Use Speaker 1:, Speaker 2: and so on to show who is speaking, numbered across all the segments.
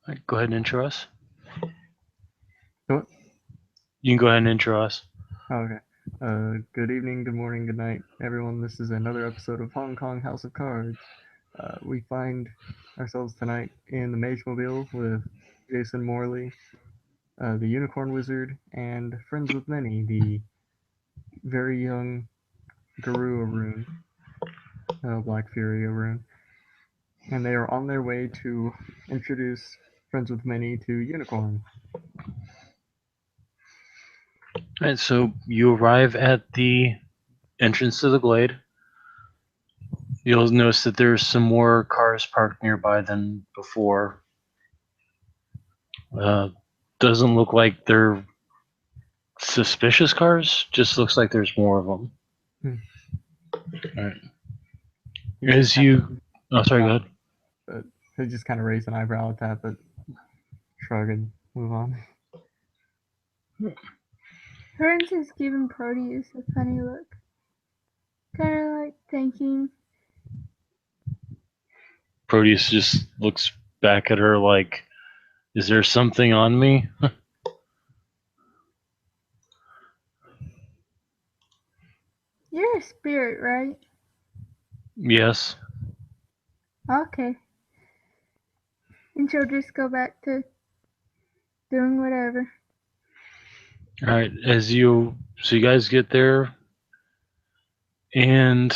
Speaker 1: Right, go ahead and intro us.
Speaker 2: What?
Speaker 1: You can go ahead and intro us.
Speaker 2: Okay. Good evening, good morning, good night, everyone. This is another episode of Hong Kong House of Cards. We find ourselves tonight in the Mage Mobile with Jason Morley, the Unicorn Wizard, and Friends with Many, the very young Guru Arun, Black Fury Arun. And they are on their way to introduce Friends with Many to Unicorn.
Speaker 1: All right, so you arrive at the entrance to the Glade. You'll notice that there's some more cars parked nearby than before. Uh, doesn't look like they're suspicious cars. Just looks like there's more of them. All right.
Speaker 2: He just
Speaker 1: As
Speaker 2: kind
Speaker 1: you, oh sorry, go
Speaker 2: of,
Speaker 1: ahead.
Speaker 2: but he just kind of raised an eyebrow at that, but shrug and move on.
Speaker 3: Hearns is giving Proteus a funny look, kind of like thinking,
Speaker 1: Proteus just looks back at her like, "Is there something on me?"
Speaker 3: "You're a spirit, right?"
Speaker 1: Yes.
Speaker 3: "Okay." And she'll just go back to doing whatever.
Speaker 1: All right. So you guys get there, and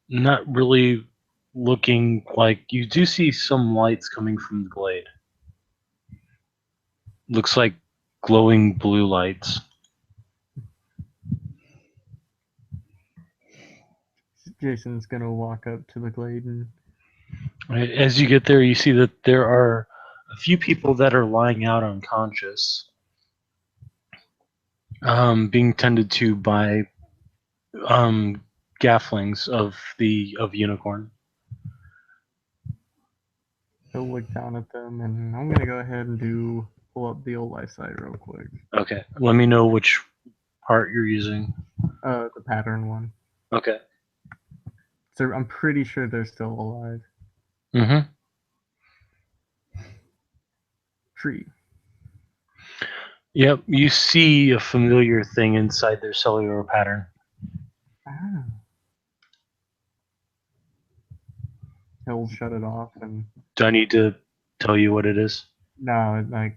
Speaker 1: not really looking like you do see some lights coming from the glade. Looks like glowing blue lights.
Speaker 2: Jason's gonna walk up to the glade and
Speaker 1: Right, as you get there, you see that there are a few people that are lying out unconscious, being tended to by gafflings of unicorn.
Speaker 2: he'll look down at them, and I'm gonna go ahead and pull up the old life site real quick.
Speaker 1: Okay, let me know which part you're using.
Speaker 2: The pattern one.
Speaker 1: Okay.
Speaker 2: So I'm pretty sure they're still alive.
Speaker 1: Mm-hmm.
Speaker 2: Tree.
Speaker 1: Yep, you see a familiar thing inside their cellular pattern.
Speaker 2: Ah. He'll shut it off, and
Speaker 1: Do I need to tell you what it is?
Speaker 2: no, I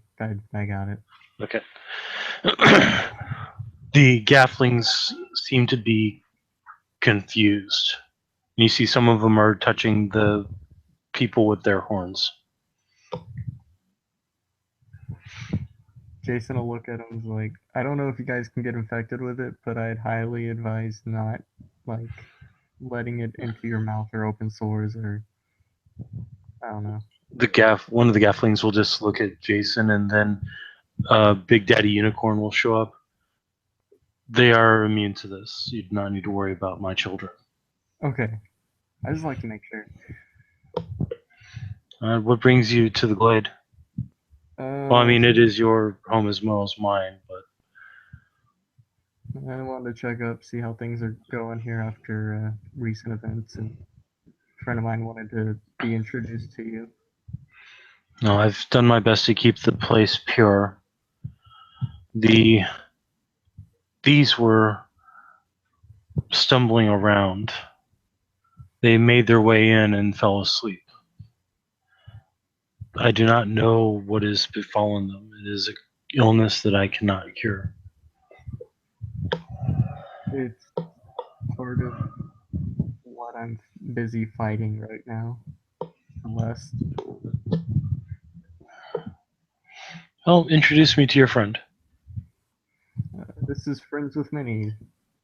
Speaker 2: got it.
Speaker 1: Okay. The gafflings seem to be confused. You see some of them are touching the people with their horns.
Speaker 2: Jason will look at him like, I don't know if you guys can get infected with it, but I'd highly advise not like letting it into your mouth or open sores or I don't know.
Speaker 1: One of the gafflings will just look at Jason, and then Big Daddy Unicorn will show up. They are immune to this. You do not need to worry about my children.
Speaker 2: Okay. I just like to make sure.
Speaker 1: What brings you to the Glade? Well, I mean, it is your home as well as mine, but
Speaker 2: I wanted to check up, see how things are going here after recent events, and a friend of mine wanted to be introduced to you.
Speaker 1: no, I've done my best to keep the place pure. These were stumbling around. They made their way in and fell asleep. I do not know what has befallen them. It is an illness that I cannot cure.
Speaker 2: It's part of what I'm busy fighting right now. Unless
Speaker 1: Well, introduce me to your friend.
Speaker 2: this is Friends with Minnie.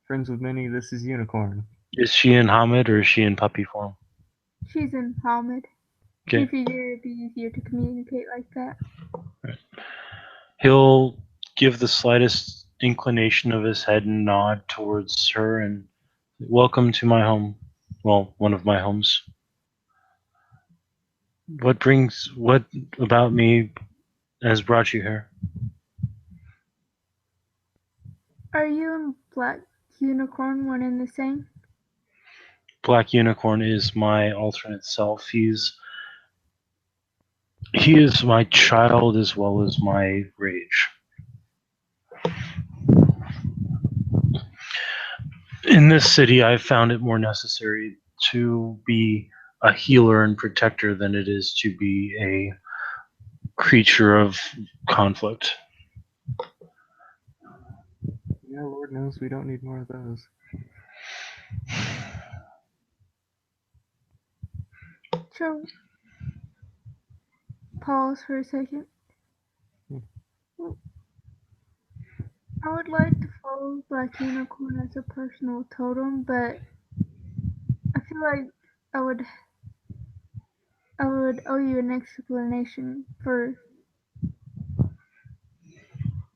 Speaker 2: Friends with Minnie, this is Unicorn.
Speaker 1: Is she in Hamid or is she in puppy form?
Speaker 3: She's in Hamid. She
Speaker 1: Okay.
Speaker 3: figured it'd be easier to communicate like that.
Speaker 1: Right. He'll give the slightest inclination of his head and nod towards her and welcome to my home. Well, one of my homes. What about me has brought you here?
Speaker 3: Are you and Black Unicorn one and the same?
Speaker 1: Black Unicorn is my alternate self. He's He is my child as well as my rage. In this city, I've found it more necessary to be a healer and protector than it is to be a creature of conflict.
Speaker 2: Yeah, Lord knows we don't need more of those.
Speaker 3: So, pause for a second.
Speaker 2: Hmm.
Speaker 3: I would like to follow Black Unicorn as a personal totem, but I feel like I would I would owe you an explanation for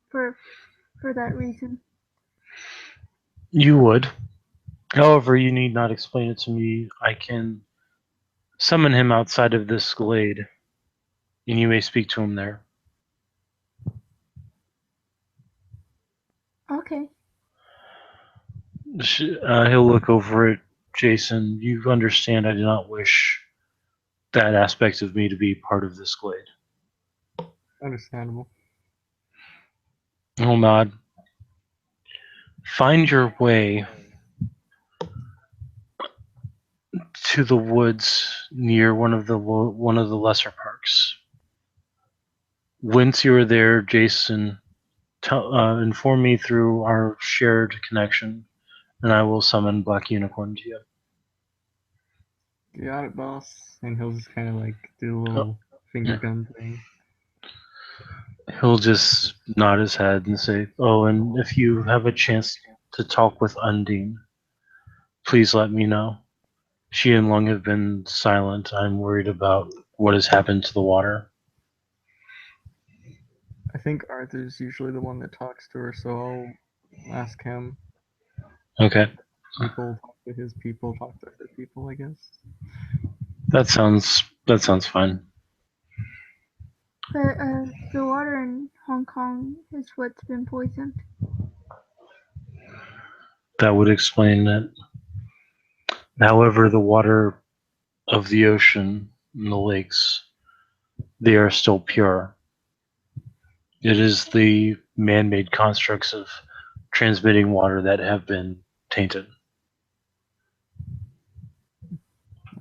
Speaker 3: for that reason.
Speaker 1: You would. However, you need not explain it to me. I can summon him outside of this glade, and you may speak to him there.
Speaker 3: Okay.
Speaker 1: He'll look over at Jason. You understand I do not wish that aspect of me to be part of this glade.
Speaker 2: Understandable.
Speaker 1: He'll nod. Find your way to the woods near one of the lesser parks. Once you are there, Jason, inform me through our shared connection, and I will summon Black Unicorn to you.
Speaker 2: You got it, boss. And he'll just kind of like do a
Speaker 1: Oh,
Speaker 2: little finger
Speaker 1: yeah.
Speaker 2: gun thing.
Speaker 1: He'll just nod his head and say, "Oh, and if you have a chance to talk with Undine, please let me know. She and Lung have been silent. I'm worried about what has happened to the water."
Speaker 2: I think Arthur's usually the one that talks to her, so I'll ask him.
Speaker 1: Okay,
Speaker 2: People talk to his people, talk to her people, I guess.
Speaker 1: that sounds fine.
Speaker 3: But the water in Hong Kong is what's been poisoned.
Speaker 1: That would explain it. However, the water of the ocean and the lakes, they are still pure. It is the man-made constructs of transmitting water that have been tainted.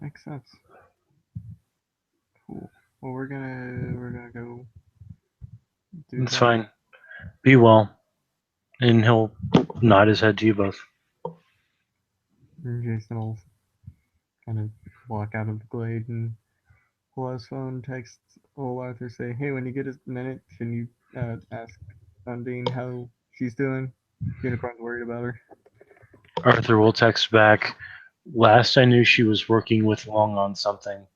Speaker 2: Makes sense. Cool. Well, we're gonna go do
Speaker 1: It's
Speaker 2: that.
Speaker 1: fine. Be well. And he'll nod his head to you both.
Speaker 2: And Jason will kind of walk out of the glade and pull out his phone, text old Arthur, say, "Hey, when you get a minute, can you ask Undine how she's doing? Unicorn's worried about her."
Speaker 1: Arthur will text back. Last I knew, she was working with Long on something.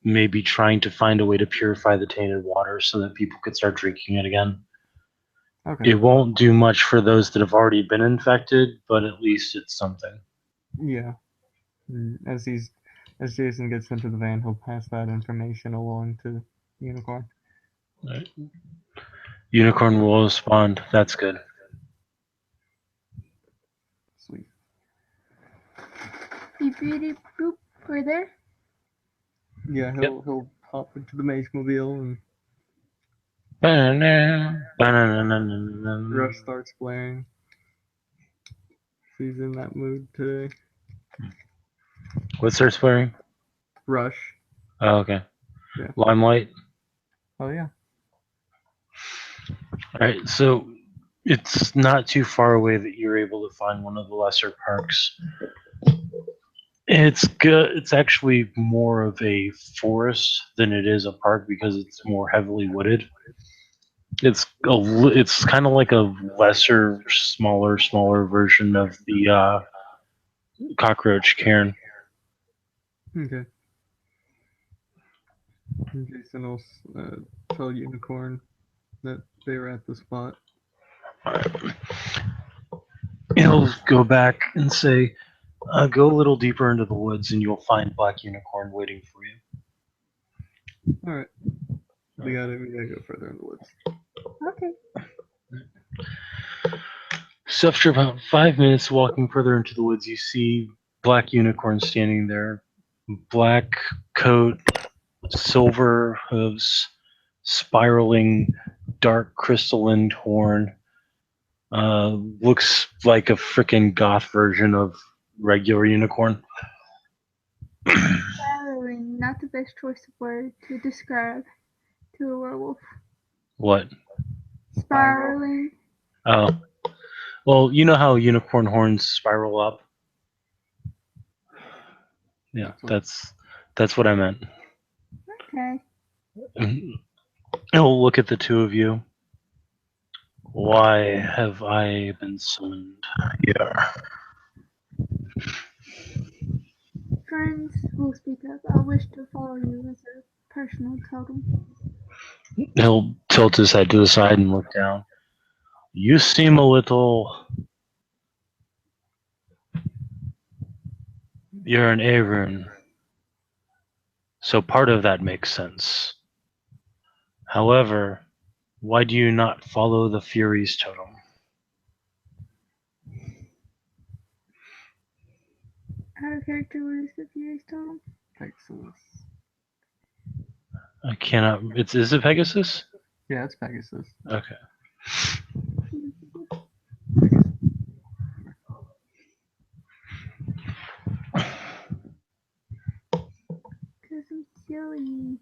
Speaker 1: Maybe trying to find a way to purify the tainted water so that people could start drinking it again.
Speaker 2: Okay.
Speaker 1: It won't do much for those that have already been infected, but at least it's something.
Speaker 2: Yeah. As Jason gets into the van, he'll pass that information along to Unicorn.
Speaker 1: Right. Unicorn will respond. That's good.
Speaker 2: Sweet.
Speaker 3: Beep beep boop. We're there.
Speaker 2: Yeah,
Speaker 1: Yep.
Speaker 2: he'll hop into the Mage Mobile and Rush starts blaring. He's in that mood today.
Speaker 1: What's her swearing?
Speaker 2: Rush.
Speaker 1: Oh, okay.
Speaker 2: Yeah.
Speaker 1: Limelight.
Speaker 2: Oh yeah.
Speaker 1: All right, so it's not too far away that you're able to find one of the lesser parks. It's good. It's actually more of a forest than it is a park because it's more heavily wooded. It's kind of like a lesser, smaller version of the cockroach cairn.
Speaker 2: Okay. And Jason will tell Unicorn that they were at the spot.
Speaker 1: He'll go back and say, "Go a little deeper into the woods, and you'll find Black Unicorn waiting for you."
Speaker 2: All right. We gotta go further in the woods.
Speaker 3: Okay.
Speaker 1: So after about 5 minutes walking further into the woods, you see Black Unicorn standing there, black coat, silver hooves, spiraling dark crystalline horn. Looks like a freaking goth version of regular unicorn.
Speaker 3: Spiraling, not the best choice of word to describe to a werewolf.
Speaker 1: What?
Speaker 3: Spiraling.
Speaker 1: Oh. Well, you know how unicorn horns spiral up? Yeah, that's what I meant.
Speaker 3: Okay.
Speaker 1: I'll look at the two of you. Why have I been summoned here?
Speaker 3: Friends will speak up. I wish to follow you as a personal totem.
Speaker 1: He'll tilt his head to the side and look down. You seem a little... You're an A-rune. So part of that makes sense. However, why do you not follow the Fury's totem?
Speaker 3: Out of character, what is the Fury's totem?
Speaker 2: Pegasus.
Speaker 1: I cannot... Is it Pegasus?
Speaker 2: Yeah, it's Pegasus.
Speaker 1: Okay.
Speaker 3: Because I'm silly.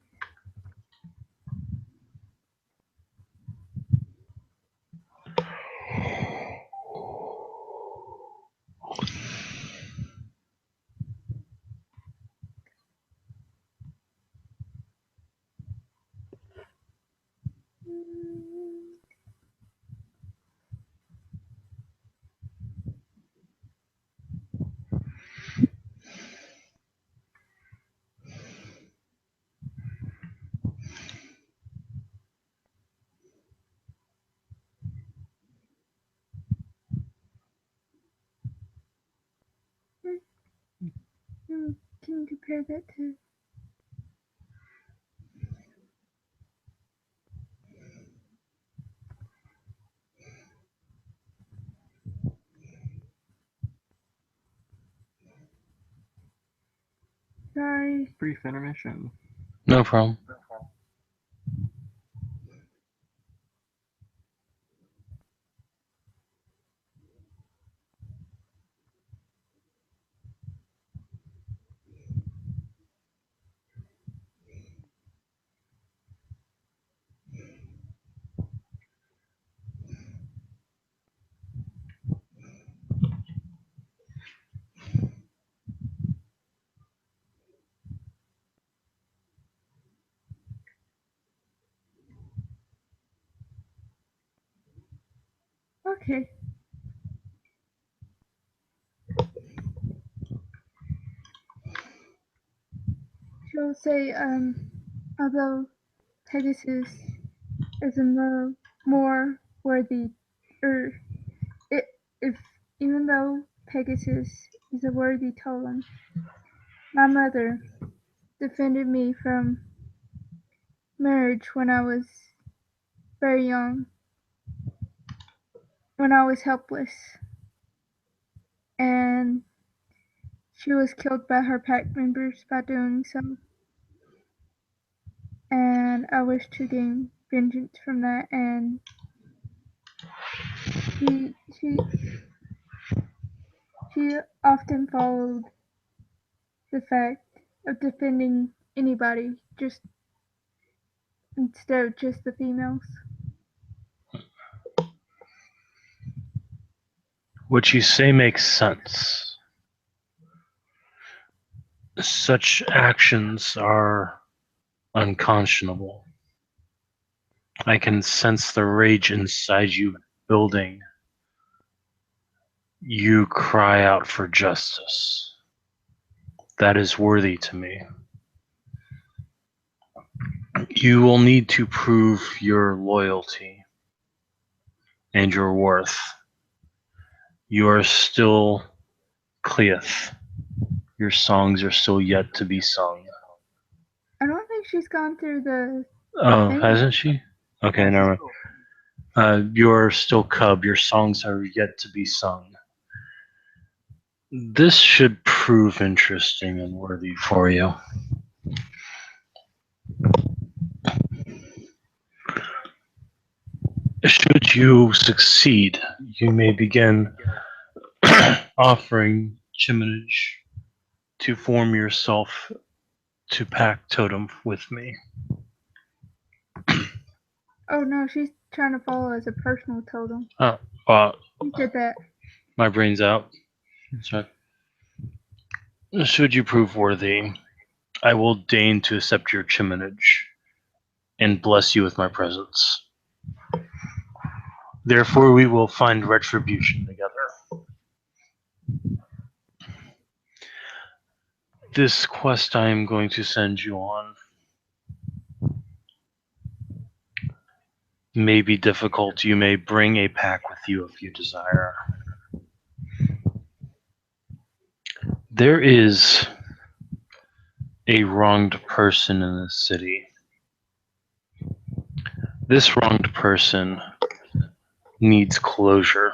Speaker 3: Can you compare that to? Sorry.
Speaker 2: Brief intermission.
Speaker 1: No problem.
Speaker 3: Okay. She'll say, although Pegasus is a more worthy, or if even though Pegasus is a worthy totem, my mother defended me from marriage when I was very young, when I was helpless, and she was killed by her pack members by doing so. And I wish to gain vengeance from that, and she often followed the fact of defending anybody, just instead of just the females.
Speaker 1: What you say makes sense. Such actions are unconscionable. I can sense the rage inside you building. You cry out for justice. That is worthy to me. You will need to prove your loyalty and your worth. You are still Cleith. Your songs are still yet to be sung.
Speaker 3: I don't think she's gone through the
Speaker 1: Oh,
Speaker 3: thing.
Speaker 1: hasn't she? Okay, never mind. You're still Cub. Your songs are yet to be sung. This should prove interesting and worthy for you. Should you succeed, you may begin offering chiminage to form yourself to pack totem with me.
Speaker 3: Oh no, she's trying to follow as a personal totem.
Speaker 1: Uh,
Speaker 3: You did that.
Speaker 1: my brain's out. Sorry. Should you prove worthy, I will deign to accept your chiminage and bless you with my presence. Therefore, we will find retribution together. This quest I am going to send you on may be difficult. You may bring a pack with you if you desire. There is a wronged person in this city. This wronged person needs closure.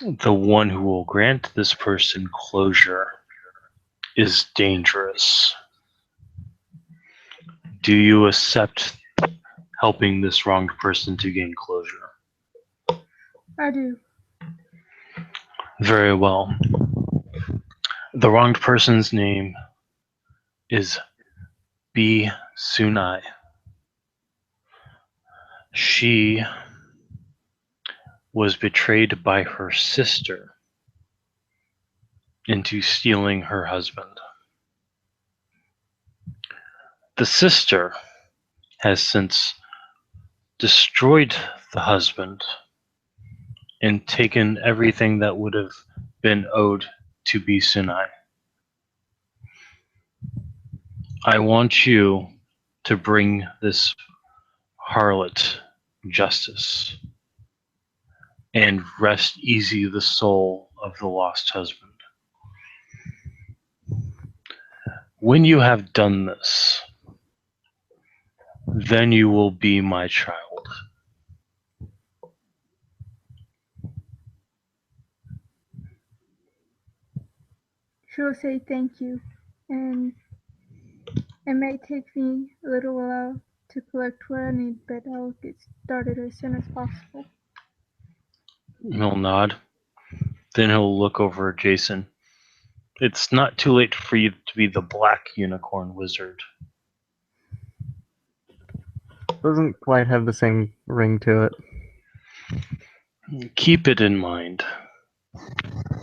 Speaker 1: The one who will grant this person closure is dangerous. Do you accept helping this wronged person to gain closure?
Speaker 3: I do.
Speaker 1: Very well. The wronged person's name is B. Sunai. She was betrayed by her sister into stealing her husband. The sister has since destroyed the husband and taken everything that would have been owed to B. Sunai. I want you to bring this harlot justice and rest easy the soul of the lost husband. When you have done this, then you will be my child.
Speaker 3: She'll say thank you, and it may take me a little while to collect what I need, but I'll get started as soon as possible.
Speaker 1: He'll nod. Then he'll look over at Jason. It's not too late for you to be the black unicorn wizard.
Speaker 2: Doesn't quite have the same ring to it.
Speaker 1: Keep it in mind.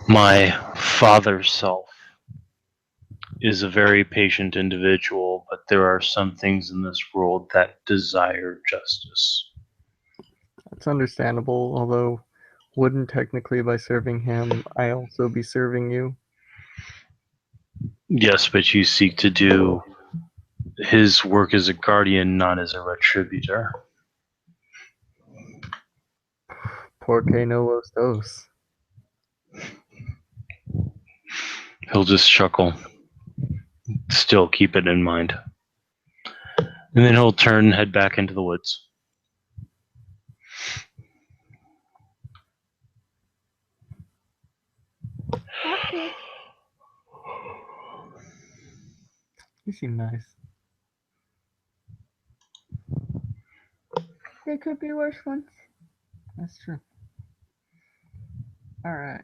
Speaker 1: My father's self is a very patient individual, but there are some things in this world that desire justice.
Speaker 2: That's understandable, although wouldn't technically by serving him I also be serving you?
Speaker 1: Yes, but you seek to do his work as a guardian, not as a retributor.
Speaker 2: Porque no los dos.
Speaker 1: He'll just chuckle. Still keep it in mind. And then he'll turn and head back into the woods.
Speaker 3: Okay.
Speaker 2: You seem nice.
Speaker 3: There could be worse ones.
Speaker 2: That's true. Alright.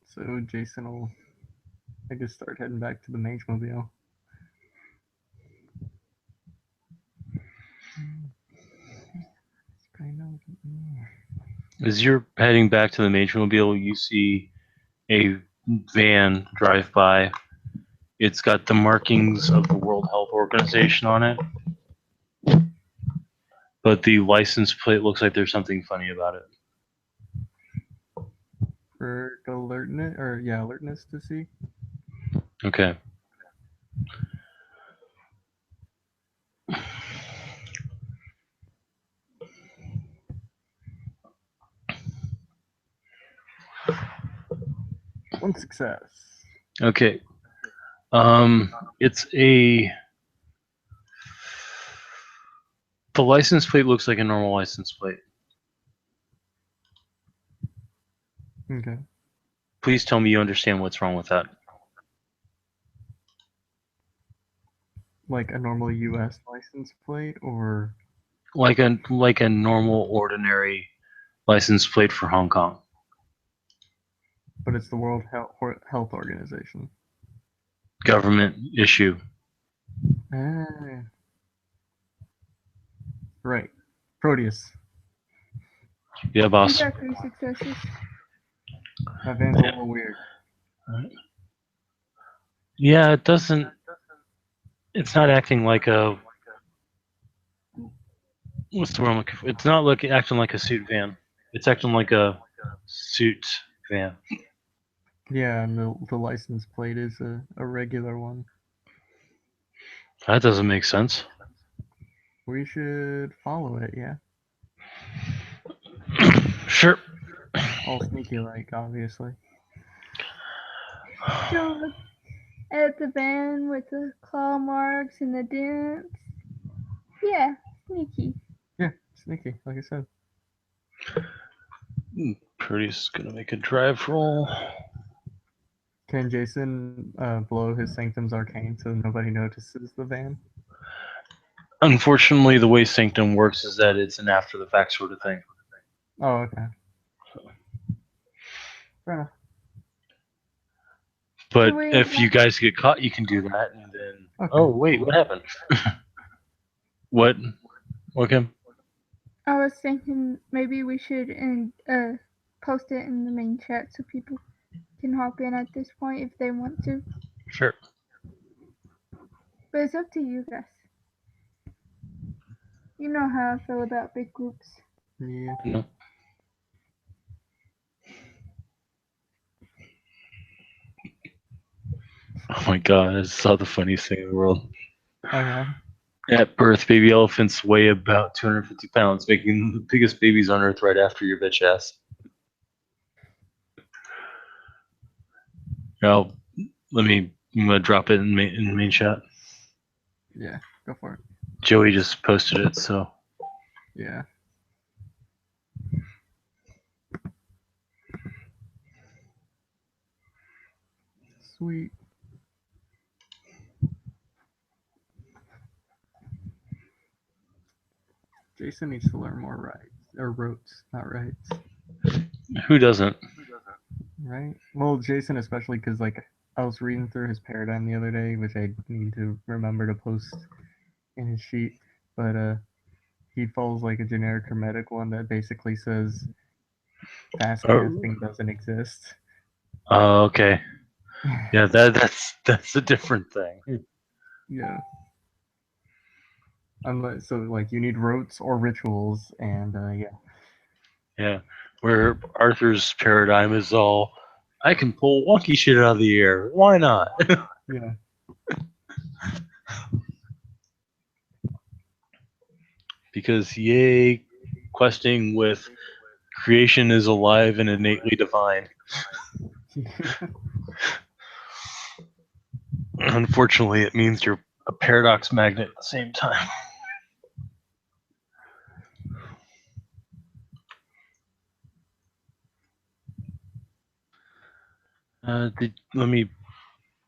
Speaker 2: So Jason will, I guess, start heading back to the Mage Mobile.
Speaker 1: As you're heading back to the Mage Mobile, you see a van drive by. It's got the markings of the World Health Organization on it, but the license plate looks like there's something funny about it.
Speaker 2: For alertness, alertness to see.
Speaker 1: Okay.
Speaker 2: One success.
Speaker 1: Okay. It's the license plate looks like a normal license plate.
Speaker 2: Okay.
Speaker 1: Please tell me you understand what's wrong with that.
Speaker 2: Like a normal U.S. license plate, or
Speaker 1: like a normal ordinary license plate for Hong Kong.
Speaker 2: but it's the World Health Organization.
Speaker 1: Government issue.
Speaker 2: Ah. Right. Proteus.
Speaker 1: Yeah,
Speaker 3: We
Speaker 1: boss.
Speaker 3: got 3 successes.
Speaker 2: That van's a little weird.
Speaker 1: Yeah, it doesn't. It's not acting like a. What's the word I'm looking for? It's not acting like a suit van. It's acting like a suit van.
Speaker 2: Yeah, and the license plate is a regular one.
Speaker 1: That doesn't make sense.
Speaker 2: We should follow it, yeah.
Speaker 1: Sure.
Speaker 2: All sneaky like, obviously.
Speaker 3: So look at the van with the claw marks and the dents. Yeah, sneaky.
Speaker 2: Yeah, sneaky, like I said.
Speaker 1: Pretty's gonna make a drive roll.
Speaker 2: Can Jason blow his Sanctum's Arcane so nobody notices the van?
Speaker 1: Unfortunately, the way Sanctum works is that it's an after the fact sort of thing.
Speaker 2: Oh, okay. Fair enough.
Speaker 1: But
Speaker 3: So we
Speaker 1: if you guys get caught, you can do that, and then.
Speaker 2: Okay.
Speaker 1: Oh wait, what happened? What? Okay.
Speaker 3: I was thinking maybe we should post it in the main chat so people can hop in at this point if they want to.
Speaker 1: Sure.
Speaker 3: But it's up to you guys. You know how I feel about big groups.
Speaker 2: Yeah.
Speaker 1: No. Oh my god, I saw the funniest thing in the world.
Speaker 2: Oh, yeah?
Speaker 1: At birth, baby elephants weigh about 250 pounds, making them the biggest babies on Earth right after your bitch ass. Now, I'm gonna drop it in the main chat.
Speaker 2: Yeah, go for it.
Speaker 1: Joey just posted it, so.
Speaker 2: Yeah. Sweet. Jason needs to learn more rights. Or rotes, not rights.
Speaker 1: Who doesn't?
Speaker 2: Right? Well, Jason especially because, like, I was reading through his paradigm the other day, which I need to remember to post in his sheet, but he follows, like, a generic hermetic one that basically says fast casting doesn't exist.
Speaker 1: Oh, okay. Yeah, that's a different thing.
Speaker 2: Yeah. Unless, so, like, you need rotes or rituals, and, yeah.
Speaker 1: Yeah, where Arthur's paradigm is all, I can pull wonky shit out of the air. Why not?
Speaker 2: Yeah.
Speaker 1: Because yay, questing with creation is alive and innately divine. Unfortunately, it means you're a paradox magnet at the same time. Let me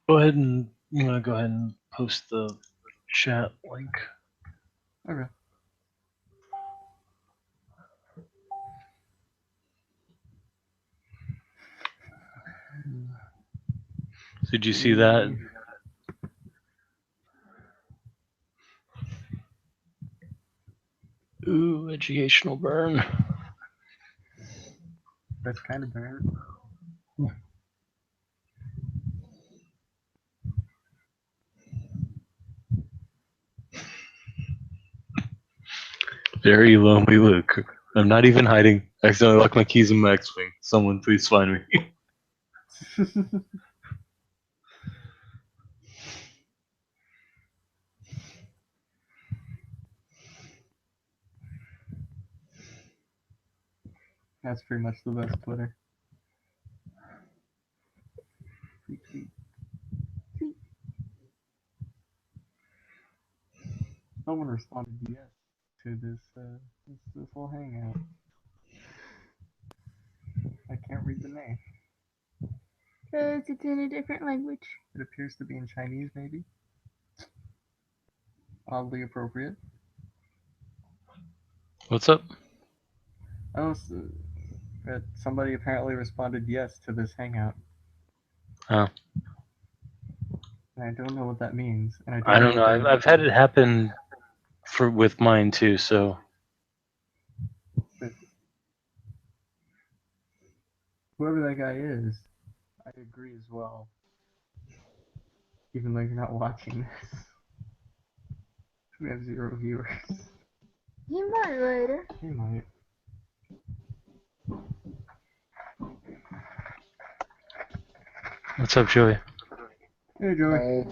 Speaker 1: go ahead and post the chat link.
Speaker 2: Okay.
Speaker 1: Did you see that? Ooh, educational burn.
Speaker 2: That's kind of bad.
Speaker 1: Very lonely Luke. I'm not even hiding. I accidentally locked my keys in my X-Wing. Someone please find me.
Speaker 2: That's pretty much the best Twitter. Sweet, sweet. Someone responded yes to this whole hangout. I can't read the name.
Speaker 3: Because it's in a different language.
Speaker 2: It appears to be in Chinese, maybe. oddly appropriate.
Speaker 1: What's up?
Speaker 2: Oh, somebody apparently responded yes to this hangout.
Speaker 1: Oh.
Speaker 2: And I don't know what that means. And
Speaker 1: I don't know.
Speaker 2: what they're
Speaker 1: I've had it happen with mine too. So
Speaker 2: But whoever that guy is, I agree as well. Even though you're not watching this. We have 0 viewers.
Speaker 3: He might later.
Speaker 2: He might.
Speaker 1: what's up, Joey?
Speaker 2: Hey, Joey.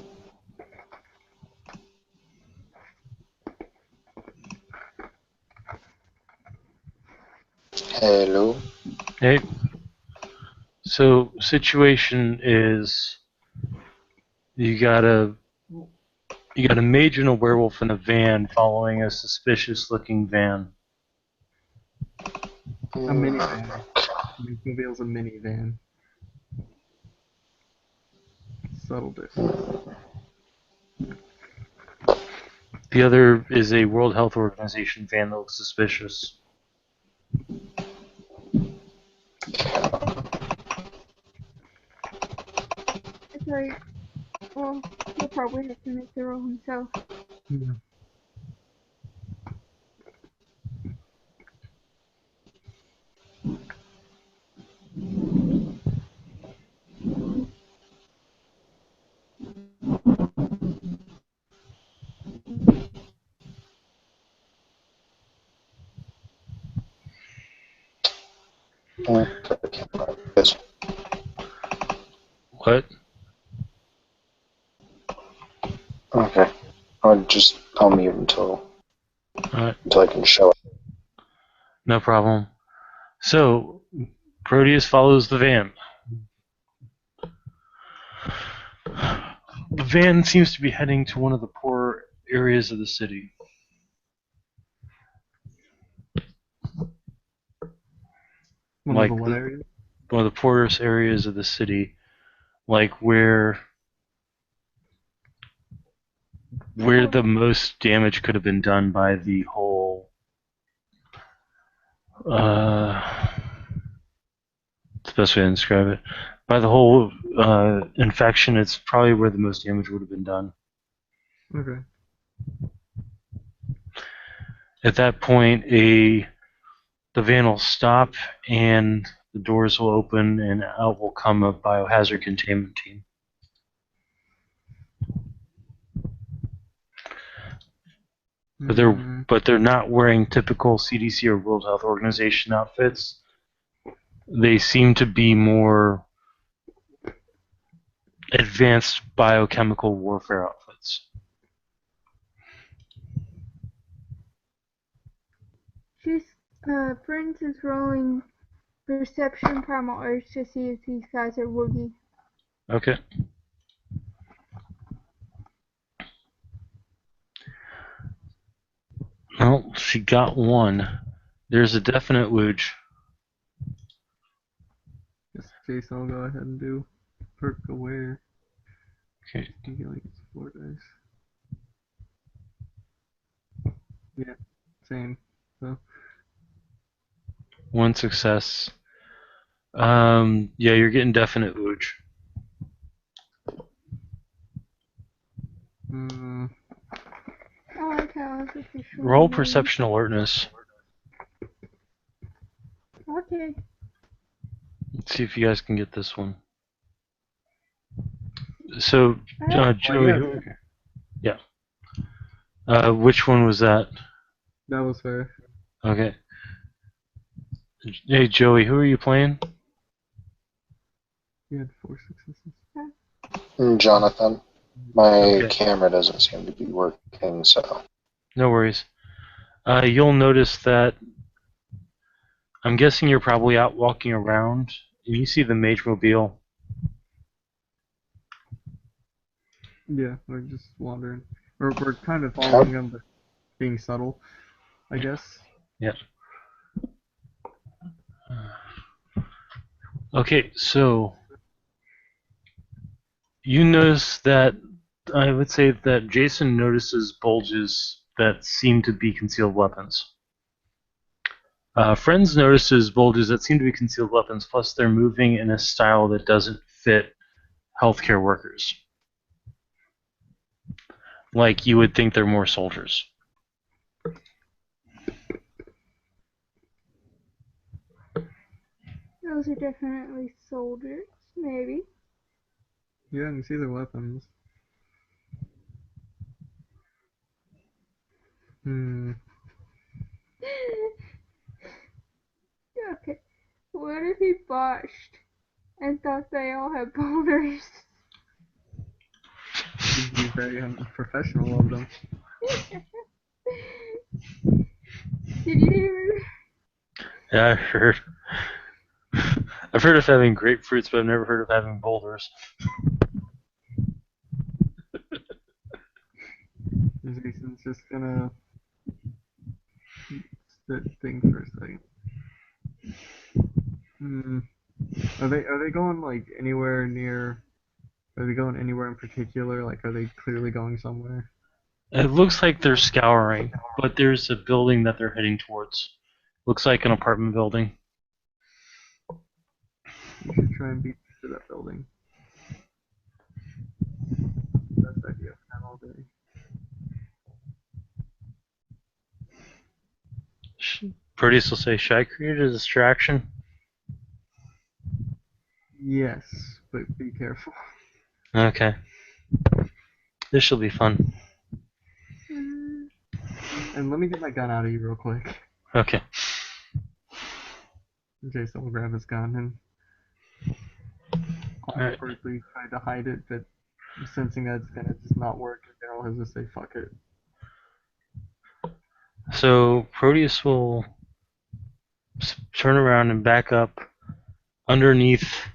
Speaker 4: Hello.
Speaker 1: Hey. So situation is you got a mage and a werewolf in a van following a suspicious-looking van.
Speaker 2: A minivan. Mobile's a minivan. Subtle difference.
Speaker 1: The other is a World Health Organization van that looks suspicious.
Speaker 3: It's like, well, he'll probably have to make the roll himself.
Speaker 2: Yeah.
Speaker 1: What?
Speaker 4: Okay. I'll mute until
Speaker 1: Alright,
Speaker 4: I can show it.
Speaker 1: no problem. So, Proteus follows the van. The van seems to be heading to one of the poorer areas of the city.
Speaker 2: One
Speaker 1: Like
Speaker 2: of the what areas?
Speaker 1: one of the poorest areas of the city, like where the most damage could have been done by the whole it's the best way to describe it. By the whole infection, it's probably where the most damage would have been done.
Speaker 2: Okay.
Speaker 1: At that point, the van will stop and the doors will open and out will come a biohazard containment team. But they're not wearing typical CDC or World Health Organization outfits. They seem to be more advanced biochemical warfare outfits.
Speaker 3: She's, Prince is rolling perception primal urge to see if these guys are woogie.
Speaker 1: Okay. Well, she got one. There's a definite wooge.
Speaker 2: Just Jason will go ahead and do perk aware.
Speaker 1: Okay.
Speaker 2: Healing is 4 dice. Yeah, same. So
Speaker 1: One success. Yeah, you're getting definite wooge.
Speaker 3: I like how it's official.
Speaker 1: Roll perception alertness.
Speaker 3: Okay.
Speaker 1: Let's see if you guys can get this one. So, Joey, yeah. Which one was that?
Speaker 2: that was her.
Speaker 1: Okay. Hey, Joey, who are you playing?
Speaker 2: You had 4 successes.
Speaker 4: Jonathan, my
Speaker 1: Okay.
Speaker 4: camera doesn't seem to be working, so.
Speaker 1: No worries. You'll notice that I'm guessing you're probably out walking around and you see the mage mobile.
Speaker 2: Yeah, we're just wandering. We're kind of following them, but being subtle, I guess.
Speaker 1: Yeah. Okay, so you notice that I would say that Jason notices bulges that seem to be concealed weapons. Friends notices bulges that seem to be concealed weapons, plus they're moving in a style that doesn't fit healthcare workers. Like you would think they're more soldiers.
Speaker 3: Those are definitely soldiers, maybe.
Speaker 2: Yeah, you can see their weapons.
Speaker 3: Okay. What if he botched and thought they all had boulders?
Speaker 2: Would be very unprofessional of them.
Speaker 3: Did you hear?
Speaker 1: Yeah, I've heard. I've heard of having grapefruits, but I've never heard of having boulders.
Speaker 2: Jason's just gonna think for a second. Are they going like anywhere near? Are they going anywhere in particular? Like, are they clearly going somewhere?
Speaker 1: It looks like they're scouring, but there's a building that they're heading towards. Looks like an apartment building.
Speaker 2: You should try and beat to that building. Best idea I've had all day.
Speaker 1: Proteus will say, "Should I create a distraction?"
Speaker 2: Yes, but be careful.
Speaker 1: Okay. This shall be fun.
Speaker 2: And let me get my gun out of you real quick.
Speaker 1: Okay.
Speaker 2: Jason will grab his gun and
Speaker 1: Alright.
Speaker 2: awkwardly try to hide it, but sensing that it's gonna just not work, Daryl has to say fuck it.
Speaker 1: So Proteus will turn around and back up underneath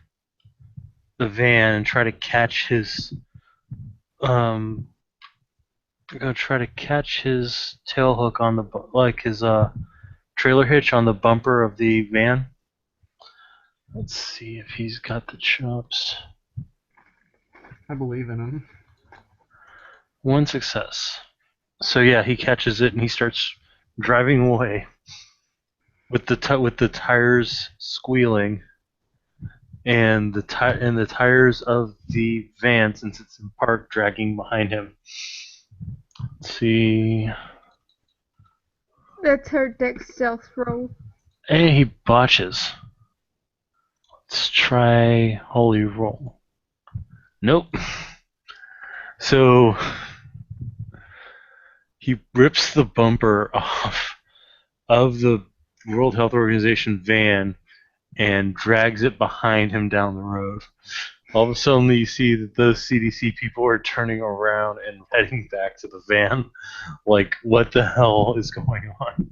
Speaker 1: the van and try to catch his tail hook on his trailer hitch on the bumper of the van. Let's see if he's got the chops.
Speaker 2: I believe in him.
Speaker 1: One success. So yeah, he catches it and he starts driving away with the tires squealing and the tires of the van, since it's in park, dragging behind him. Let's see.
Speaker 3: That's her dex stealth roll.
Speaker 1: And he botches. Let's try holy roll. Nope. So he rips the bumper off of the World Health Organization van and drags it behind him down the road. All of a sudden, you see that those CDC people are turning around and heading back to the van. Like, what the hell is going on?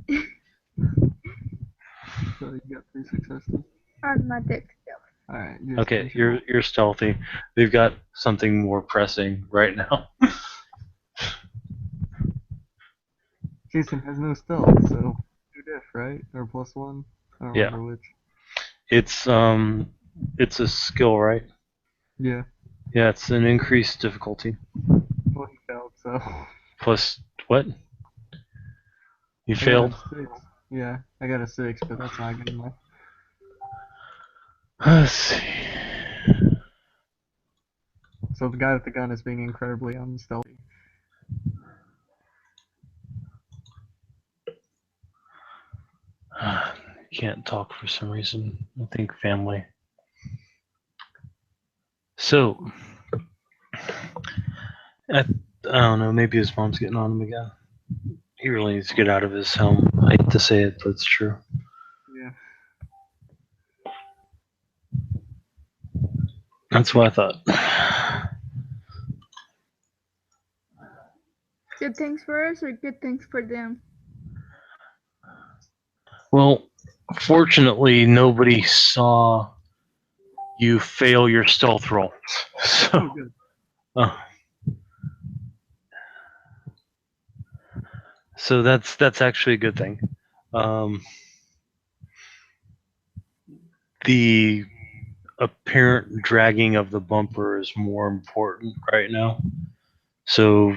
Speaker 2: So you got 3 successes.
Speaker 3: On my dex stealth.
Speaker 2: Alright.
Speaker 1: Okay, you're stealthy. They've got something more pressing right now.
Speaker 2: Jason has no stealth, so 2 diff, right? Or +1? I don't remember which.
Speaker 1: It's a skill, right?
Speaker 2: Yeah.
Speaker 1: Yeah, it's an increased difficulty.
Speaker 2: Well, he failed, so.
Speaker 1: Plus what? You
Speaker 2: I got a
Speaker 1: failed?
Speaker 2: 6. Yeah, I got a 6, but that's not good enough.
Speaker 1: Let's see.
Speaker 2: So the guy with the gun is being incredibly unstealthy.
Speaker 1: Can't talk for some reason. I think family. So, I don't know. Maybe his mom's getting on him again. He really needs to get out of his home. I hate to say it, but it's true.
Speaker 2: Yeah.
Speaker 1: That's what I thought.
Speaker 3: Good things for us or good things for them?
Speaker 1: Well, fortunately, nobody saw you fail your stealth roll. So,
Speaker 2: Oh, good.
Speaker 1: So that's actually a good thing. The apparent dragging of the bumper is more important right now. So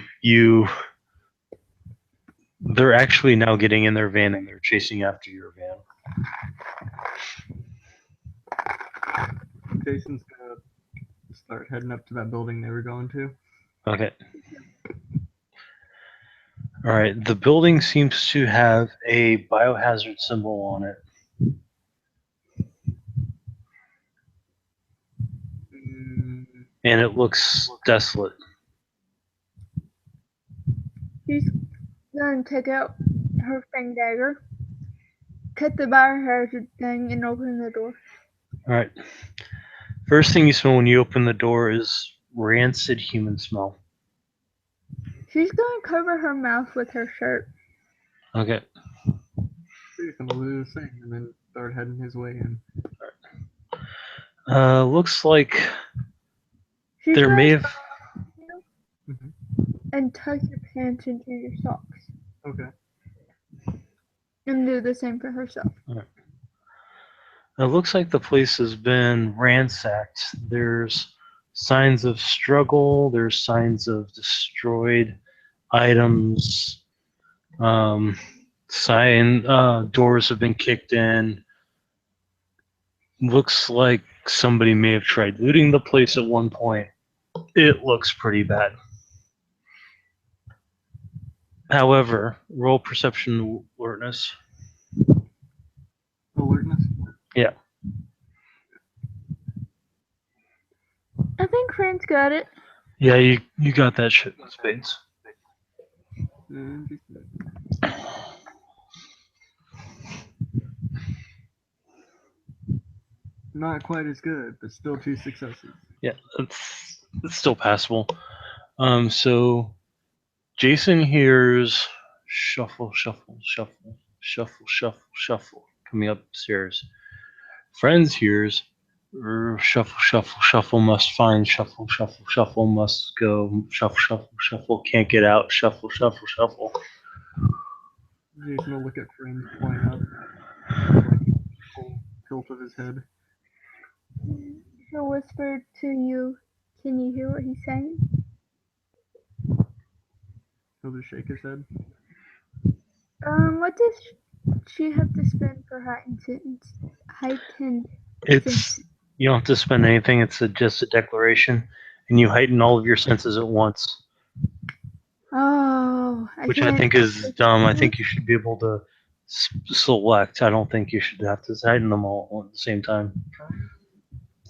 Speaker 1: they're actually now getting in their van and they're chasing after your van.
Speaker 2: Jason's gonna start heading up to that building they were going to.
Speaker 1: Okay. All right. The building seems to have a biohazard symbol on it. And it looks desolate.
Speaker 3: She's gonna take out her fang dagger, cut the biohazard thing, and open the door.
Speaker 1: All right. First thing you smell when you open the door is rancid human smell.
Speaker 3: She's gonna cover her mouth with her shirt.
Speaker 1: Okay.
Speaker 2: He's gonna do the same and then start heading his way in.
Speaker 1: Looks like
Speaker 3: She's
Speaker 1: there
Speaker 3: gonna
Speaker 1: may have.
Speaker 3: stop you
Speaker 2: Mhm.
Speaker 3: and tuck your pants into your socks,
Speaker 2: Okay.
Speaker 3: and do the same for herself.
Speaker 1: It looks like the place has been ransacked. There's signs of struggle. There's signs of destroyed items. Doors have been kicked in. Looks like somebody may have tried looting the place at one point. It looks pretty bad. However, roll perception alertness.
Speaker 2: Alertness?
Speaker 1: Yeah.
Speaker 3: I think Friend's got it.
Speaker 1: Yeah, you got that shit in spades.
Speaker 2: Not quite as good, but still 2 successes.
Speaker 1: Yeah, it's still passable. So Jason hears shuffle, shuffle, shuffle, shuffle, shuffle, shuffle coming upstairs. Friends hears shuffle, shuffle, shuffle, must find, shuffle, shuffle, shuffle, must go, shuffle, shuffle, shuffle, can't get out, shuffle, shuffle, shuffle.
Speaker 2: Jason will look at Friend point up, like full tilt of his head.
Speaker 3: He'll whisper to you, "Can you hear what he's saying?"
Speaker 2: He'll just shake his head.
Speaker 3: What does she have to spend for heightened
Speaker 1: It's you don't have to spend anything. It's just a declaration, and you heighten all of your senses at once,
Speaker 3: Oh,
Speaker 1: which I think is dumb. I think you should be able to select. I don't think you should have to heighten them all at the same time.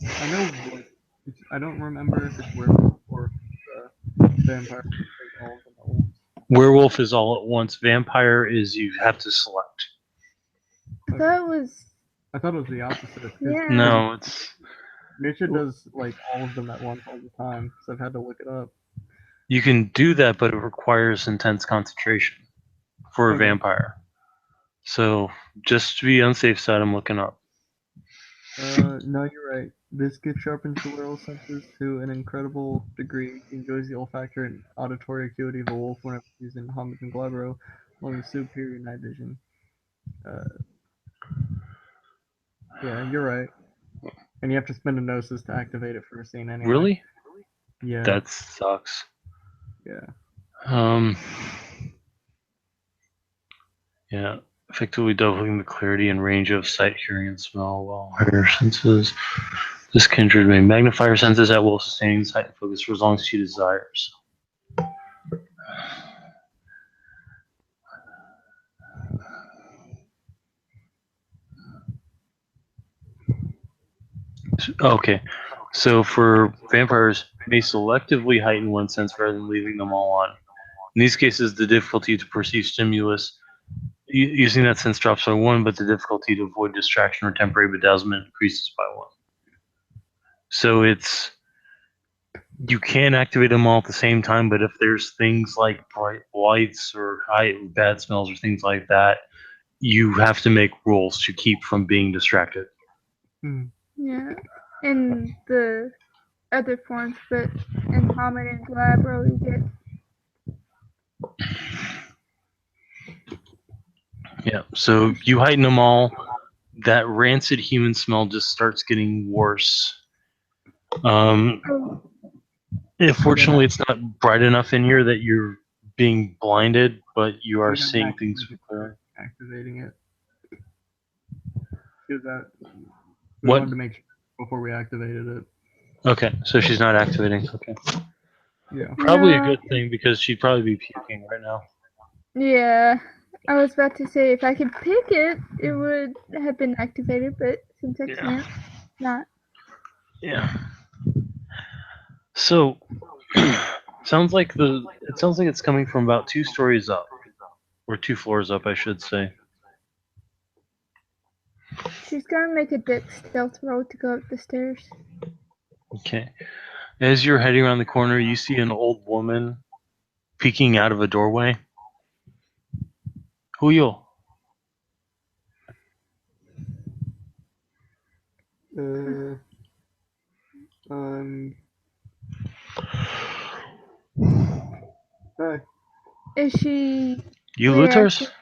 Speaker 2: I know, like, I don't remember if it's werewolf or vampire. All of them at once.
Speaker 1: Werewolf is all at once. Vampire is you have to select.
Speaker 3: I thought it was.
Speaker 2: I thought it was the opposite. 'Cause
Speaker 3: Yeah.
Speaker 1: No, it's
Speaker 2: Misha does like all of them at once all the time, so I've had to look it up.
Speaker 1: you can do that, but it requires intense concentration for a
Speaker 2: Okay.
Speaker 1: vampire. So just to be on the safe side, I'm looking up.
Speaker 2: No, you're right. This gift sharpens the werewolf senses to an incredible degree. He enjoys the olfactory and auditory acuity of a wolf whenever he's in Hamid and Glabro, along with superior night vision. Yeah, you're right. And you have to spend a gnosis to activate it for a scene anyway.
Speaker 1: Really?
Speaker 2: Yeah.
Speaker 1: That sucks.
Speaker 2: Yeah.
Speaker 1: Yeah. Effectively doubling the clarity and range of sight, hearing, and smell while higher senses. This kindred may magnify her senses at will, sustaining sight and focus for as long as she desires. Okay, so for vampires, may selectively heighten one sense rather than leaving them all on. In these cases, the difficulty to perceive stimulus using that sense drops by 1, but the difficulty to avoid distraction or temporary bedazzlement increases by 1. So you can activate them all at the same time, but if there's things like bright lights or bad smells or things like that, you have to make rules to keep from being distracted.
Speaker 3: Yeah, in the other forms, but in Hamid and Glabro, you get.
Speaker 1: Yeah, so you heighten them all. That rancid human smell just starts getting worse. Fortunately, it's not bright enough in here that you're being blinded, but you are
Speaker 2: We gotta
Speaker 1: seeing things
Speaker 2: activate it,
Speaker 1: clearly.
Speaker 2: activating it. Because that we
Speaker 1: What?
Speaker 2: wanted to make sure before we activated it.
Speaker 1: Okay, so she's not activating. Okay,
Speaker 2: Yeah.
Speaker 1: probably a
Speaker 3: No.
Speaker 1: good thing because she'd probably be puking right now.
Speaker 3: Yeah. I was about to say if I could pick it, it would have been activated, but since I
Speaker 1: Yeah.
Speaker 3: can't, not.
Speaker 1: Yeah. So, sounds like it's coming from about 2 stories up, or 2 floors up, I should say.
Speaker 3: She's gonna make a deck stealth roll to go up the stairs.
Speaker 1: Okay. As you're heading around the corner, you see an old woman peeking out of a doorway. Who you?
Speaker 2: Um. Hi.
Speaker 3: Is she
Speaker 1: You looters?
Speaker 3: reactive?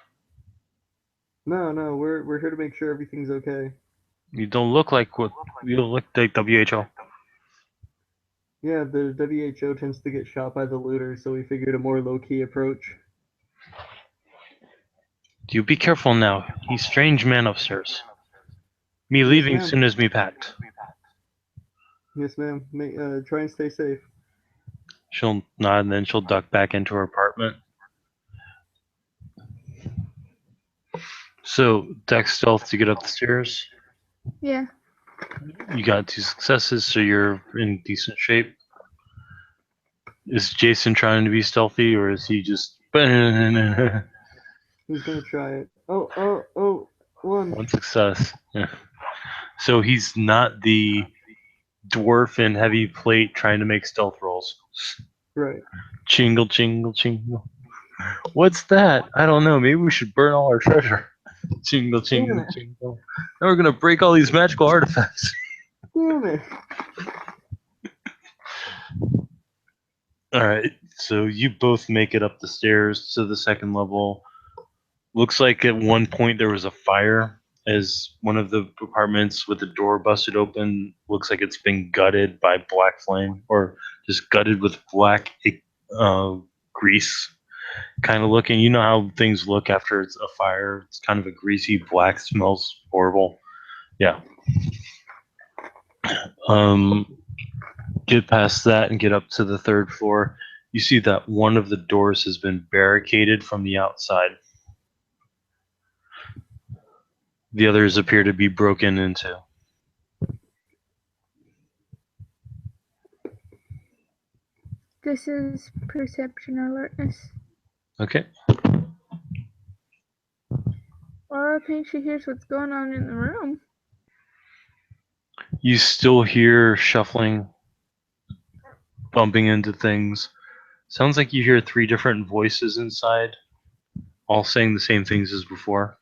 Speaker 2: No, we're here to make sure everything's okay.
Speaker 1: You don't look like what you look like WHO.
Speaker 2: Yeah, the WHO tends to get shot by the looters, so we figured a more low-key approach.
Speaker 1: You be careful now. He's strange man upstairs. Me
Speaker 2: Yes,
Speaker 1: leaving
Speaker 2: ma'am.
Speaker 1: soon as me packed.
Speaker 2: Yes, ma'am. Try and stay safe.
Speaker 1: She'll nod and then she'll duck back into her apartment. So, deck stealth to get up the stairs.
Speaker 3: Yeah.
Speaker 1: You got 2 successes, so you're in decent shape. Is Jason trying to be stealthy, or is he just
Speaker 2: Who's gonna try it? Oh, one.
Speaker 1: one success? Yeah. So he's not the dwarf in heavy plate trying to make stealth rolls.
Speaker 2: Right.
Speaker 1: Jingle, jingle, jingle. What's that? I don't know. Maybe we should burn all our treasure. Jingle, jingle,
Speaker 2: Damn it.
Speaker 1: jingle. Now we're gonna break all these magical artifacts.
Speaker 2: Damn it.
Speaker 1: All right. So you both make it up the stairs to the second level. Looks like at one point there was a fire as one of the apartments with the door busted open. Looks like it's been gutted by black flame, or just gutted with black grease kind of looking. You know how things look after it's a fire. It's kind of a greasy black, smells horrible. Yeah. Get past that and get up to the 3rd floor. You see that one of the doors has been barricaded from the outside. The others appear to be broken into.
Speaker 3: This is perception alertness.
Speaker 1: Okay.
Speaker 3: Well, I think she hears what's going on in the room.
Speaker 1: You still hear shuffling, bumping into things. Sounds like you hear 3 different voices inside, all saying the same things as before.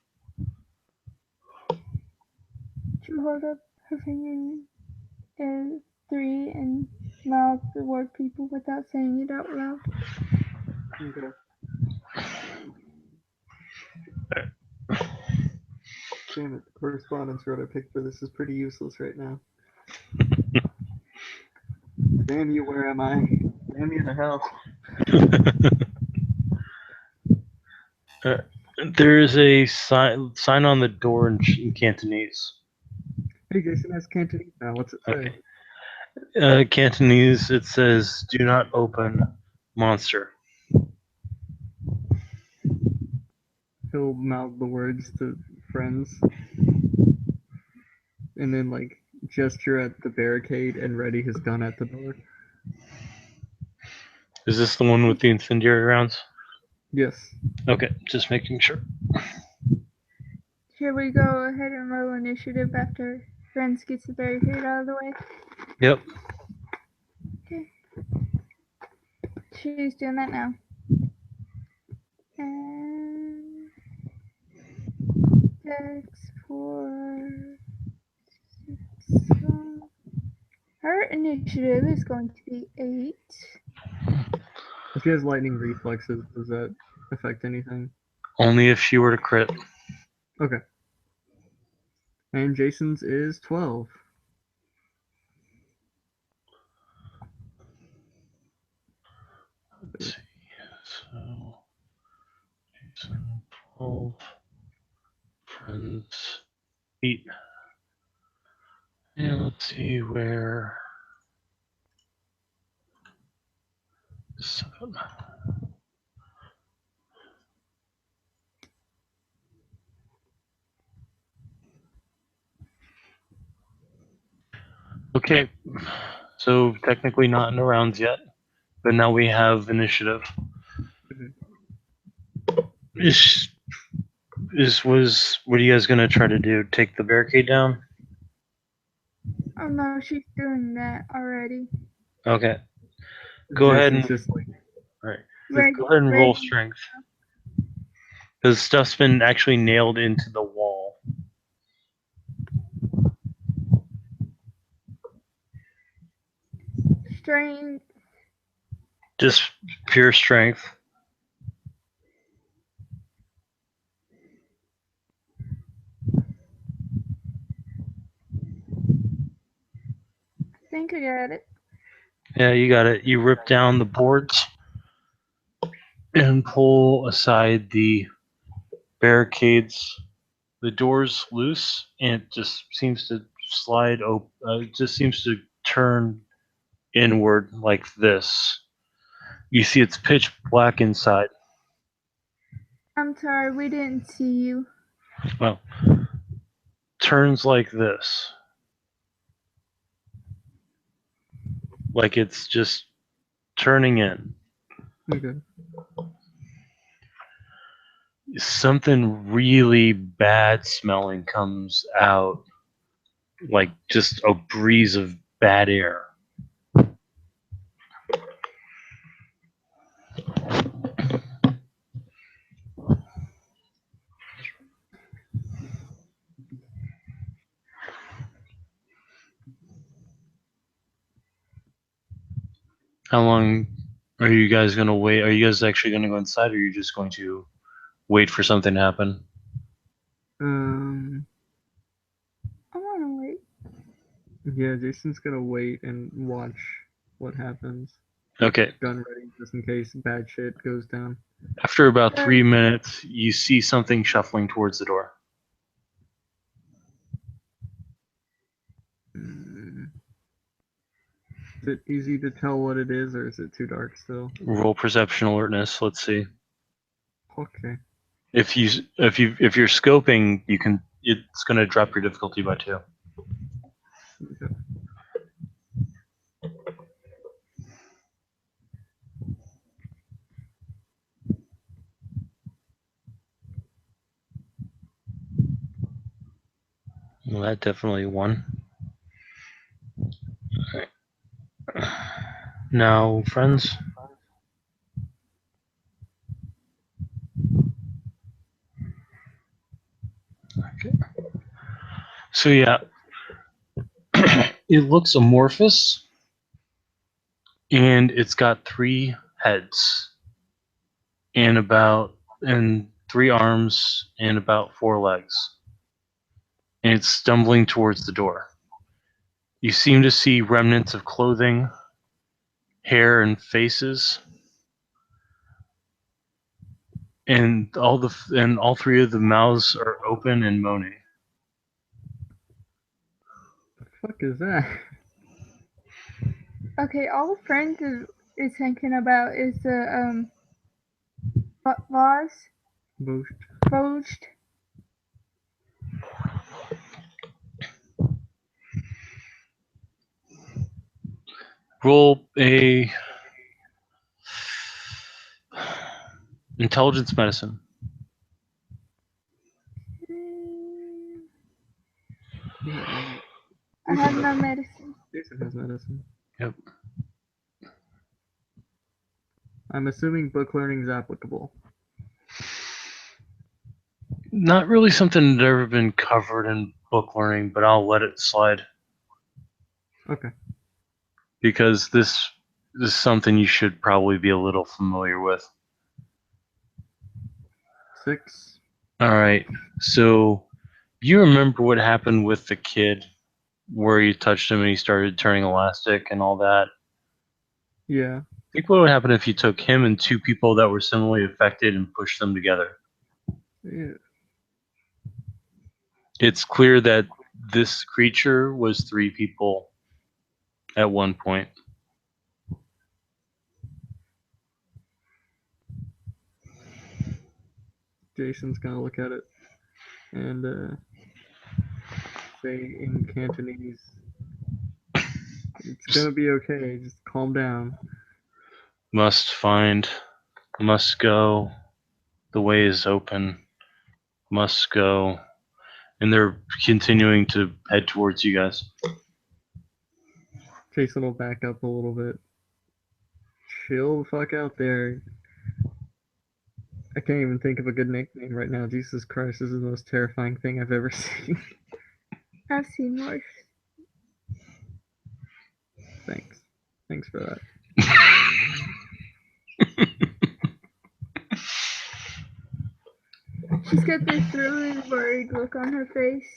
Speaker 3: She'll hold up her finger and 3 and mouth the word people without saying it out loud.
Speaker 2: Okay. Damn it, the correspondence road I picked for this is pretty useless right now. Damn you, where am I? Damn you to hell.
Speaker 1: There's a sign on the door in Cantonese.
Speaker 2: Hey, Jason has Cantonese now. What's it say?
Speaker 1: Okay. Cantonese, it says, "Do not open, monster."
Speaker 2: He'll mouth the words to friends. And then, like, gesture at the barricade and ready his gun at the door.
Speaker 1: Is this the one with the incendiary rounds?
Speaker 2: Yes.
Speaker 1: Okay, just making sure.
Speaker 3: Should we go ahead and roll initiative after Friends gets the barricade out of the way?
Speaker 1: Yep.
Speaker 3: Okay. She's doing that now. And Dex for 6. Her initiative is going to be 8.
Speaker 2: If she has lightning reflexes, does that affect anything?
Speaker 1: Only if she were to crit.
Speaker 2: Okay. And Jason's is 12.
Speaker 1: 8. And let's see where. 7. Okay, so technically not in the rounds yet, but now we have initiative. What are you guys gonna try to do? Take the barricade down?
Speaker 3: Oh no, she's doing that already.
Speaker 1: Okay. Go ahead and
Speaker 2: just like
Speaker 1: right.
Speaker 3: Ready,
Speaker 1: Go ahead and roll
Speaker 3: ready.
Speaker 1: strength. Because stuff's been actually nailed into the wall.
Speaker 3: Strength.
Speaker 1: Just pure strength.
Speaker 3: I think I got it.
Speaker 1: Yeah, you got it. You rip down the boards and pull aside the barricades. The door's loose and it just seems to slide open. It just seems to turn inward like this. You see it's pitch black inside.
Speaker 3: I'm sorry, we didn't see you.
Speaker 1: Well, turns like this. Like it's just turning in.
Speaker 2: okay.
Speaker 1: Something really bad smelling comes out, like just a breeze of bad air. How long are you guys going to wait? Are you guys actually going to go inside, or are you just going to wait for something to happen?
Speaker 3: I wanna wait.
Speaker 2: Yeah, Jason's gonna wait and watch what happens.
Speaker 1: Okay.
Speaker 2: Gun ready just in case bad shit goes down.
Speaker 1: After about 3 minutes, you see something shuffling towards the door.
Speaker 2: Is it easy to tell what it is, or is it too dark still?
Speaker 1: Roll perception alertness. Let's see.
Speaker 2: Okay.
Speaker 1: If you're scoping, you can. It's going to drop your difficulty by 2.
Speaker 2: Okay.
Speaker 1: Well, that definitely won. Alright. Now, friends. Okay. So yeah, it looks amorphous, and it's got 3 heads, and 3 arms, and about 4 legs, and it's stumbling towards the door. You seem to see remnants of clothing, hair, and faces, and all 3 of the mouths are open and moaning.
Speaker 2: The fuck is that?
Speaker 3: Okay, all friends is thinking about is the vase closed.
Speaker 1: Roll a intelligence medicine.
Speaker 3: I have no medicine.
Speaker 2: Jason has medicine.
Speaker 1: Yep.
Speaker 2: I'm assuming book learning is applicable.
Speaker 1: Not really something that's ever been covered in book learning, but I'll let it slide.
Speaker 2: Okay.
Speaker 1: Because this is something you should probably be a little familiar with.
Speaker 2: 6.
Speaker 1: Alright, so you remember what happened with the kid where you touched him and he started turning elastic and all that?
Speaker 2: Yeah.
Speaker 1: Think what would happen if you took him and 2 people that were similarly affected and pushed them together?
Speaker 2: Yeah.
Speaker 1: It's clear that this creature was 3 people at one point.
Speaker 2: Jason's gonna look at it and say in Cantonese, "It's gonna be okay. Just calm down."
Speaker 1: Must find, must go. The way is open. Must go. And they're continuing to head towards you guys.
Speaker 2: Jason will back up a little bit. Chill the fuck out there. I can't even think of a good nickname right now. Jesus Christ, this is the most terrifying thing I've ever seen.
Speaker 3: I've seen worse.
Speaker 2: Thanks. Thanks for that.
Speaker 3: She's got this really worried look on her face.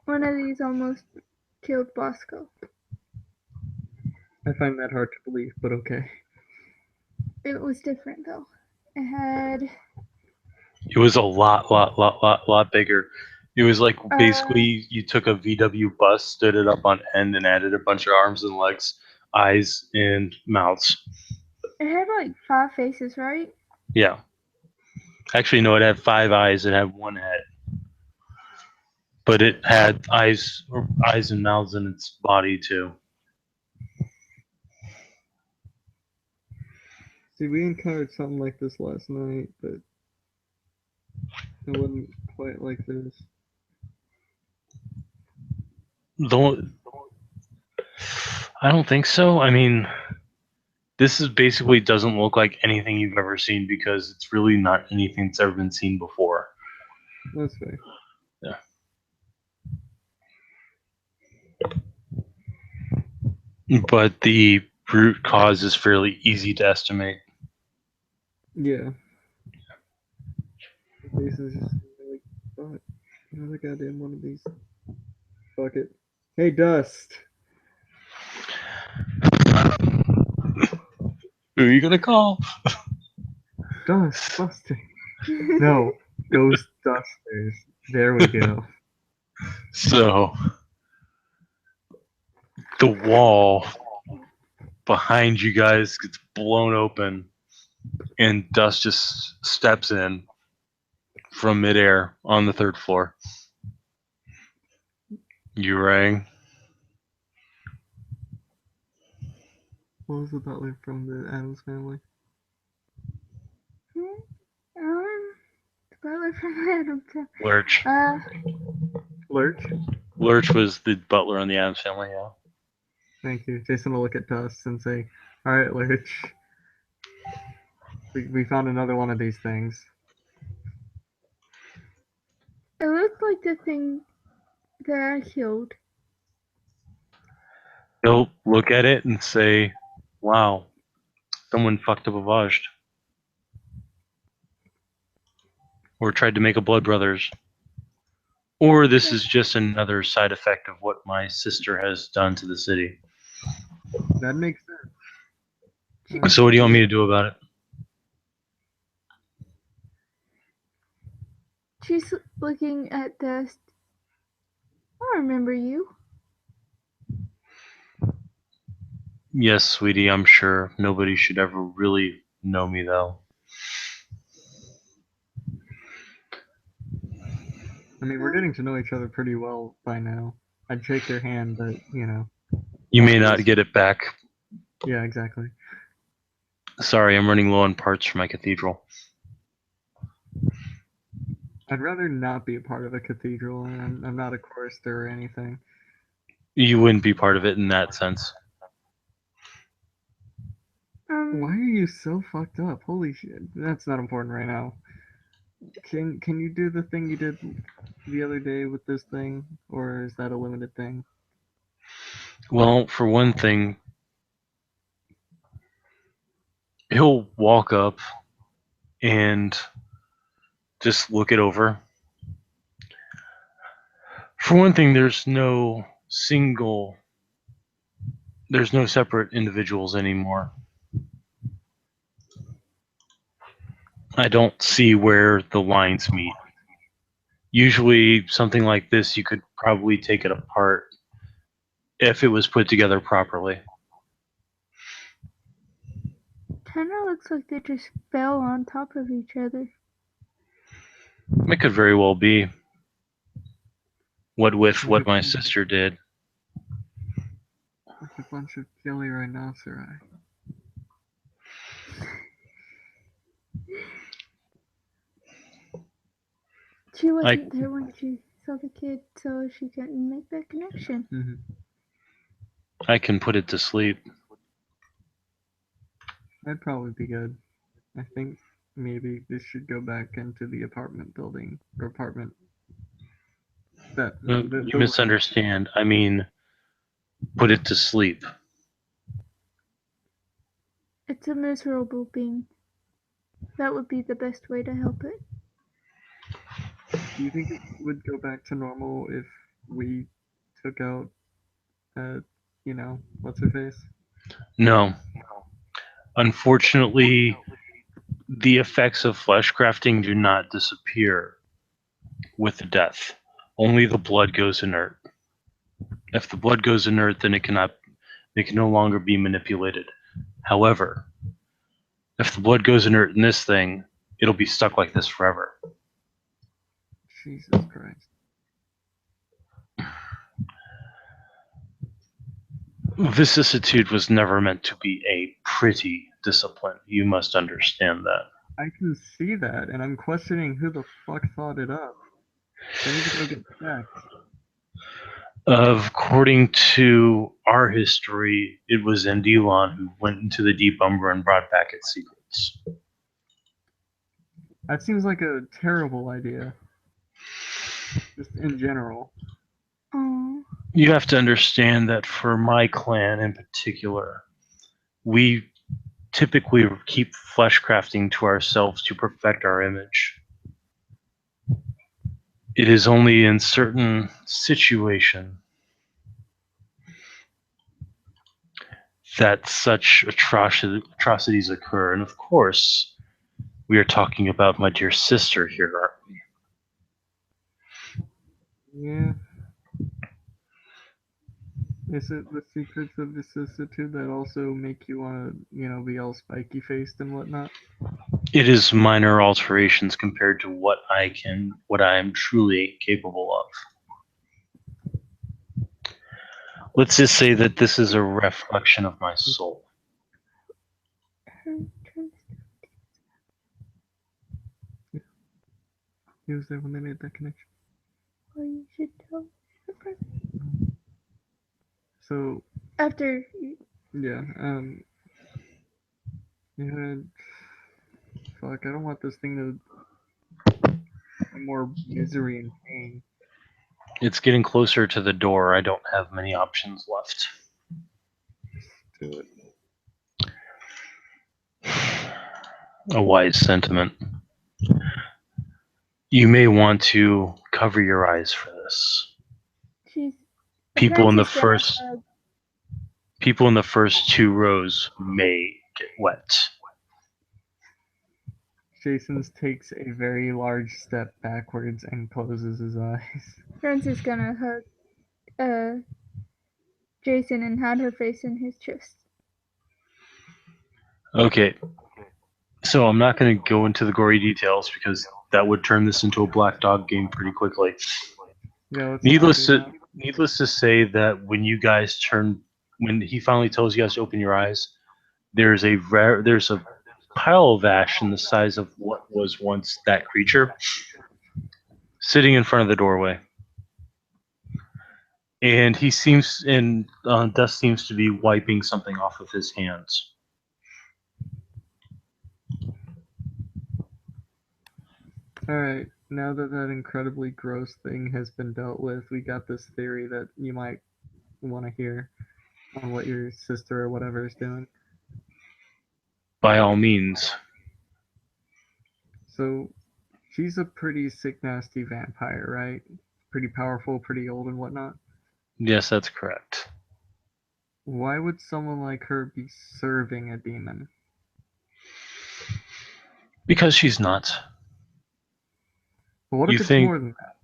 Speaker 3: One of these almost killed Bosco.
Speaker 2: I find that hard to believe, but okay.
Speaker 3: It was different though. It had
Speaker 1: It was a lot bigger. It was like basically you took a VW bus, stood it up on end, and added a bunch of arms and legs, eyes, and mouths.
Speaker 3: it had like 5 faces, right?
Speaker 1: Yeah. Actually, no, it had 5 eyes. It had 1 head. But it had eyes and mouths in its body too.
Speaker 2: See, we encountered something like this last night, but it wasn't quite like this.
Speaker 1: I don't think so. I mean, this is basically doesn't look like anything you've ever seen because it's really not anything that's ever been seen before.
Speaker 2: That's fair.
Speaker 1: Yeah. But the root cause is fairly easy to estimate.
Speaker 2: Yeah. This is just like, fuck. Another goddamn one of these. Fuck it. Hey, Dust.
Speaker 1: Who are you gonna call?
Speaker 2: Dust busting. No, Ghost Dusters. There we go.
Speaker 1: So the wall behind you guys gets blown open, and Dust just steps in from midair on the 3rd floor. You rang.
Speaker 2: What was the butler from the Addams Family?
Speaker 3: The butler from Adam.
Speaker 1: Lurch.
Speaker 2: Lurch?
Speaker 1: Lurch was the butler on the Addams Family, yeah.
Speaker 2: Thank you. Jason will look at Dust and say, "Alright, Lurch. We found another one of these things."
Speaker 3: It looked like the thing that I killed.
Speaker 1: He'll look at it and say, wow, someone fucked up a Vajj. Or tried to make a Blood Brothers. Or this is just another side effect of what my sister has done to the city.
Speaker 2: That makes sense.
Speaker 1: So what do you want me to do about it?
Speaker 3: She's looking at Dust. I remember you.
Speaker 1: Yes, sweetie, I'm sure. Nobody should ever really know me, though.
Speaker 2: I mean, we're getting to know each other pretty well by now. I'd shake your hand, but, you know.
Speaker 1: You may not get it back.
Speaker 2: Yeah, exactly.
Speaker 1: Sorry, I'm running low on parts for my cathedral.
Speaker 2: I'd rather not be a part of a cathedral, and I'm not a chorister or anything.
Speaker 1: You wouldn't be part of it in that sense.
Speaker 2: Why are you so fucked up? Holy shit. That's not important right now. Can you do the thing you did the other day with this thing? Or is that a limited thing?
Speaker 1: Well, for one thing, he'll walk up and just look it over. For one thing, there's no separate individuals anymore. I don't see where the lines meet. Usually, something like this, you could probably take it apart if it was put together properly.
Speaker 3: Kinda looks like they just fell on top of each other.
Speaker 1: It could very well be. What with
Speaker 2: Like
Speaker 1: what
Speaker 2: a,
Speaker 1: my sister did.
Speaker 2: like a bunch of jelly rhinoceri.
Speaker 3: She wasn't there when she saw the kid, so she couldn't make that connection.
Speaker 2: Mm-hmm.
Speaker 1: I can put it to sleep.
Speaker 2: That'd probably be good. I think maybe this should go back into the apartment building or apartment.
Speaker 1: You misunderstand. I mean, put it to sleep.
Speaker 3: It's a miserable being. That would be the best way to help it.
Speaker 2: Do you think it would go back to normal if we took out, what's her face?
Speaker 1: No. Unfortunately, the effects of flesh crafting do not disappear with the death. Only the blood goes inert. If the blood goes inert, then it can no longer be manipulated. However, if the blood goes inert in this thing, it'll be stuck like this forever.
Speaker 2: Jesus Christ.
Speaker 1: Vicissitude was never meant to be a pretty discipline. You must understand that.
Speaker 2: I can see that, and I'm questioning who the fuck thought it up. I need to go get checked.
Speaker 1: According to our history, it was Endilon who went into the Deep Umber and brought back its secrets.
Speaker 2: That seems like a terrible idea. Just in general.
Speaker 3: Oh.
Speaker 1: You have to understand that for my clan in particular, we typically keep flesh crafting to ourselves to perfect our image. It is only in certain situations that such atrocities occur. And of course, we are talking about my dear sister here, aren't we?
Speaker 2: Yeah. Is it the secrets of vicissitude that also make you want to, be all spiky faced and whatnot?
Speaker 1: It is minor alterations compared to what I am truly capable of. Let's just say that this is a reflection of my soul.
Speaker 2: He was there when they made that connection.
Speaker 3: Well, you should tell her brother.
Speaker 2: So.
Speaker 3: After.
Speaker 2: Yeah, fuck, I don't want this thing to more misery and pain.
Speaker 1: It's getting closer to the door. I don't have many options left.
Speaker 2: Just do it.
Speaker 1: A wise sentiment. You may want to cover your eyes for this. People in the first 2 rows may get wet.
Speaker 2: Jason takes a very large step backwards and closes his eyes.
Speaker 3: Francis is gonna hug Jason and hide her face in his chest.
Speaker 1: Okay. So I'm not going to go into the gory details because that would turn this into a black dog game pretty quickly.
Speaker 2: Yeah,
Speaker 1: needless to say that when he finally tells you guys to open your eyes, there's a pile of ash in the size of what was once that creature sitting in front of the doorway. And Dust seems to be wiping something off of his hands.
Speaker 2: Alright, now that incredibly gross thing has been dealt with, we got this theory that you might want to hear on what your sister or whatever is doing.
Speaker 1: By all means.
Speaker 2: So, she's a pretty sick, nasty vampire, right? Pretty powerful, pretty old and whatnot?
Speaker 1: Yes, that's correct.
Speaker 2: Why would someone like her be serving a demon?
Speaker 1: Because she's not.
Speaker 2: But what if it's more than that?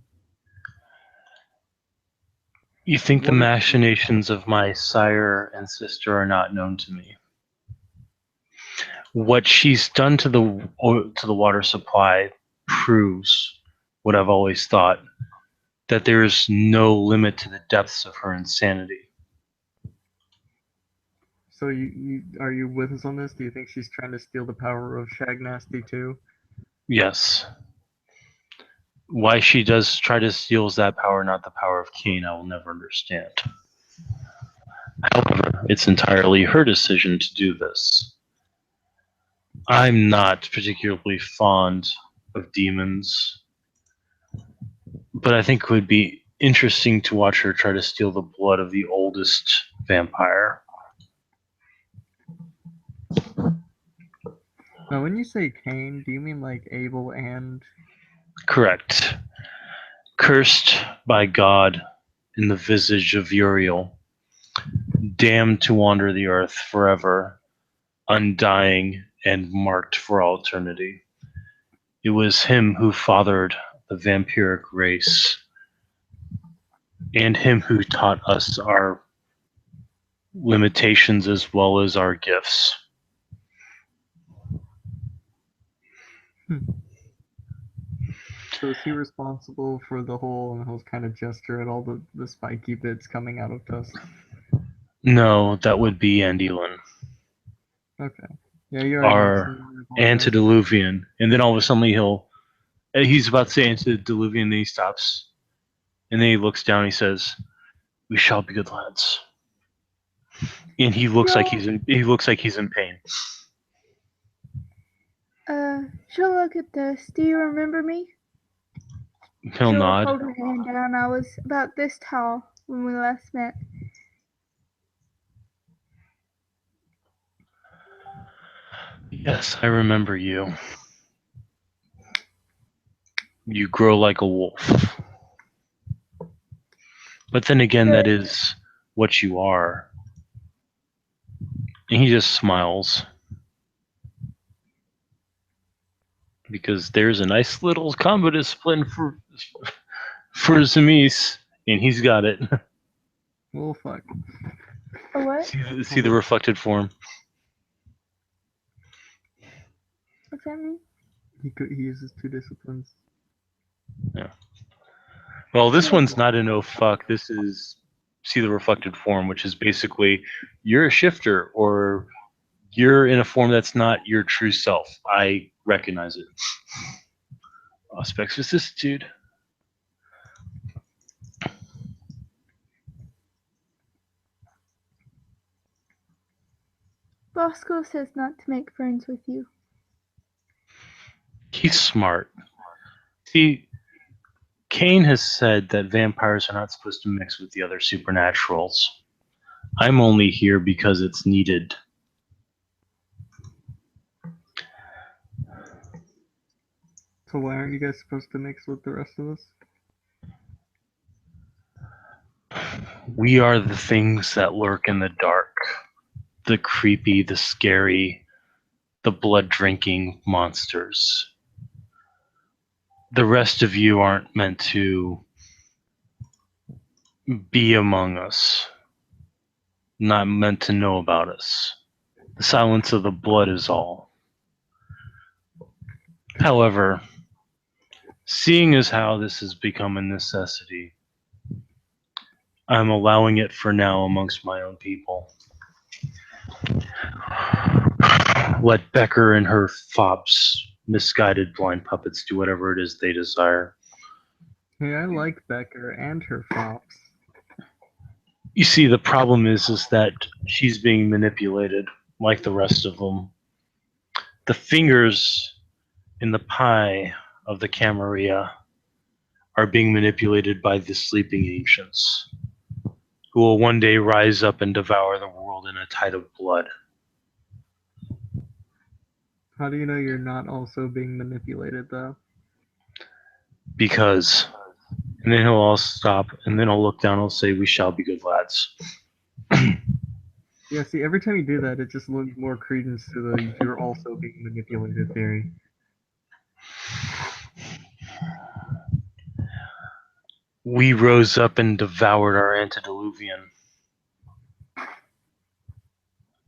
Speaker 1: You think the
Speaker 2: What if-
Speaker 1: machinations of my sire and sister are not known to me? What she's done to the water supply proves what I've always thought, that there is no limit to the depths of her insanity.
Speaker 2: So are you with us on this? Do you think she's trying to steal the power of Shagnasty too?
Speaker 1: Yes. Why she does try to steal that power, not the power of Cain, I will never understand. However, it's entirely her decision to do this. I'm not particularly fond of demons, but I think it would be interesting to watch her try to steal the blood of the oldest vampire.
Speaker 2: Now, when you say Cain, do you mean like Abel and?
Speaker 1: Correct. Cursed by God in the visage of Uriel, damned to wander the earth forever, undying and marked for all eternity. It was him who fathered the vampiric race, and him who taught us our limitations as well as our gifts.
Speaker 2: So is he responsible for the whole kind of gesture at all the spiky bits coming out of Tusk?
Speaker 1: No, that would be Andelin,
Speaker 2: Okay. Yeah, you already
Speaker 1: our
Speaker 2: mentioned. I apologize.
Speaker 1: antediluvian, and then all of a sudden he's about to say antediluvian, then he stops, and then he looks down. And he says, "We shall be good lads." And he looks like he's in pain.
Speaker 3: She'll look at this. Do you remember me?
Speaker 1: He'll
Speaker 3: She'll
Speaker 1: nod.
Speaker 3: hold her hand down. I was about this tall when we last met.
Speaker 1: Yes, I remember you. You grow like a wolf. But then again, that is what you are. And he just smiles. Because there's a nice little combo discipline for Zemis, and he's got it.
Speaker 2: Well, fuck.
Speaker 3: A what?
Speaker 1: See the reflected form.
Speaker 3: What's that mean?
Speaker 2: He uses 2 disciplines.
Speaker 1: Well, this one's not an oh fuck. This is see the reflected form, which is basically you're a shifter or you're in a form that's not your true self. I recognize it. Aspects vicissitude.
Speaker 3: Bosco says not to make friends with you.
Speaker 1: He's smart. See, Cain has said that vampires are not supposed to mix with the other supernaturals. I'm only here because it's needed.
Speaker 2: So why aren't you guys supposed to mix with the rest of us?
Speaker 1: We are the things that lurk in the dark. The creepy, the scary, the blood-drinking monsters. The rest of you aren't meant to be among us. Not meant to know about us. The silence of the blood is all. However, seeing as how this has become a necessity, I'm allowing it for now amongst my own people. Let Becker and her fops, misguided blind puppets, do whatever it is they desire.
Speaker 2: Hey, I like Becker and her fops.
Speaker 1: You see, the problem is that she's being manipulated like the rest of them. The fingers in the pie of the Camarilla are being manipulated by the sleeping ancients, who will one day rise up and devour the world in a tide of blood.
Speaker 2: How do you know you're not also being manipulated, though?
Speaker 1: Because, and then he'll all stop, and then he'll look down and he'll say, "We shall be good lads."
Speaker 2: Yeah, see, every time you do that, it just lends more credence to the you're also being manipulated theory.
Speaker 1: We rose up and devoured our antediluvian.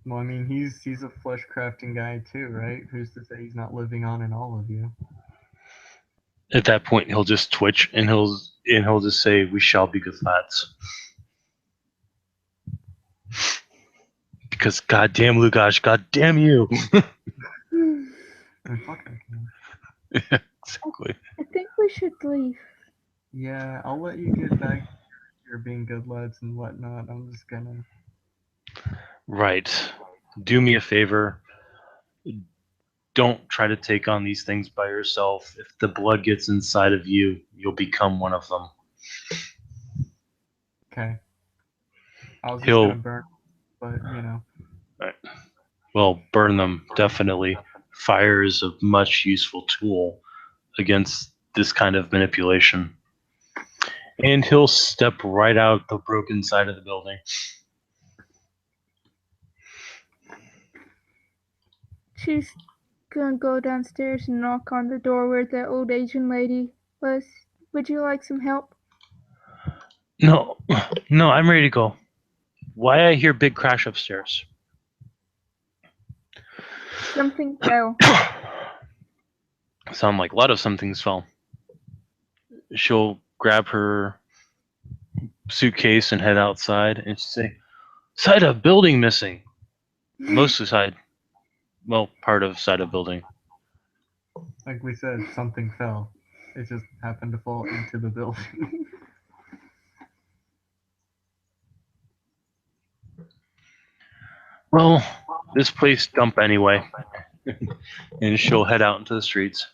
Speaker 2: Well, I mean, he's a flesh crafting guy too, right? Who's to say he's not living on in all of you?
Speaker 1: At that point, he'll just twitch and he'll just say, "We shall be good lads." Because goddamn Lugash, goddamn you.
Speaker 2: And fuck that guy.
Speaker 1: Exactly.
Speaker 3: I think we should leave.
Speaker 2: Yeah, I'll let you get back to your being good lads and whatnot. I'm just gonna.
Speaker 1: Right. Do me a favor. Don't try to take on these things by yourself. If the blood gets inside of you, you'll become one of them.
Speaker 2: Okay. I was just
Speaker 1: He'll
Speaker 2: gonna burn, but you know.
Speaker 1: well burn them definitely. Fire is a much useful tool against this kind of manipulation. And he'll step right out the broken side of the building.
Speaker 3: She's gonna go downstairs and knock on the door where the old Asian lady was. Would you like some help?
Speaker 1: No, I'm ready to go. Why I hear big crash upstairs?
Speaker 3: Something fell.
Speaker 1: Sound like a lot of something's fell. She'll grab her suitcase and head outside, and she'll say, "Side of building missing." Mostly side. Well, part of side of building.
Speaker 2: Like we said, something fell. It just happened to fall into the building.
Speaker 1: Well, this place dump anyway. And she'll head out into the streets.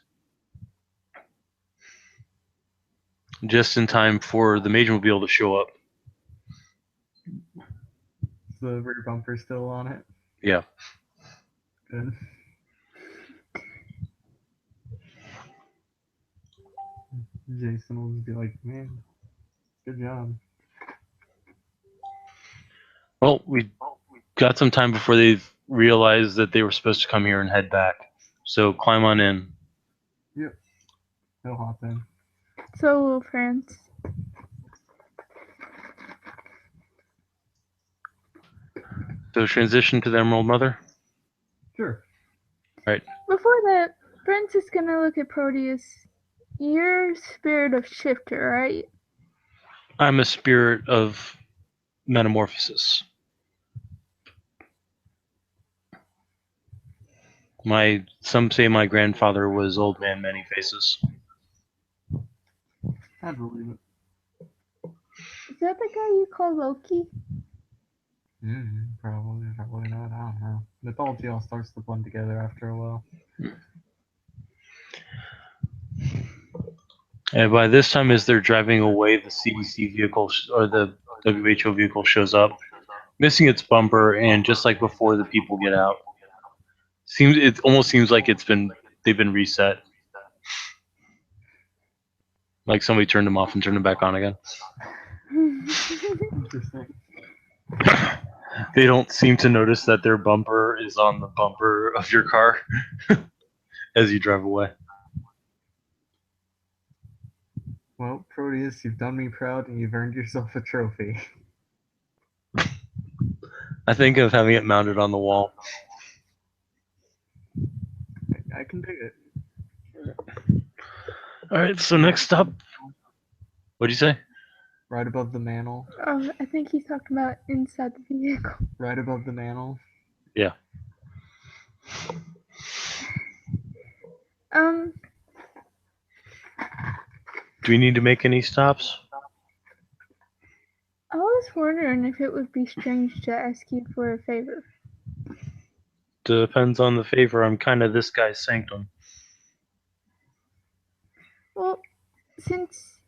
Speaker 1: Just in time for the Major Mobile to show up.
Speaker 2: Is the rear bumper still on it?
Speaker 1: Yeah.
Speaker 2: Good. Jason will just be like, man, good job.
Speaker 1: Well, we got some time before they realized that they were supposed to come here and head back. So climb on in.
Speaker 2: Yep. He'll hop in.
Speaker 3: So, little friends.
Speaker 1: So transition to the Emerald Mother.
Speaker 2: Sure.
Speaker 3: Before that, Brent's is gonna look at Proteus. You're spirit of shifter, right?
Speaker 1: I'm a spirit of metamorphosis. Some say my grandfather was Old Man Many Faces.
Speaker 2: I'd believe it.
Speaker 3: Is that the guy you call Loki?
Speaker 2: Probably not. I don't know. Mythology all starts to blend together after a while.
Speaker 1: And by this time, as they're driving away, the CDC vehicle or the WHO vehicle shows up, missing its bumper, and just like before, the people get out. It almost seems like they've been reset. Like somebody turned them off and turned them back on again.
Speaker 2: Interesting.
Speaker 1: They don't seem to notice that their bumper is on the bumper of your car as you drive away.
Speaker 2: Well, Proteus, you've done me proud and you've earned yourself a trophy.
Speaker 1: I think of having it mounted on the wall.
Speaker 2: I can dig it.
Speaker 1: All right, so next up, what'd you say?
Speaker 2: Right above the mantle.
Speaker 3: Oh, I think he's talking about inside the vehicle.
Speaker 2: Right above the mantle.
Speaker 1: Yeah. Do we need to make any stops?
Speaker 3: I was wondering if it would be strange to ask you for a favor.
Speaker 1: Depends on the favor. I'm kind of this guy's sanctum.
Speaker 3: Well, since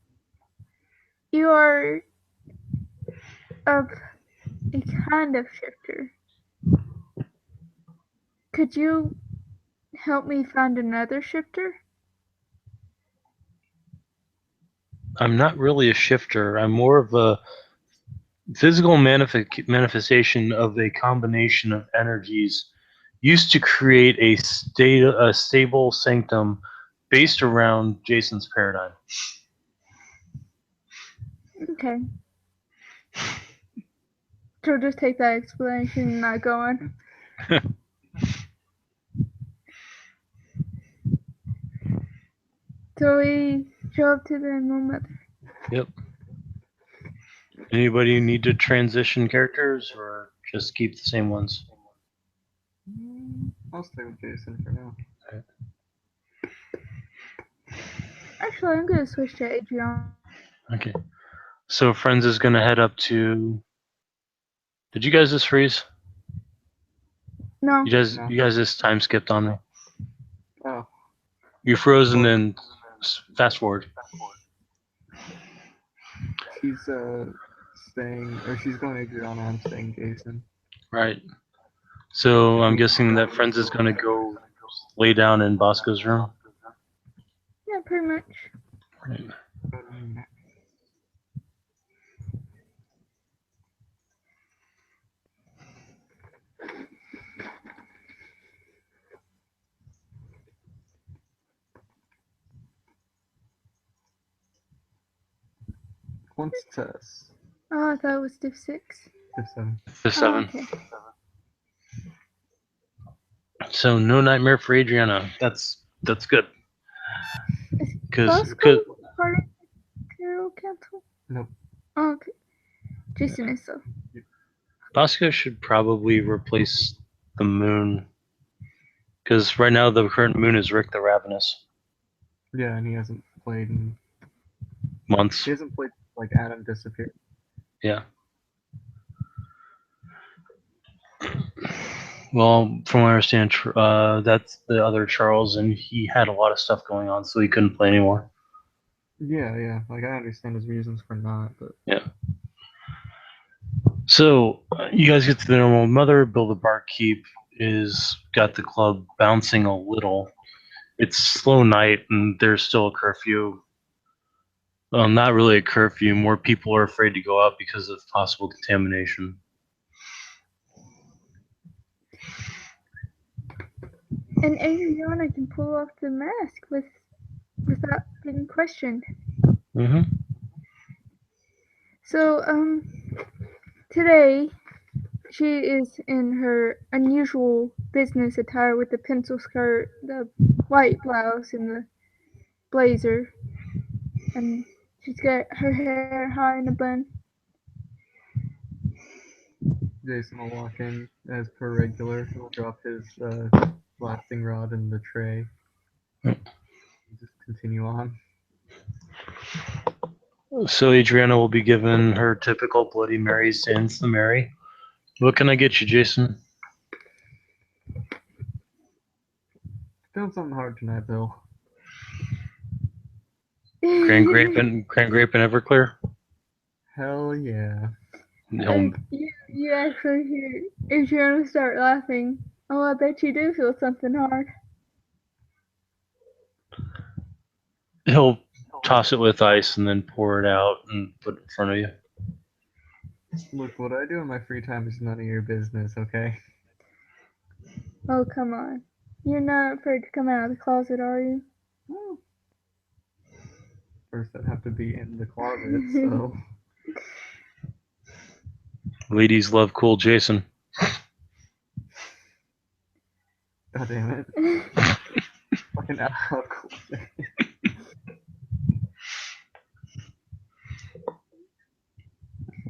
Speaker 3: you are of a kind of shifter, could you help me find another shifter?
Speaker 1: I'm not really a shifter. I'm more of a physical manifestation of a combination of energies used to create a stable sanctum based around Jason's paradigm.
Speaker 3: Okay. So just take that explanation and not go on. So we show up to the normal mother.
Speaker 1: Yep. Anybody need to transition characters or just keep the same ones?
Speaker 2: I'll stay with Jason for now.
Speaker 3: Actually, I'm gonna switch to Adriana.
Speaker 1: Okay. So Friends is gonna head up to. Did you guys just freeze?
Speaker 3: No.
Speaker 2: No.
Speaker 1: You guys just time skipped on me.
Speaker 2: Oh,
Speaker 1: You froze and then fast forward.
Speaker 2: she's staying, or she's going Adriana. I'm staying Jason.
Speaker 1: Right. So I'm guessing that Friends is gonna go lay down in Bosco's room.
Speaker 3: Yeah, pretty much.
Speaker 1: Right.
Speaker 2: What's Tess?
Speaker 3: Oh, I thought it was Div 6.
Speaker 2: Div 7.
Speaker 1: The
Speaker 3: Oh,
Speaker 1: 7.
Speaker 3: okay.
Speaker 1: So no nightmare for Adriana. That's good. Because
Speaker 3: Bosco part of the Carol Council?
Speaker 2: Nope.
Speaker 3: Oh, okay. Jason is though.
Speaker 1: Bosco should probably replace the moon. Because right now the current moon is Rick the Ravenous.
Speaker 2: Yeah, and he hasn't played in.
Speaker 1: Months.
Speaker 2: He hasn't played like Adam disappeared.
Speaker 1: Yeah. Well, from what I understand, that's the other Charles, and he had a lot of stuff going on, so he couldn't play anymore.
Speaker 2: Yeah. Like I understand his reasons for not, but
Speaker 1: Yeah. So you guys get to the normal mother. Bill the Barkeep is got the club bouncing a little. It's slow night, and there's still a curfew. Well, not really a curfew. More people are afraid to go out because of possible contamination.
Speaker 3: And Adriana can pull off the mask without being questioned.
Speaker 1: Mm-hmm.
Speaker 3: So, today she is in her unusual business attire with the pencil skirt, the white blouse, and the blazer. And she's got her hair high in a bun.
Speaker 2: Jason will walk in as per regular. He'll drop his blasting rod in the tray. Just continue on.
Speaker 1: So Adriana will be given her typical Bloody Marys to ends the Mary. What can I get you, Jason?
Speaker 2: Doing something hard tonight, Bill.
Speaker 1: Grand Grape and Everclear.
Speaker 2: Hell yeah.
Speaker 3: You actually hear Adriana start laughing. Oh, I bet you do feel something hard.
Speaker 1: He'll toss it with ice and then pour it out and put it in front of you.
Speaker 2: Look, what I do in my free time is none of your business, okay?
Speaker 3: Oh, come on. You're not afraid to come out of the closet, are you?
Speaker 2: First, I'd have to be in the closet, so.
Speaker 1: Ladies love cool Jason.
Speaker 2: God damn it. Fucking out cool.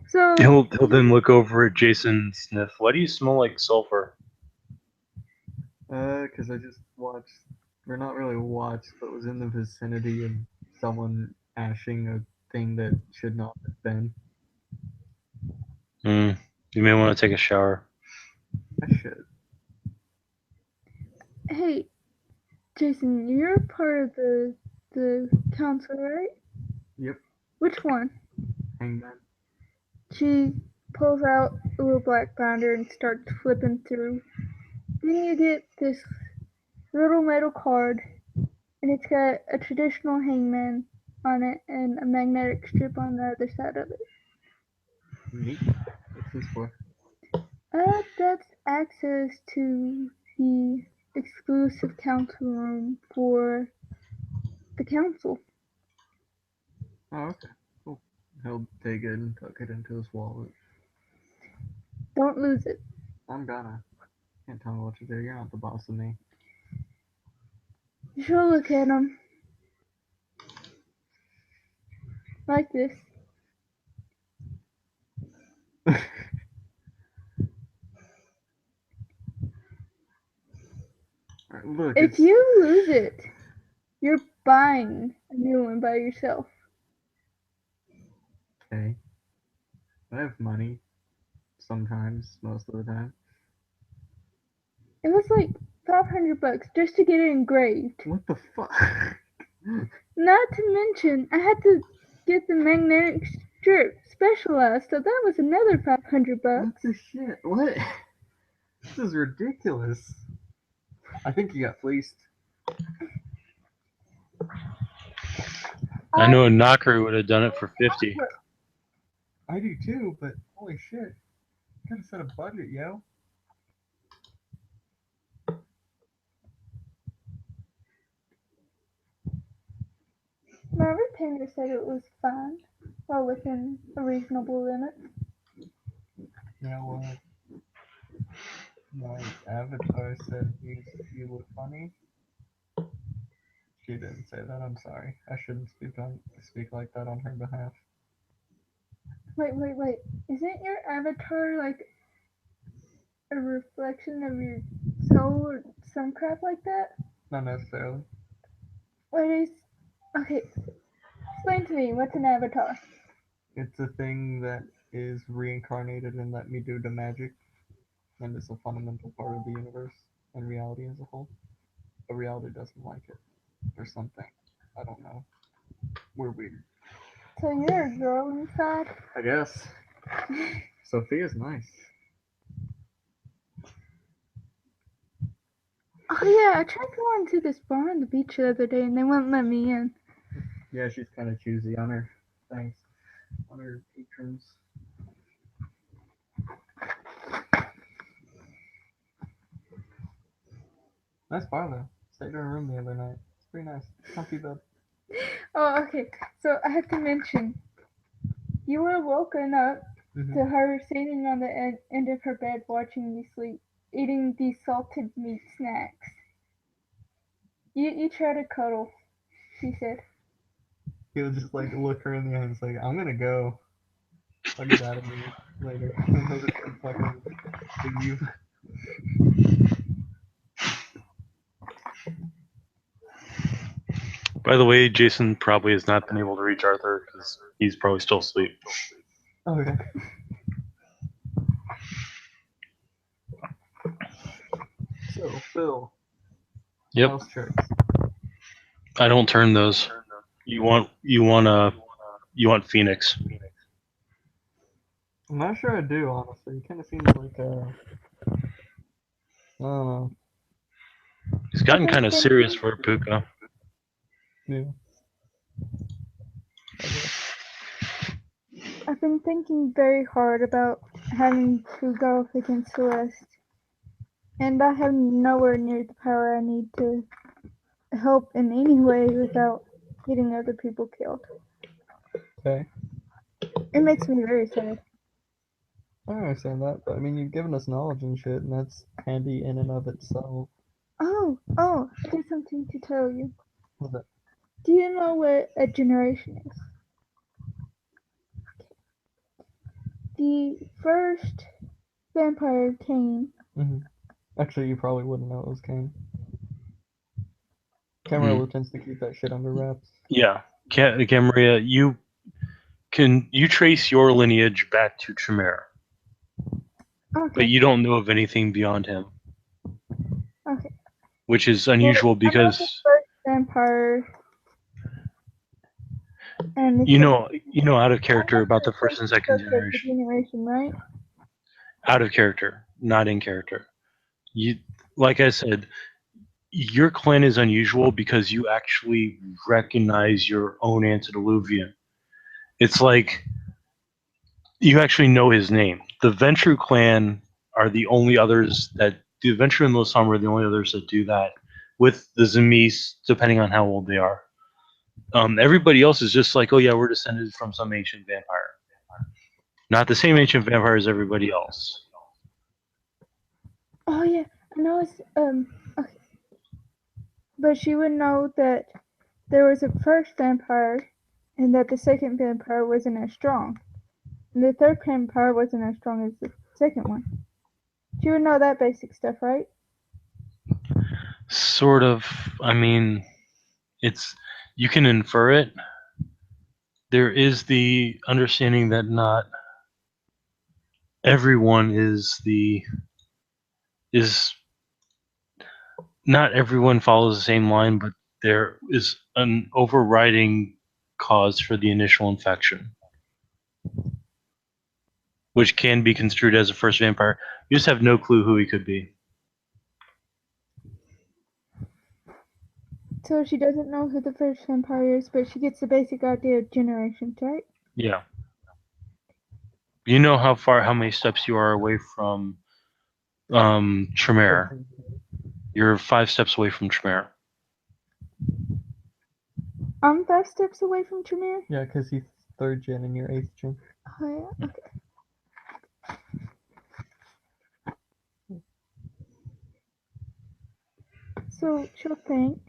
Speaker 3: So
Speaker 1: He'll then look over at Jason and sniff. Why do you smell like sulfur?
Speaker 2: Because I just watched, or not really watched, but was in the vicinity of someone ashing a thing that should not have been.
Speaker 1: You may want to take a shower.
Speaker 2: I should.
Speaker 3: hey, Jason, you're part of the council, right?
Speaker 2: Yep.
Speaker 3: Which one?
Speaker 2: Hangman.
Speaker 3: She pulls out a little black binder and starts flipping through. Then you get this little metal card, and it's got a traditional hangman on it and a magnetic strip on the other side of it.
Speaker 2: Neat. What's this for?
Speaker 3: That's access to the exclusive council room for the council.
Speaker 2: Oh, okay. Cool. He'll take it and tuck it into his wallet.
Speaker 3: Don't lose it.
Speaker 2: I'm gonna. Can't tell me what to do. You're not the boss of me.
Speaker 3: You should look at him. Like this.
Speaker 2: Look,
Speaker 3: If you lose it, you're buying a new one by yourself.
Speaker 2: Okay. I have money. Sometimes, most of the time.
Speaker 3: It was like $500 just to get it engraved.
Speaker 2: What the fuck?
Speaker 3: Not to mention, I had to get the magnetic strip specialized, so that was another $500.
Speaker 2: What the shit? What? This is ridiculous. I think you got fleeced.
Speaker 1: I know a knocker would have done it for 50.
Speaker 2: I do too, but holy shit. Gotta set a budget, yo.
Speaker 3: My retainer said it was fine, well within a reasonable limit.
Speaker 2: You know what? My avatar said you look funny. She didn't say that. I'm sorry. I shouldn't speak like that on her behalf.
Speaker 3: Wait. Isn't your avatar like a reflection of your soul or some crap like that?
Speaker 2: Not necessarily.
Speaker 3: What is. Okay. Explain to me, what's an avatar?
Speaker 2: It's a thing that is reincarnated and let me do the magic, and it's a fundamental part of the universe and reality as a whole. But reality doesn't like it, or something. I don't know. We're weird.
Speaker 3: So you're a girl inside?
Speaker 2: I guess. Sophia's nice.
Speaker 3: Oh yeah, I tried going to this bar on the beach the other day and they wouldn't let me in.
Speaker 2: Yeah, she's kind of choosy on her things, on her patrons. Nice bar though. Stayed in her room the other night. It's pretty nice. Comfy bed.
Speaker 3: Oh, okay. So I have to mention, you were woken up to her sitting on the end of her bed watching you sleep, eating these salted meat snacks. You try to cuddle, she said.
Speaker 2: He'll just like look her in the eye and say, I'm gonna go. I'll get out of here later. And he'll just like fucking leave.
Speaker 1: By the way, Jason probably has not been able to reach Arthur because he's probably still asleep.
Speaker 2: Oh, okay. So, Phil.
Speaker 1: Yep.
Speaker 2: House checks.
Speaker 1: I don't turn those. You want Phoenix.
Speaker 2: I'm not sure I do, honestly. He kind of seems like I don't know.
Speaker 1: He's gotten kind of serious for Puka.
Speaker 2: Yeah.
Speaker 3: I've been thinking very hard about having to go up against Celeste, and I have nowhere near the power I need to help in any way without getting other people killed.
Speaker 2: Okay.
Speaker 3: It makes me very sad.
Speaker 2: I understand that, but I mean, you've given us knowledge and shit, and that's handy in and of itself.
Speaker 3: Oh, I got something to tell you.
Speaker 2: What's that?
Speaker 3: Do you know what a generation is? The first vampire came.
Speaker 2: Actually, you probably wouldn't know it was Kane. Camarilla tends to keep that shit under wraps.
Speaker 1: Yeah, Camarilla, you trace your lineage back to Tremere,
Speaker 3: Okay.
Speaker 1: but you don't know of anything beyond him.
Speaker 3: Okay.
Speaker 1: Which is unusual because
Speaker 3: I'm not the first vampire. And
Speaker 1: you know out of character about the first and second
Speaker 3: generation, right?
Speaker 1: Out of character, not in character. You, like I said, your clan is unusual because you actually recognize your own antediluvian. It's like you actually know his name. The Ventru clan are the only others that do. Ventru and Losam are the only others that do that with the Zemis, depending on how old they are. Everybody else is just like, oh yeah, we're descended from some ancient vampire. Not the same ancient vampire as everybody else.
Speaker 3: Oh yeah, I know it's okay. But she would know that there was a first vampire, and that the second vampire wasn't as strong, and the third vampire wasn't as strong as the second one. She would know that basic stuff, right?
Speaker 1: Sort of. I mean, you can infer it. There is the understanding that not everyone not everyone follows the same line, but there is an overriding cause for the initial infection, which can be construed as a first vampire. You just have no clue who he could be.
Speaker 3: So she doesn't know who the first vampire is, but she gets the basic idea of generations, right?
Speaker 1: Yeah. You know how many steps you are away from Tremere. You're 5 steps away from Tremere.
Speaker 3: I'm 5 steps away from Tremere.
Speaker 2: Yeah, because he's 3rd gen and you're 8th gen.
Speaker 3: Oh yeah, okay. So she'll think.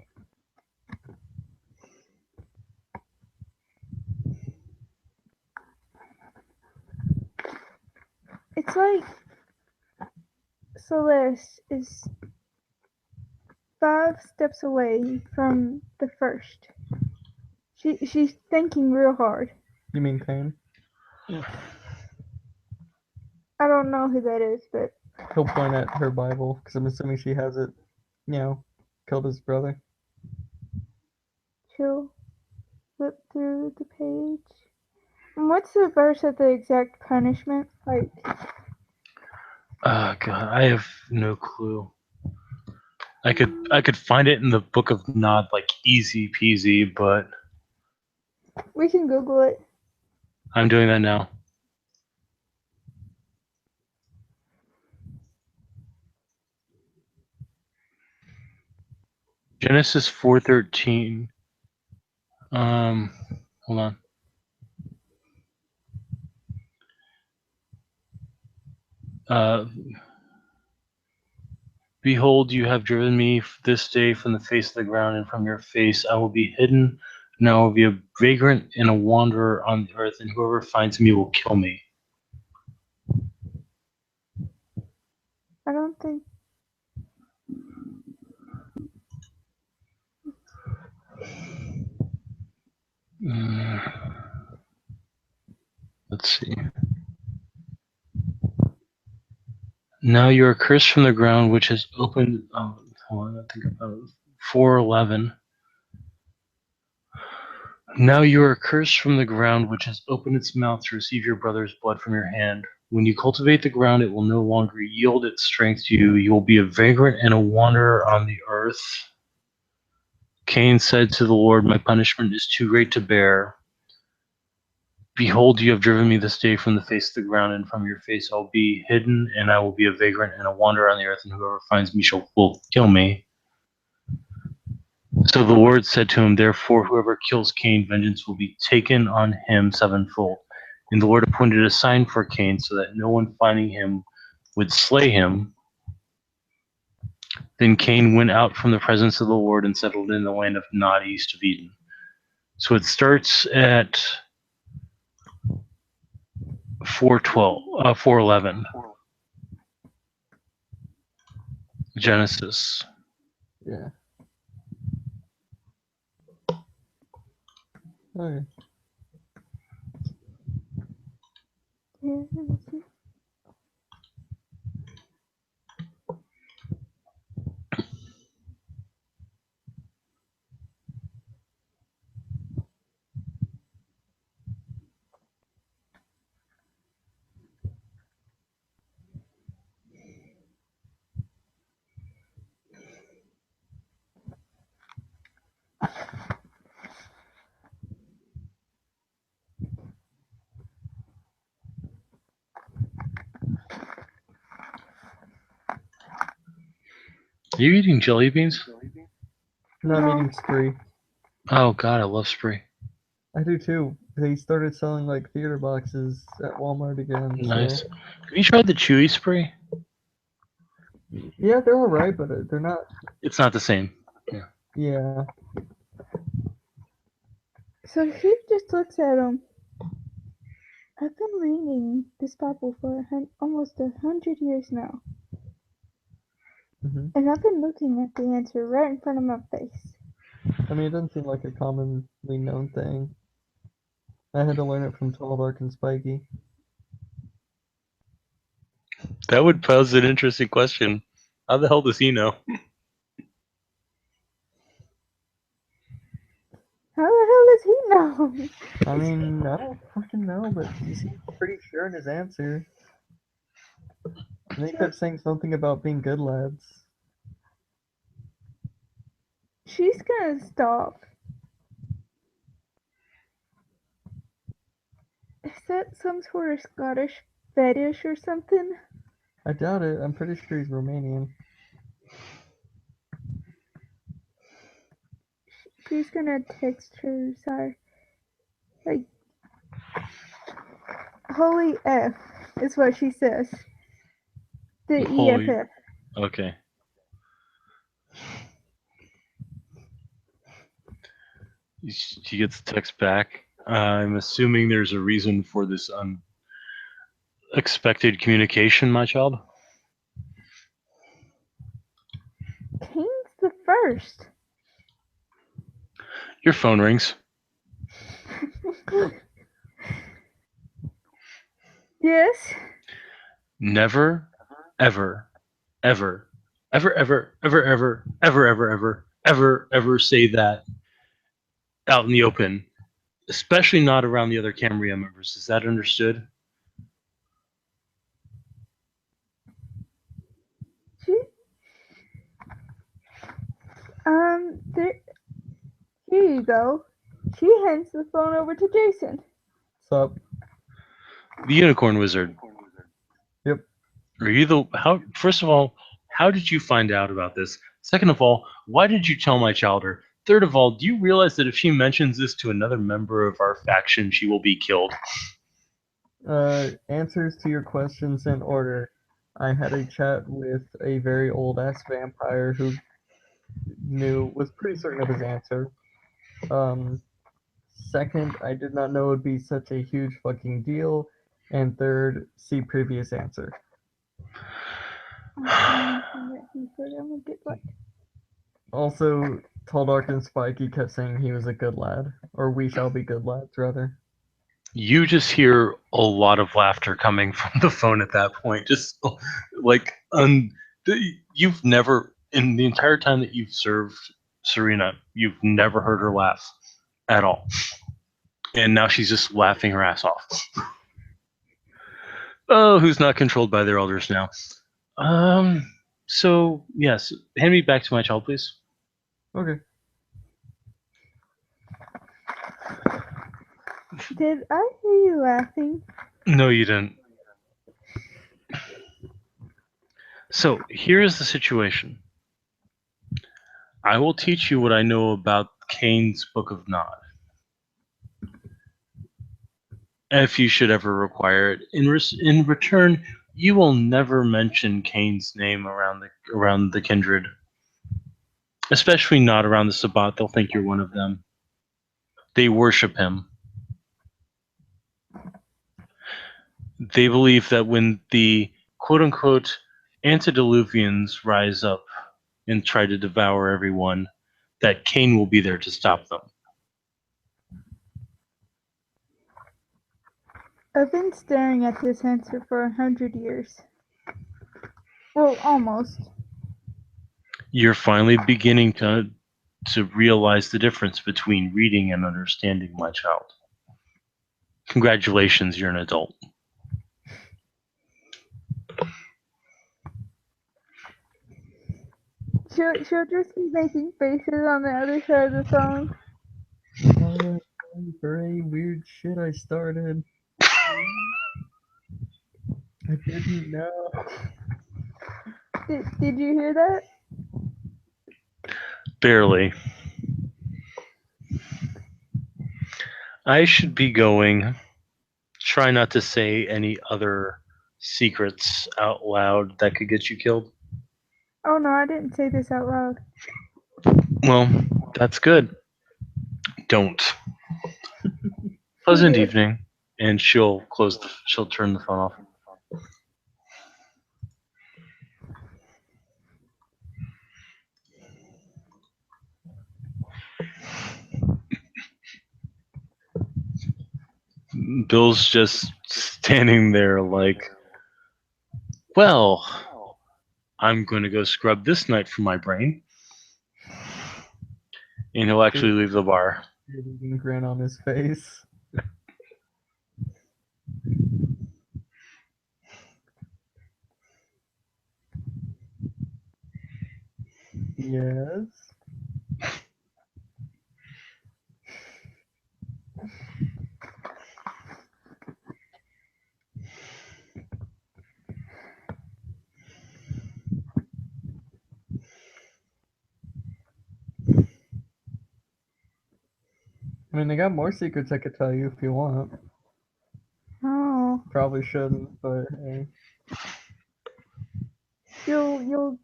Speaker 3: It's like Celeste is 5 steps away from the first. She's thinking real hard.
Speaker 2: You mean Kane?
Speaker 3: I don't know who that is, but
Speaker 2: He'll point at her Bible, because I'm assuming she has it, killed his brother.
Speaker 3: she'll flip through the page. And what's the verse of the exact punishment? Like,
Speaker 1: God, I have no clue. I could find it in the Book of Nod, like easy peasy, but
Speaker 3: we can Google it.
Speaker 1: I'm doing that now. Genesis 4:13. Hold on. Behold, you have driven me this day from the face of the ground, and from your face I will be hidden, and I will be a vagrant and a wanderer on the earth, and whoever finds me will kill me.
Speaker 3: I don't think.
Speaker 1: Let's see. Now you are cursed from the ground, which has opened. Oh, hold on, I think about it. 4:11. Now you are cursed from the ground, which has opened its mouth to receive your brother's blood from your hand. When you cultivate the ground, it will no longer yield its strength to you. You will be a vagrant and a wanderer on the earth. Cain said to the Lord, my punishment is too great to bear. Behold, you have driven me this day from the face of the ground, and from your face I'll be hidden, and I will be a vagrant and a wanderer on the earth, and whoever finds me will kill me. So the Lord said to him, therefore, whoever kills Cain, vengeance will be taken on him sevenfold. And the Lord appointed a sign for Cain, so that no one finding him would slay him. Then Cain went out from the presence of the Lord and settled in the land of Nod, east of Eden. So it starts at 4:11. Genesis.
Speaker 2: Yeah. Okay.
Speaker 3: Yeah, let me see.
Speaker 1: Are you eating jelly beans?
Speaker 2: No, I'm
Speaker 3: No.
Speaker 2: eating spree.
Speaker 1: Oh God, I love Spree.
Speaker 2: I do too. They started selling like theater boxes at Walmart again.
Speaker 1: Nice.
Speaker 2: So
Speaker 1: Have you tried the Chewy Spree?
Speaker 2: yeah, they're all right, but they're not.
Speaker 1: It's not the same.
Speaker 2: Yeah,
Speaker 3: So she just looks at him. I've been reading this Bible for almost 100 years now,
Speaker 2: hmm
Speaker 3: and I've been looking at the answer right in front of my face.
Speaker 2: I mean, it doesn't seem like a commonly known thing. I had to learn it from Tall, Dark, and Spiky.
Speaker 1: That would pose an interesting question. How the hell does he know?
Speaker 3: How the hell does he know?
Speaker 2: I mean, I don't fucking know, but he seemed pretty sure in his answer. And he kept saying something about being good lads.
Speaker 3: She's gonna stop. Is that some sort of Scottish fetish or something?
Speaker 2: I doubt it. I'm pretty sure he's Romanian.
Speaker 3: She's gonna text her, sorry. Like, holy F is what she says. The
Speaker 1: Holy-
Speaker 3: EFF.
Speaker 1: Okay. She gets a text back. I'm assuming there's a reason for this unexpected communication, my child.
Speaker 3: King's the first.
Speaker 1: Your phone rings.
Speaker 3: Yes.
Speaker 1: Never, ever, ever, ever, ever, ever, ever, ever, ever, ever, ever, ever say that out in the open, especially not around the other Cambria members. Is that understood?
Speaker 3: She, there, here you go. She hands the phone over to Jason.
Speaker 2: Sup?
Speaker 1: The Unicorn Wizard.
Speaker 2: Yep.
Speaker 1: Are you the how? First of all, how did you find out about this? Second of all, why did you tell my child her? Third of all, do you realize that if she mentions this to another member of our faction, she will be killed?
Speaker 2: Answers to your questions in order. I had a chat with a very old ass vampire who was pretty certain of his answer. Second, I did not know it would be such a huge fucking deal. And third, see previous answer.
Speaker 3: I'm gonna get like.
Speaker 2: Also, Tall, Dark, and Spiky kept saying he was a good lad. Or we shall be good lads, rather.
Speaker 1: You just hear a lot of laughter coming from the phone at that point. Just like you've never, in the entire time that you've served Serena, you've never heard her laugh at all. And now she's just laughing her ass off. Oh, who's not controlled by their elders now? So yes, hand me back to my child, please.
Speaker 2: Okay.
Speaker 3: Did I hear you laughing?
Speaker 1: No, you didn't. So here's the situation. I will teach you what I know about Cain's Book of Nod. If you should ever require it, in return, you will never mention Cain's name around the kindred, especially not around the Sabbat. They'll think you're one of them. They worship him. They believe that when the quote-unquote antediluvians rise up and try to devour everyone, that Cain will be there to stop them.
Speaker 3: I've been staring at this answer for 100 years. Well, almost.
Speaker 1: You're finally beginning to realize the difference between reading and understanding, my child. Congratulations, you're an adult.
Speaker 3: She'll just be making faces on the other side of the phone.
Speaker 2: Very weird shit I started. I didn't know.
Speaker 3: Did you hear that?
Speaker 1: Barely. I should be going. Try not to say any other secrets out loud that could get you killed.
Speaker 3: Oh no, I didn't say this out loud.
Speaker 1: Well, that's good. Don't. Pleasant evening. And she'll turn the phone off. Bill's just standing there like, well, I'm going to go scrub this night from my brain. And he'll actually leave the bar.
Speaker 2: Eating grin on his face. Yes. I mean, they got more secrets I could tell you if you want.
Speaker 3: Oh,
Speaker 2: Probably shouldn't, but hey.
Speaker 3: you'll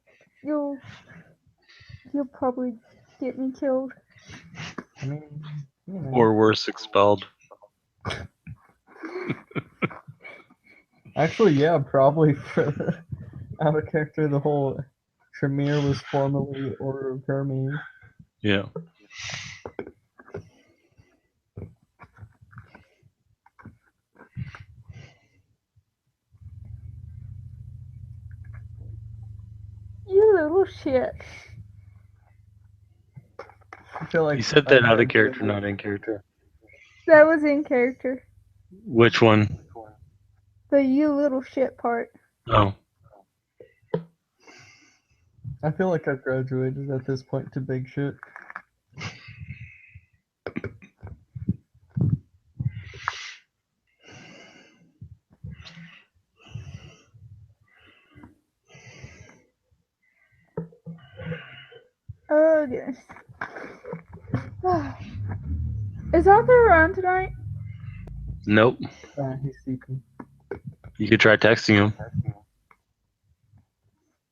Speaker 3: probably get me killed.
Speaker 2: I mean, you know.
Speaker 1: Or worse, expelled.
Speaker 2: Actually, yeah, probably for the out of character. The whole Tremere was formerly Order of Hermes.
Speaker 1: Yeah.
Speaker 3: You little shit.
Speaker 2: I feel like
Speaker 1: You said that out of character, not in character.
Speaker 3: That was in character.
Speaker 1: Which one?
Speaker 3: The you little shit part.
Speaker 1: Oh.
Speaker 2: I feel like I've graduated at this point to big shit.
Speaker 3: Oh goodness. Is Arthur around tonight?
Speaker 1: Nope.
Speaker 2: He's sleeping.
Speaker 1: You could try texting him.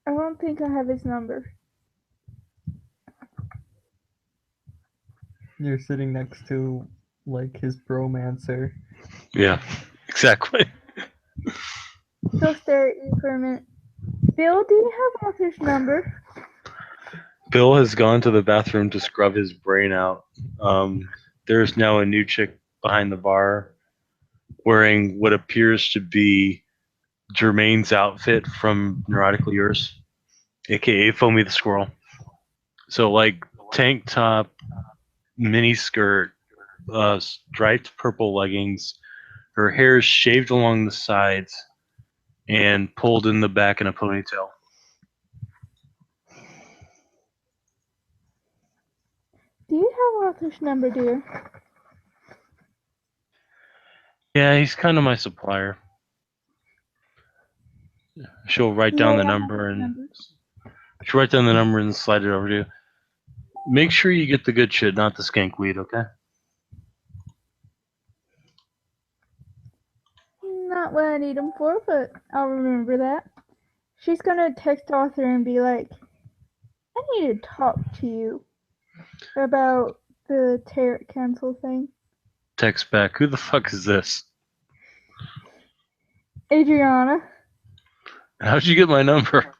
Speaker 3: I don't think I have his number.
Speaker 2: You're sitting next to, like, his bromancer.
Speaker 1: Yeah, exactly.
Speaker 3: She'll stare at you for a minute. Bill, do you have Arthur's number?
Speaker 1: Bill has gone to the bathroom to scrub his brain out. There's now a new chick behind the bar wearing what appears to be Jermaine's outfit from Neurotically Yours, aka Foamy the Squirrel. So, like, tank top, mini skirt, striped purple leggings. Her hair is shaved along the sides and pulled in the back in a ponytail.
Speaker 3: Do you have Arthur's number, dear?
Speaker 1: Yeah, he's kind of my supplier. She'll write down the number and slide it over to you. Make sure you get the good shit, not the skank weed, okay?
Speaker 3: Not what I need him for, but I'll remember that. She's gonna text Arthur and be like, I need to talk to you about the tarot cancel thing.
Speaker 1: Text back, who the fuck is this?
Speaker 3: Adriana,
Speaker 1: How'd you get my number?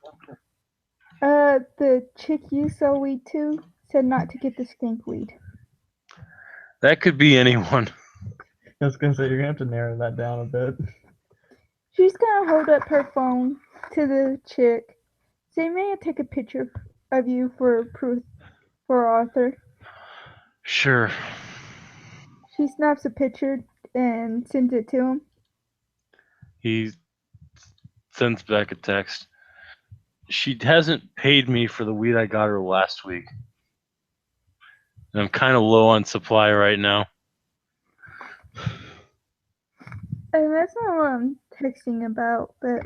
Speaker 3: the chick you sell weed to said not to get the skink weed.
Speaker 1: That could be anyone.
Speaker 2: I was gonna say, you're gonna have to narrow that down a bit.
Speaker 3: She's gonna hold up her phone to the chick. Say, may I take a picture of you for proof for Arthur?
Speaker 1: Sure.
Speaker 3: She snaps a picture and sends it to him.
Speaker 1: He sends back a text. She hasn't paid me for the weed I got her last week. And I'm kind of low on supply right now.
Speaker 3: And that's not what I'm texting about, but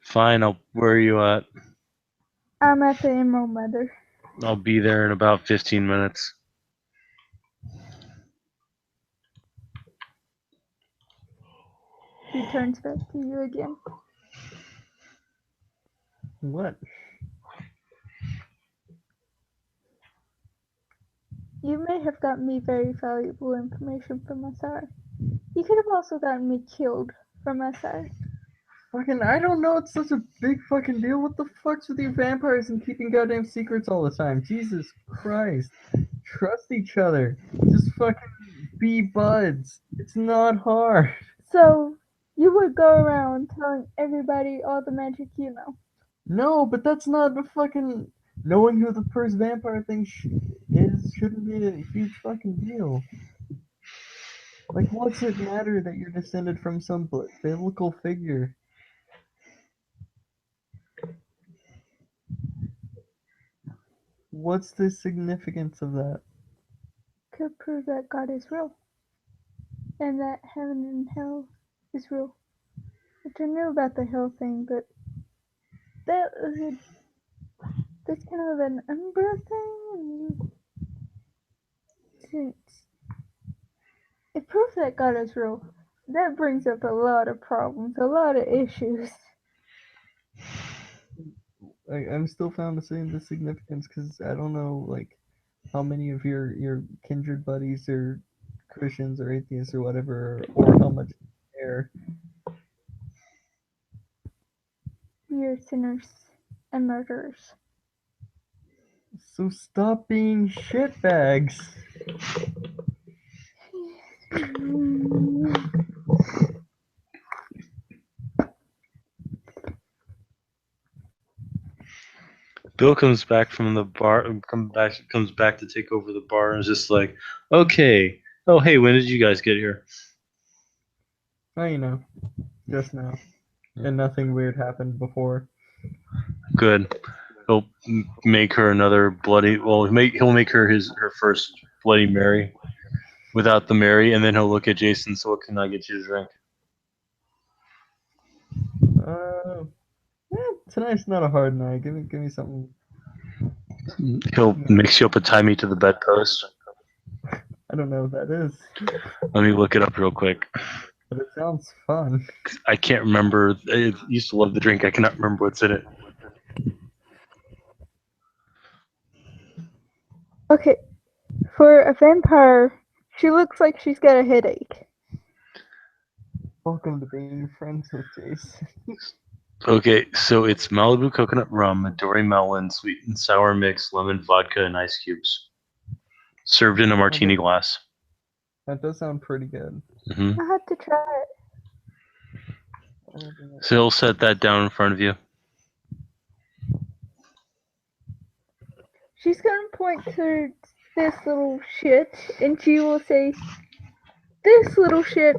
Speaker 1: Fine, where are you at?
Speaker 3: I'm at the Emerald Mother.
Speaker 1: I'll be there in about 15 minutes.
Speaker 3: She turns back to you again.
Speaker 2: What?
Speaker 3: You may have gotten me very valuable information from SR. You could have also gotten me killed from SR.
Speaker 2: Fucking, I don't know. It's such a big fucking deal. What the fuck's with you vampires and keeping goddamn secrets all the time? Jesus Christ. Trust each other. Just fucking be buds. It's not hard.
Speaker 3: So, you would go around telling everybody all the magic you know.
Speaker 2: No, but that's not a fucking. Knowing who the first vampire thing is shouldn't be a huge fucking deal. Like, what's it matter that you're descended from some biblical figure? What's the significance of that?
Speaker 3: Could prove that God is real. And that heaven and hell is real. Which I knew about the hell thing, but that's kind of an Umbra thing. And since it proves that God is real, that brings up a lot of problems, a lot of issues.
Speaker 2: I'm still found the significance because I don't know, like, how many of your kindred buddies are Christians or atheists or whatever, or how much they care.
Speaker 3: We are sinners and murderers.
Speaker 2: So stop being shitbags.
Speaker 1: Bill comes back from the bar, comes back to take over the bar, and is just like, okay. Oh, hey, when did you guys get here?
Speaker 2: Oh, you know, just now. And nothing weird happened before.
Speaker 1: Good. He'll make her another bloody. Well, he'll make her her first Bloody Mary, without the Mary, and then he'll look at Jason. So, what can I get you to drink?
Speaker 2: Tonight's not a hard night. Give me something.
Speaker 1: He'll mix you up a tie me to the bedpost.
Speaker 2: I don't know what that is,
Speaker 1: Let me look it up real quick.
Speaker 2: but it sounds fun.
Speaker 1: I can't remember. I used to love the drink. I cannot remember what's in it.
Speaker 3: Okay, for a vampire, she looks like she's got a headache.
Speaker 2: Welcome to being friends with Jason.
Speaker 1: Okay, so it's Malibu coconut rum, Midori melon, sweet and sour mix, lemon vodka, and ice cubes. Served in a martini glass.
Speaker 2: That does sound pretty good.
Speaker 1: Mm-hmm.
Speaker 3: I had to try it.
Speaker 1: So he'll set that down in front of you.
Speaker 3: She's gonna point to this little shit, and she will say, "This little shit."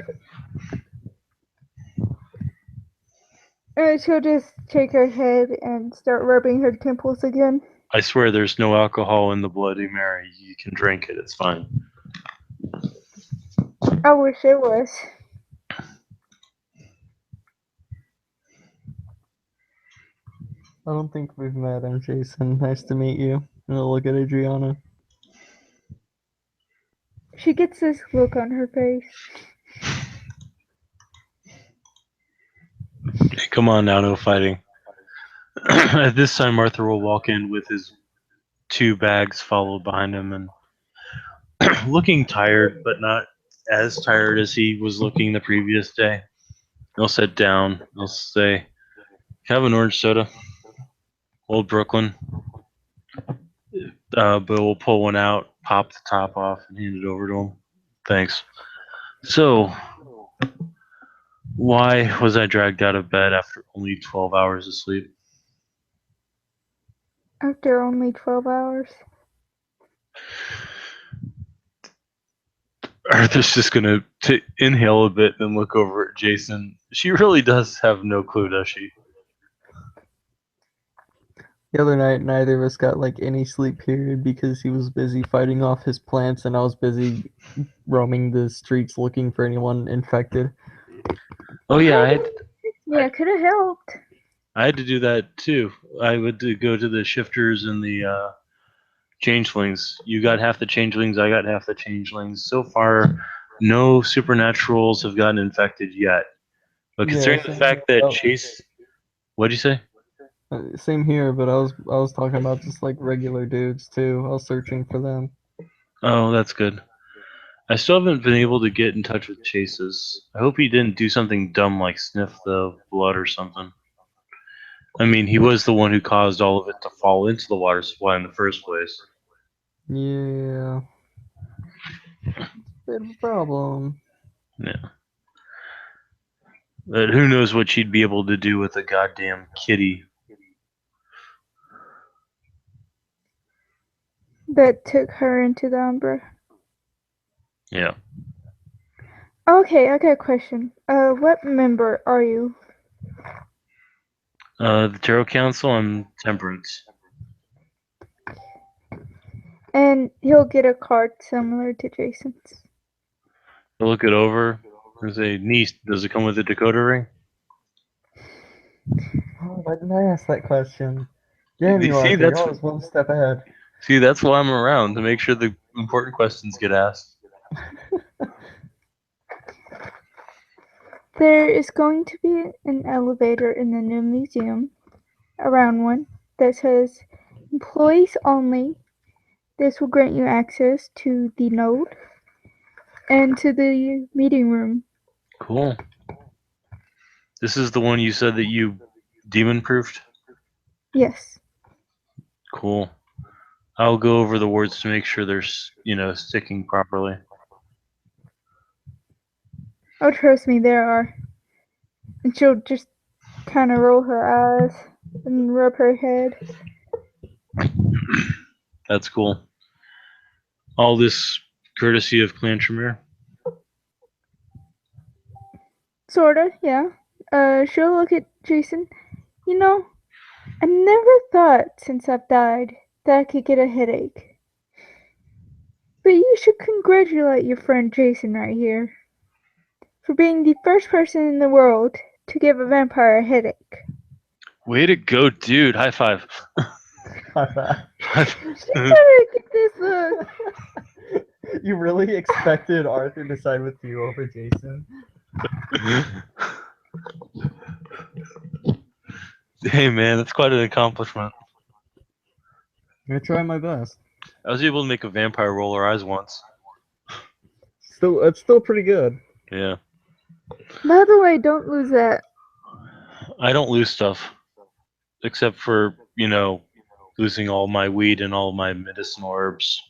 Speaker 3: And she'll just shake her head and start rubbing her temples again.
Speaker 1: I swear there's no alcohol in the Bloody Mary. You can drink it. It's fine.
Speaker 3: I wish it was.
Speaker 2: I don't think we've met. I'm Jason. Nice to meet you. And I'll look at Adriana.
Speaker 3: She gets this look on her face.
Speaker 1: Hey, come on now, no fighting. At this time, Arthur will walk in with his 2 bags followed behind him and looking tired, but not as tired as he was looking the previous day. He'll sit down. He'll say, have an orange soda. Old Brooklyn. Bill will pull one out, pop the top off, and hand it over to him. Thanks. So, why was I dragged out of bed after only 12 hours of sleep?
Speaker 3: After only 12 hours.
Speaker 1: Arthur's just gonna inhale a bit and look over at Jason. She really does have no clue, does she?
Speaker 2: The other night, neither of us got like any sleep period because he was busy fighting off his plants and I was busy roaming the streets looking for anyone infected.
Speaker 1: Oh yeah,
Speaker 3: Could have helped.
Speaker 1: I had to do that too. I would go to the shifters and the changelings. You got half the changelings, I got half the changelings. So far, no supernaturals have gotten infected yet. But
Speaker 2: Yeah,
Speaker 1: considering the
Speaker 2: same
Speaker 1: fact
Speaker 2: here.
Speaker 1: that Chase, what'd you say?
Speaker 2: Same here, but I was talking about just like regular dudes too. I was searching for them.
Speaker 1: Oh, that's good. I still haven't been able to get in touch with Chase's. I hope he didn't do something dumb like sniff the blood or something. I mean, he was the one who caused all of it to fall into the water supply in the first place.
Speaker 2: Yeah, bit of a problem.
Speaker 1: Yeah. But who knows what she'd be able to do with a goddamn kitty.
Speaker 3: That took her into the Umbra.
Speaker 1: Yeah.
Speaker 3: Okay, I got a question. What member are you?
Speaker 1: The Tarot Council and Temperance.
Speaker 3: And he'll get a card similar to Jason's.
Speaker 1: To look it over. There's a niece. Does it come with a decoder ring?
Speaker 2: Oh, why didn't I ask that question? Damn you,
Speaker 1: See,
Speaker 2: Arthur,
Speaker 1: that's
Speaker 2: you're always one step ahead.
Speaker 1: that's why I'm around, to make sure the important questions get asked.
Speaker 3: There is going to be an elevator in the new museum, a round one, that says employees only. This will grant you access to the node and to the meeting room.
Speaker 1: Cool. This is the one you said that you demon proofed?
Speaker 3: Yes.
Speaker 1: Cool. I'll go over the words to make sure they're, sticking properly.
Speaker 3: Oh, trust me, there are. And she'll just kind of roll her eyes and rub her head.
Speaker 1: That's cool. All this courtesy of Clan Tremere?
Speaker 3: Sorta, yeah. She'll look at Jason. You know, I never thought since I've died that I could get a headache. But you should congratulate your friend Jason right here for being the first person in the world to give a vampire a headache.
Speaker 1: Way to go, dude. High five.
Speaker 3: She better get this look.
Speaker 2: You really expected Arthur to side with you over Jason?
Speaker 1: Hey, man, that's quite an accomplishment.
Speaker 2: I'm gonna try my best.
Speaker 1: I was able to make a vampire roll her eyes once.
Speaker 2: It's still pretty good.
Speaker 1: Yeah.
Speaker 3: By the way, don't lose that.
Speaker 1: I don't lose stuff. Except for, losing all my weed and all my medicinal herbs.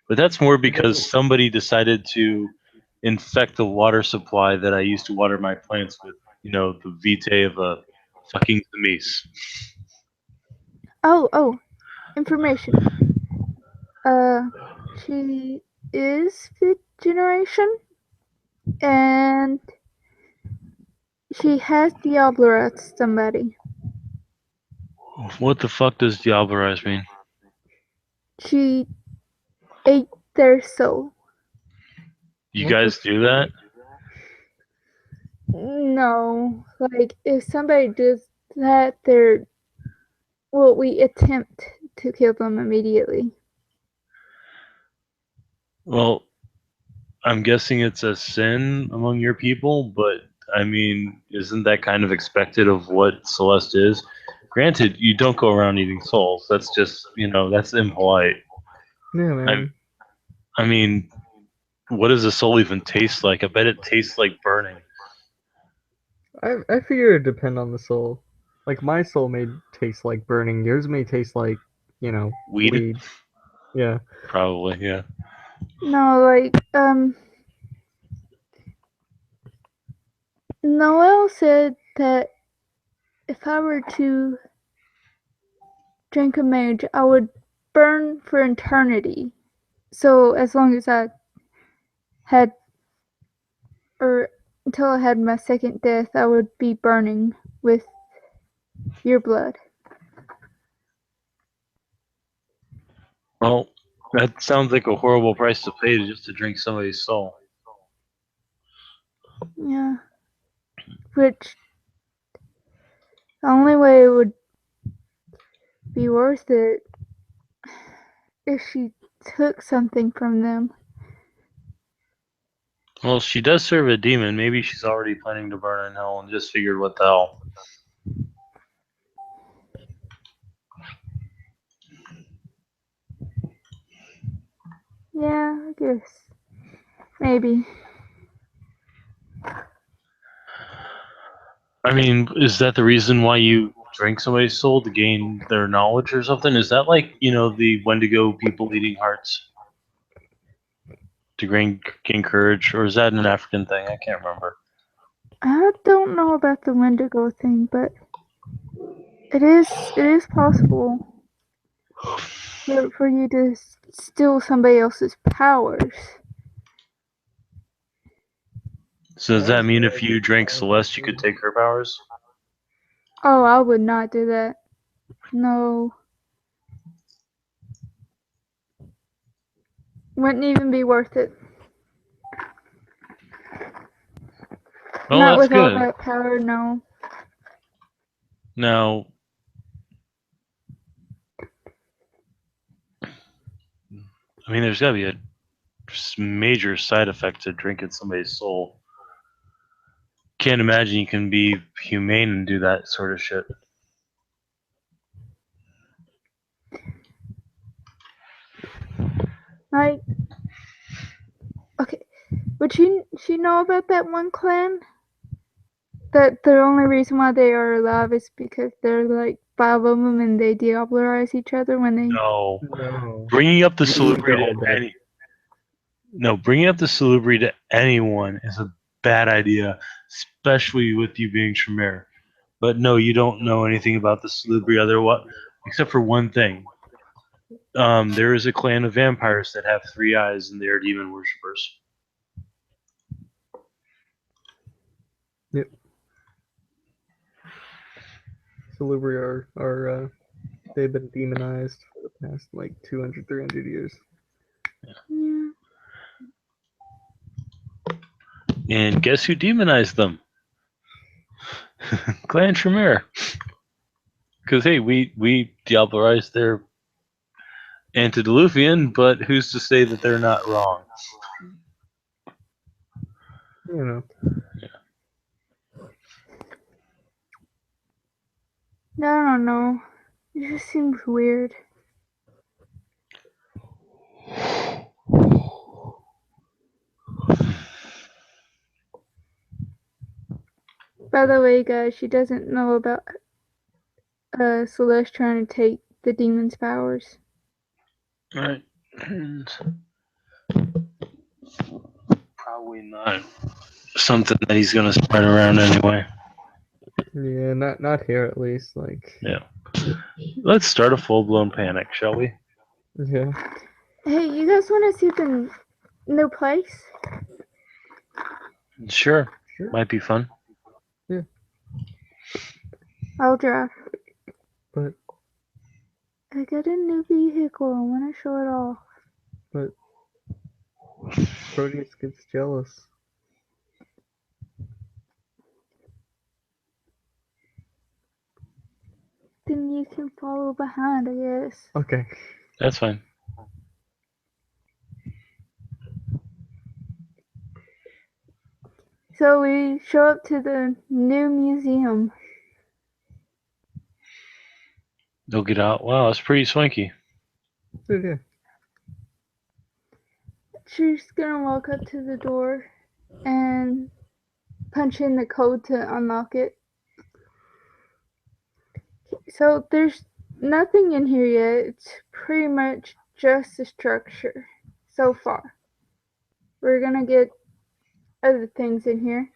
Speaker 1: But that's more because somebody decided to infect the water supply that I used to water my plants with, the vitae of a fucking Thamis.
Speaker 3: Oh, information. She is 5th generation, and she has diablerized somebody.
Speaker 1: What the fuck does diablerize mean?
Speaker 3: She ate their soul.
Speaker 1: You
Speaker 2: What
Speaker 1: guys do that?
Speaker 3: No, like if somebody does that, we attempt to kill them immediately.
Speaker 1: Well, I'm guessing it's a sin among your people, but I mean, isn't that kind of expected of what Celeste is? Granted, you don't go around eating souls. That's just, that's impolite.
Speaker 2: Yeah, man.
Speaker 1: I mean, what does a soul even taste like? I bet it tastes like burning.
Speaker 2: I figure it depend on the soul. Like my soul may taste like burning. Yours may taste like,
Speaker 1: Weed?
Speaker 2: weed. Yeah.
Speaker 1: Probably, yeah.
Speaker 3: No, like, Noel said that if I were to drink a mage, I would burn for eternity. So as long as I had, or until I had my second death, I would be burning with your blood.
Speaker 1: Well, that sounds like a horrible price to pay just to drink somebody's soul.
Speaker 3: Yeah. Which, the only way it would be worth it if she took something from them.
Speaker 1: Well, she does serve a demon. Maybe she's already planning to burn in hell and just figured, what the hell.
Speaker 3: Yeah, I guess. Maybe.
Speaker 1: I mean, is that the reason why you drink somebody's soul, to gain their knowledge or something? Is that like, the Wendigo people eating hearts to gain courage? Or is that an African thing? I can't remember.
Speaker 3: I don't know about the Wendigo thing, but it is possible for you to steal somebody else's powers.
Speaker 1: So does that mean if you drank Celeste, you could take her powers?
Speaker 3: Oh, I would not do that. No. Wouldn't even be worth it.
Speaker 1: Well,
Speaker 3: Not
Speaker 1: that's
Speaker 3: with all
Speaker 1: good.
Speaker 3: that power, no.
Speaker 1: Now, I mean, there's got to be a major side effect to drinking somebody's soul. Can't imagine you can be humane and do that sort of shit.
Speaker 3: Like, okay, would she know about that one clan? That the only reason why they are alive is because they're like 5 of them and they diablerize each other when they.
Speaker 1: No.
Speaker 2: No.
Speaker 1: Bringing up the
Speaker 2: They're
Speaker 1: salubriety
Speaker 2: all
Speaker 1: to
Speaker 2: dead.
Speaker 1: bringing up the salubriety to anyone is a bad idea, especially with you being Tremere. But no, you don't know anything about the salubri except for one thing. There is a clan of vampires that have 3 eyes, and they are demon worshippers.
Speaker 2: Yep. Salubri are they've been demonized for the past like 200, 300 years.
Speaker 3: Yeah.
Speaker 1: And guess who demonized them? Clan Tremere. Because hey, we diablerized their antediluvian, but who's to say that they're not wrong?
Speaker 2: You know.
Speaker 3: I don't know. It just seems weird. By the way, guys, she doesn't know about Celeste trying to take the demon's powers.
Speaker 1: Right. And probably not something that he's gonna spread around anyway.
Speaker 2: Yeah, not here at least. Like.
Speaker 1: Yeah. Let's start a full-blown panic, shall we?
Speaker 2: Yeah.
Speaker 3: Hey, you guys want to see the new place?
Speaker 1: Sure.
Speaker 2: Sure.
Speaker 1: Might be fun.
Speaker 3: I'll drive.
Speaker 2: But
Speaker 3: I got a new vehicle. I want to show it off.
Speaker 2: Proteus gets jealous.
Speaker 3: Then you can follow behind, I guess.
Speaker 2: Okay.
Speaker 1: That's fine.
Speaker 3: So we show up to the new museum.
Speaker 1: They'll get out. Wow, that's pretty swanky.
Speaker 2: Yeah.
Speaker 3: She's gonna walk up to the door and punch in the code to unlock it. So there's nothing in here yet. It's pretty much just the structure so far. We're gonna get other things in here.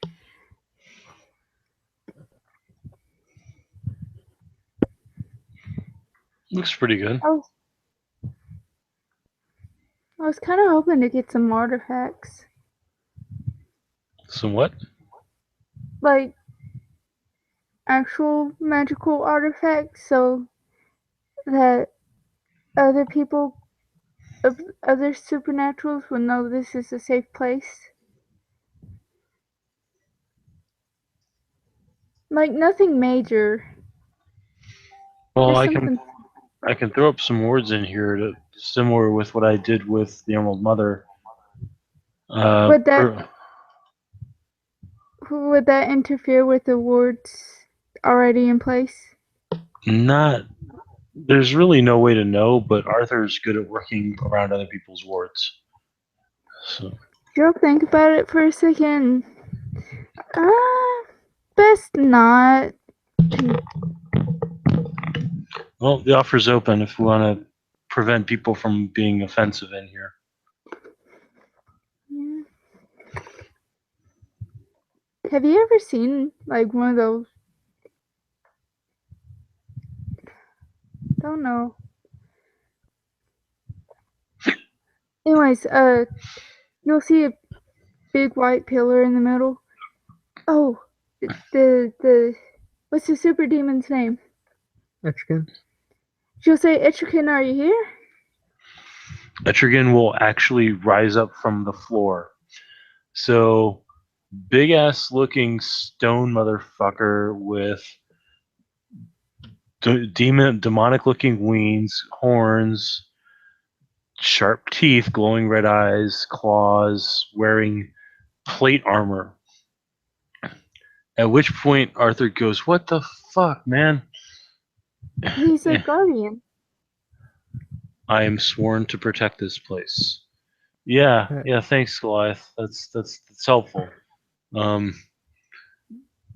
Speaker 1: Looks pretty good.
Speaker 3: I was kind of hoping to get some artifacts.
Speaker 1: Some what?
Speaker 3: Like actual magical artifacts so that other people, other supernaturals will know this is a safe place. Like nothing major.
Speaker 1: Well,
Speaker 3: Just
Speaker 1: I
Speaker 3: something.
Speaker 1: can throw up some words in here similar with what I did with the Emerald Mother.
Speaker 3: Would that would that interfere with the wards already in place?
Speaker 1: There's really no way to know, but Arthur's good at working around other people's wards. So
Speaker 3: You'll think about it for a second. Best not.
Speaker 1: well, the offer's open if we want to prevent people from being offensive in here.
Speaker 3: Yeah. Have you ever seen like one of those? Don't know. Anyways, you'll see a big white pillar in the middle. Oh, the what's the super demon's name?
Speaker 2: Etrigan.
Speaker 3: She'll say, Etrigan, are you here?
Speaker 1: Etrigan will actually rise up from the floor. So, big ass looking stone motherfucker with demonic looking wings, horns, sharp teeth, glowing red eyes, claws, wearing plate armor. At which point Arthur goes, "What the fuck, man?"
Speaker 3: He's a guardian.
Speaker 1: I am sworn to protect this place. Yeah, thanks, Goliath. That's helpful.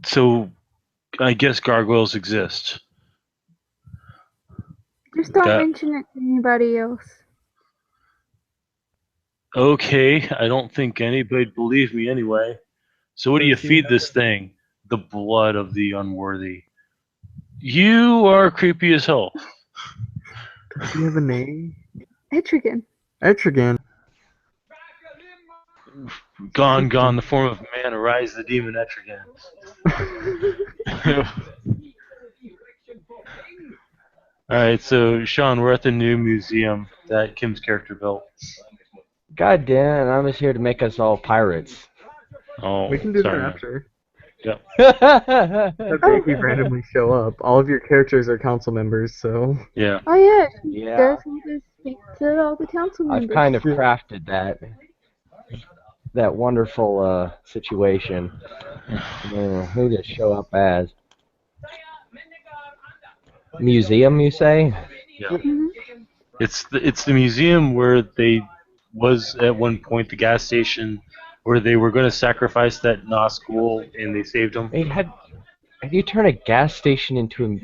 Speaker 1: So I guess gargoyles exist.
Speaker 3: Just don't mention it to anybody else.
Speaker 1: Okay, I don't think anybody'd believe me anyway. So what do you feed this thing? The blood of the unworthy. You are creepy as hell.
Speaker 2: Does he have a name?
Speaker 3: Etrigan.
Speaker 2: Etrigan.
Speaker 1: Gone, the form of man, arise the demon Etrigan. Alright, so Sean, we're at the new museum that Kim's character built.
Speaker 5: God damn, I'm just here to make us all pirates.
Speaker 1: Oh,
Speaker 2: We can do
Speaker 1: sorry,
Speaker 2: that after.
Speaker 1: Yep.
Speaker 2: Okay, if you randomly show up. All of your characters are council members, so.
Speaker 1: Yeah.
Speaker 3: Oh yeah,
Speaker 5: Yeah.
Speaker 3: does need to speak to all the council members.
Speaker 5: I've kind of crafted that wonderful situation. Who to show up as? Museum, you say?
Speaker 1: Yeah.
Speaker 3: Mhm.
Speaker 1: It's the museum where they was at one point the gas station where they were going to sacrifice that Nazgul and they saved him.
Speaker 5: Hey, how do you turn a gas station into a...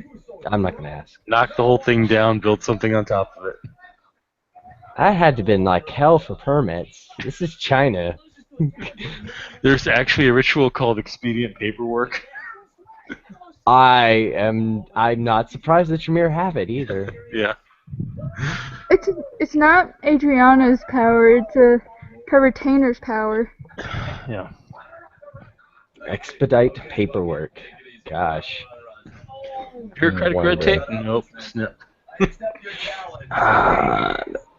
Speaker 5: I'm not going to ask.
Speaker 1: Knock the whole thing down, build something on top of it.
Speaker 5: That had to have been like hell for permits. This is China.
Speaker 1: There's actually a ritual called expedient paperwork.
Speaker 5: I'm not surprised that Shamir have it either.
Speaker 1: Yeah.
Speaker 3: It's not Adriana's power, it's her retainer's power.
Speaker 1: Yeah.
Speaker 5: Expedite paperwork. Gosh.
Speaker 1: Bureaucratic red tape? Nope. Snip.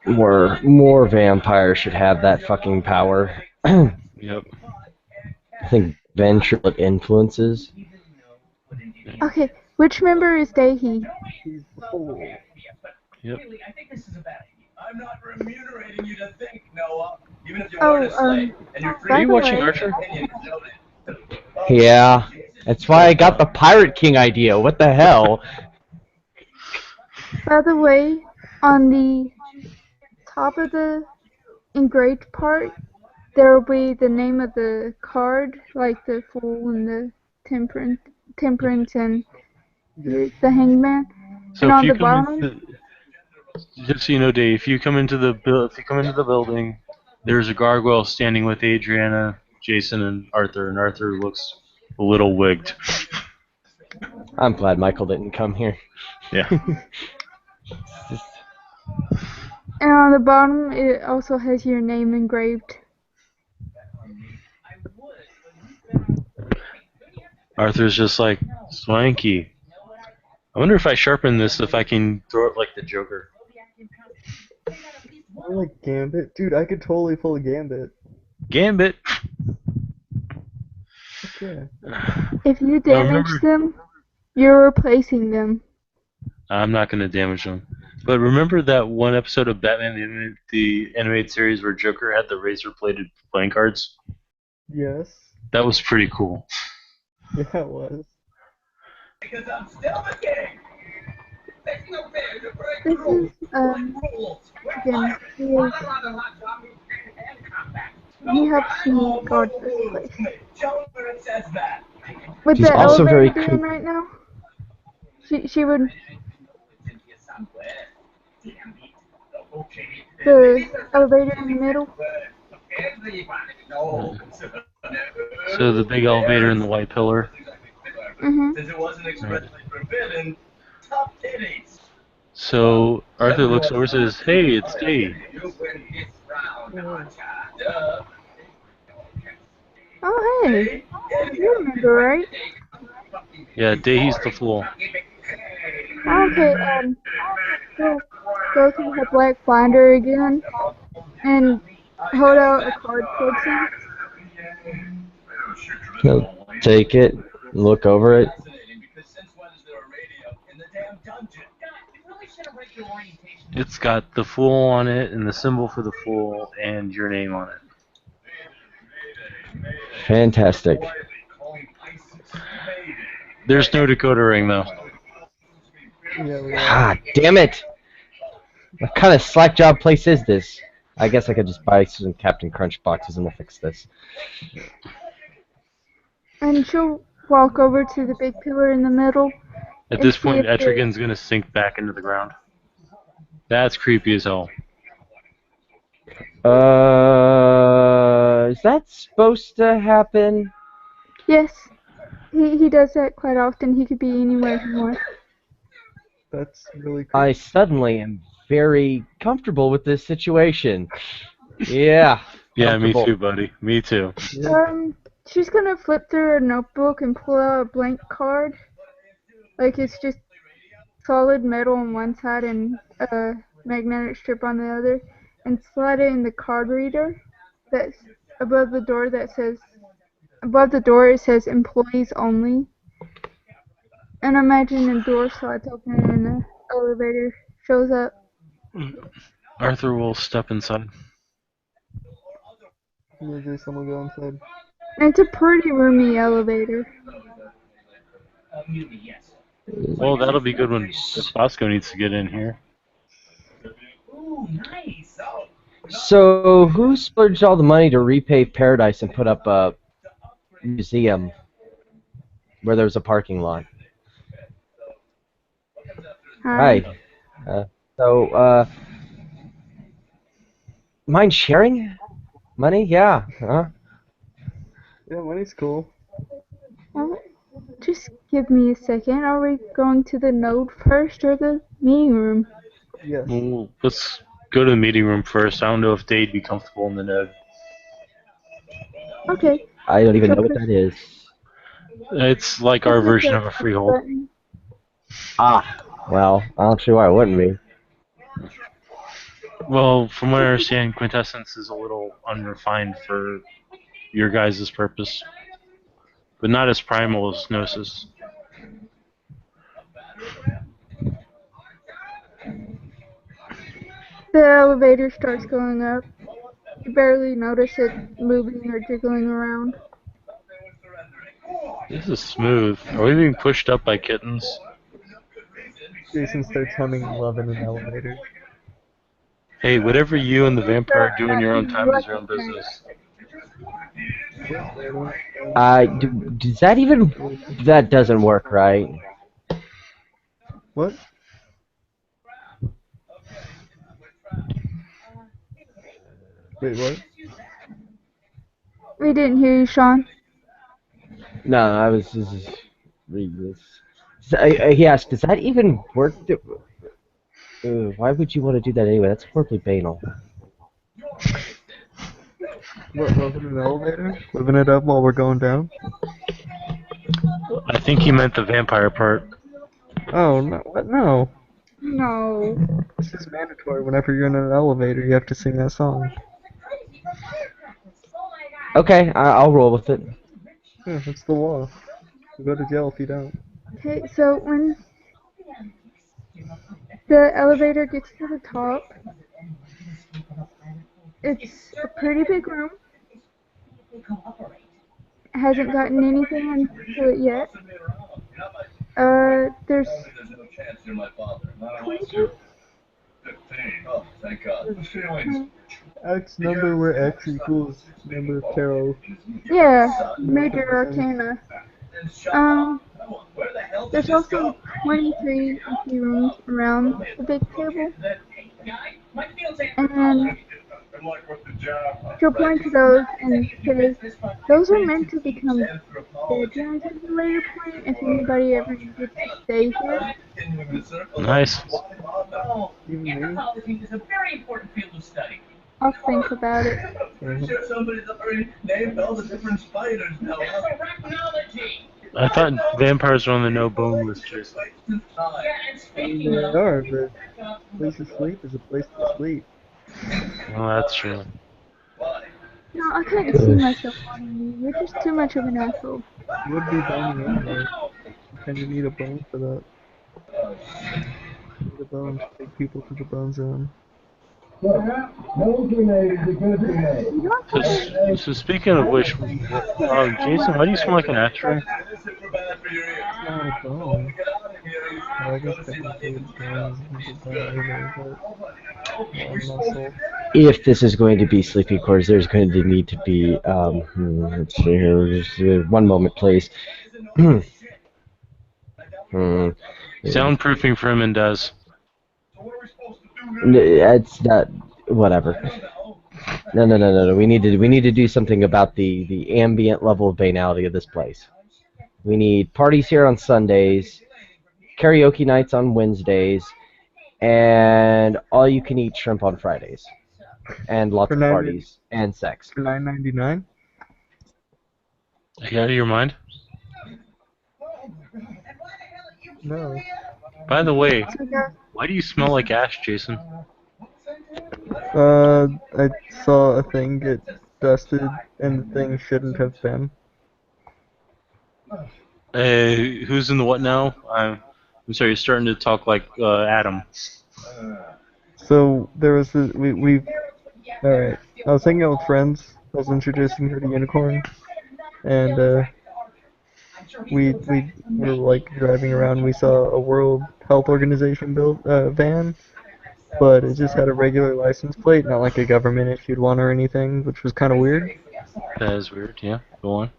Speaker 5: More vampires should have that fucking power.
Speaker 1: Yep.
Speaker 5: I think ventriloquial influences.
Speaker 3: Okay, which member is Dahi?
Speaker 1: Yep.
Speaker 3: Are
Speaker 1: you watching Archer?
Speaker 5: Yeah. That's why I got the Pirate King idea. What the hell?
Speaker 3: By the way, on the top of the engraved part, there will be the name of the card, like the Fool and the Temperance and the Hangman.
Speaker 1: So
Speaker 3: and
Speaker 1: if
Speaker 3: on
Speaker 1: you
Speaker 3: the
Speaker 1: come
Speaker 3: bottom,
Speaker 1: just so you know, Dave, if you come into the building, there's a gargoyle standing with Adriana, Jason, and Arthur looks a little wigged.
Speaker 5: I'm glad Michael didn't come here.
Speaker 1: Yeah.
Speaker 3: and on the bottom, it also has your name engraved.
Speaker 1: Arthur's just like, swanky. I wonder if I sharpen this, if I can throw it like the Joker.
Speaker 2: I like Gambit. Dude, I could totally pull a Gambit.
Speaker 1: Gambit!
Speaker 2: Yeah.
Speaker 3: If you damage them, you're replacing them.
Speaker 1: I'm not going to damage them. But remember that one episode of Batman, the animated series, where Joker had the razor-bladed playing cards?
Speaker 2: Yes.
Speaker 1: That was pretty cool.
Speaker 2: Yeah, it was.
Speaker 3: This is again. He helps me guard this place. With
Speaker 5: He's
Speaker 3: the
Speaker 5: also
Speaker 3: elevator
Speaker 5: very
Speaker 3: being
Speaker 5: cool.
Speaker 3: right now, she would the elevator in the middle.
Speaker 1: So the big elevator and the white pillar.
Speaker 3: Mhm.
Speaker 1: So Arthur looks over and says, "Hey, it's Day."
Speaker 3: Oh hey, you remember, right?
Speaker 1: Yeah, Day's the fool.
Speaker 3: Okay. She'll go through her black binder again and hold out a card towards him.
Speaker 5: He'll take it, look over it.
Speaker 1: It's got the fool on it and the symbol for the fool and your name on it.
Speaker 5: Fantastic.
Speaker 1: There's no decoder ring though.
Speaker 2: Yeah, we
Speaker 5: Ah, damn it! What kind of slack job place is this? I guess I could just buy some Captain Crunch boxes and we'll fix this.
Speaker 3: And she'll walk over to the big pillar in the middle
Speaker 1: At
Speaker 3: and
Speaker 1: this
Speaker 3: see
Speaker 1: point,
Speaker 3: if there's
Speaker 1: Etrigan's gonna sink back into the ground. That's creepy as hell.
Speaker 5: Is that supposed to happen?
Speaker 3: Yes, he does that quite often. He could be anywhere he wants.
Speaker 2: That's really
Speaker 5: I
Speaker 2: creepy.
Speaker 5: suddenly am very comfortable with this situation. Yeah,
Speaker 1: Yeah, me
Speaker 5: comfortable.
Speaker 1: too, buddy. Me too.
Speaker 2: Yeah.
Speaker 3: She's gonna flip through her notebook and pull out a blank card. Like it's just solid metal on one side and a magnetic strip on the other, and slide it in the card reader that's above the door that says above the door it says employees only. And imagine a door slides open and the elevator shows up.
Speaker 1: Arthur will step inside.
Speaker 2: Yeah, Jason will go inside.
Speaker 3: And it's a pretty roomy elevator.
Speaker 1: Well, that'll be good when Bosco needs to get in here.
Speaker 5: So, who splurged all the money to repave Paradise and put up a museum where there's a parking lot?
Speaker 3: Hi.
Speaker 5: Hi. So, mind sharing? Money? Yeah. Huh?
Speaker 2: Yeah, money's cool.
Speaker 3: Well, just give me a second. Are we going to the node first or the meeting room?
Speaker 2: Yes.
Speaker 1: Well, let's go to the meeting room first. I don't know if Day'd be comfortable in the node.
Speaker 3: Okay.
Speaker 5: I don't even
Speaker 3: She'll
Speaker 5: know what
Speaker 3: push,
Speaker 5: that is.
Speaker 1: It's like
Speaker 3: she'll
Speaker 1: our
Speaker 3: push
Speaker 1: version
Speaker 3: that
Speaker 1: of a
Speaker 3: push
Speaker 1: freehold.
Speaker 3: button.
Speaker 5: Ah, well, I don't see why it wouldn't be.
Speaker 1: Well, from what I understand, Quintessence is a little unrefined for your guys' purpose, but not as primal as Gnosis.
Speaker 3: The elevator starts going up. You barely notice it moving or jiggling around.
Speaker 1: This is smooth. Are we being pushed up by kittens?
Speaker 2: Jason starts humming Love in an Elevator.
Speaker 1: Hey, whatever you and the vampire do in your own
Speaker 3: You
Speaker 1: time is your own
Speaker 3: recognize
Speaker 1: business.
Speaker 5: Does that even... That doesn't work, right?
Speaker 2: What? Wait, what?
Speaker 3: We didn't hear you, Sean.
Speaker 5: No, I was just reading this. He asked, does that even work? Why would you want to do that anyway? That's horribly banal.
Speaker 2: What, love in an elevator? Living it up while we're going down?
Speaker 1: I think he meant the vampire part.
Speaker 2: Oh, no, what? No.
Speaker 3: No.
Speaker 2: This is mandatory. Whenever you're in an elevator, you have to sing that song.
Speaker 5: Okay, I'll roll with it.
Speaker 2: Yeah, that's the law. You go to jail if you don't.
Speaker 3: Okay, so when the elevator gets to the top, it's a pretty big room. It hasn't gotten anything into it yet. There's 22.
Speaker 2: X number where X equals number of tarot.
Speaker 3: Yeah, major arcana. There's also 23 empty rooms around the big table. And she'll point to those and say, those are meant to become bedrooms at a later point if anybody ever needed to stay here.
Speaker 1: Nice.
Speaker 2: Even me?
Speaker 3: I'll think about it.
Speaker 1: I thought vampires were on the no bone list, Jason.
Speaker 2: I mean, they are, but a place to sleep is a place to sleep.
Speaker 1: Well, that's true.
Speaker 3: No, I couldn't see myself wanting you. You're just too much of an asshole.
Speaker 2: You would be boning anyway. You kind of need a bone for that. You need a bone to take people to the bone zone.
Speaker 3: You don't think
Speaker 1: So speaking of which, Jason, why do you smell like an ashtray?
Speaker 2: It's not a bone. Well, I guess technically a bone isn't a bone either, but more muscle.
Speaker 5: If this is going to be sleeping quarters, there's going to need to be. Let's see here. Just, one moment, please.
Speaker 1: Soundproofing for him and does.
Speaker 5: It's not. Whatever. No. We need to do something about the ambient level of banality of this place. We need parties here on Sundays, karaoke nights on Wednesdays, and all you can eat shrimp on Fridays, and lots of parties and sex.
Speaker 2: For $9.99?
Speaker 1: Are you out of your mind?
Speaker 2: No.
Speaker 1: By the way, why do you smell like ash, Jason?
Speaker 2: I saw a thing get dusted, and the thing shouldn't have been.
Speaker 1: Who's in the what now? I'm sorry, you're starting to talk like Adam.
Speaker 2: So there was we alright. I was hanging out with friends. I was introducing her to Unicorn, and we were like driving around. We saw a World Health Organization built van, but it just had a regular license plate, not like a government issued one or anything, which was kind of weird.
Speaker 1: That is weird. Yeah, go on.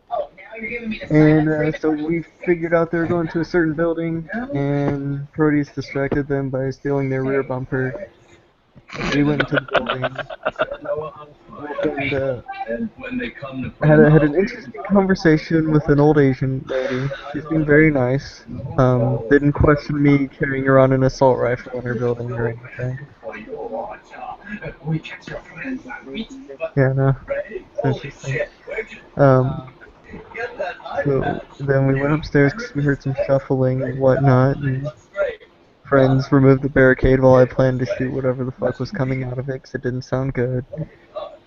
Speaker 2: And so we figured out they were going to a certain building, and Proteus distracted them by stealing their rear bumper. We went into the building, and had an interesting conversation with an old Asian lady. She seemed very nice. Didn't question me carrying around an assault rifle in her building or anything. Yeah, no, it's interesting. So then we went upstairs because we heard some shuffling and whatnot, and friends removed the barricade while I planned to shoot whatever the fuck was coming out of it because it didn't sound good.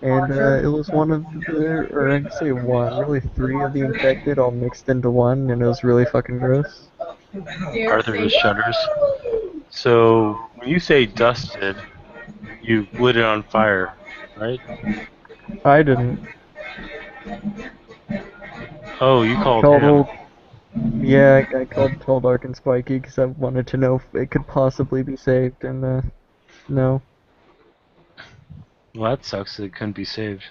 Speaker 2: And it was one of the, or I'd say one, really three of the infected all mixed into one, and it was really fucking gross.
Speaker 1: Arthur just shudders. So, when you say dusted, you lit it on fire, right?
Speaker 2: I didn't.
Speaker 1: Oh, you called him.
Speaker 2: Yeah, I called Tall, Dark, and Spiky because I wanted to know if it could possibly be saved, and no.
Speaker 1: Well, that sucks that it couldn't be saved.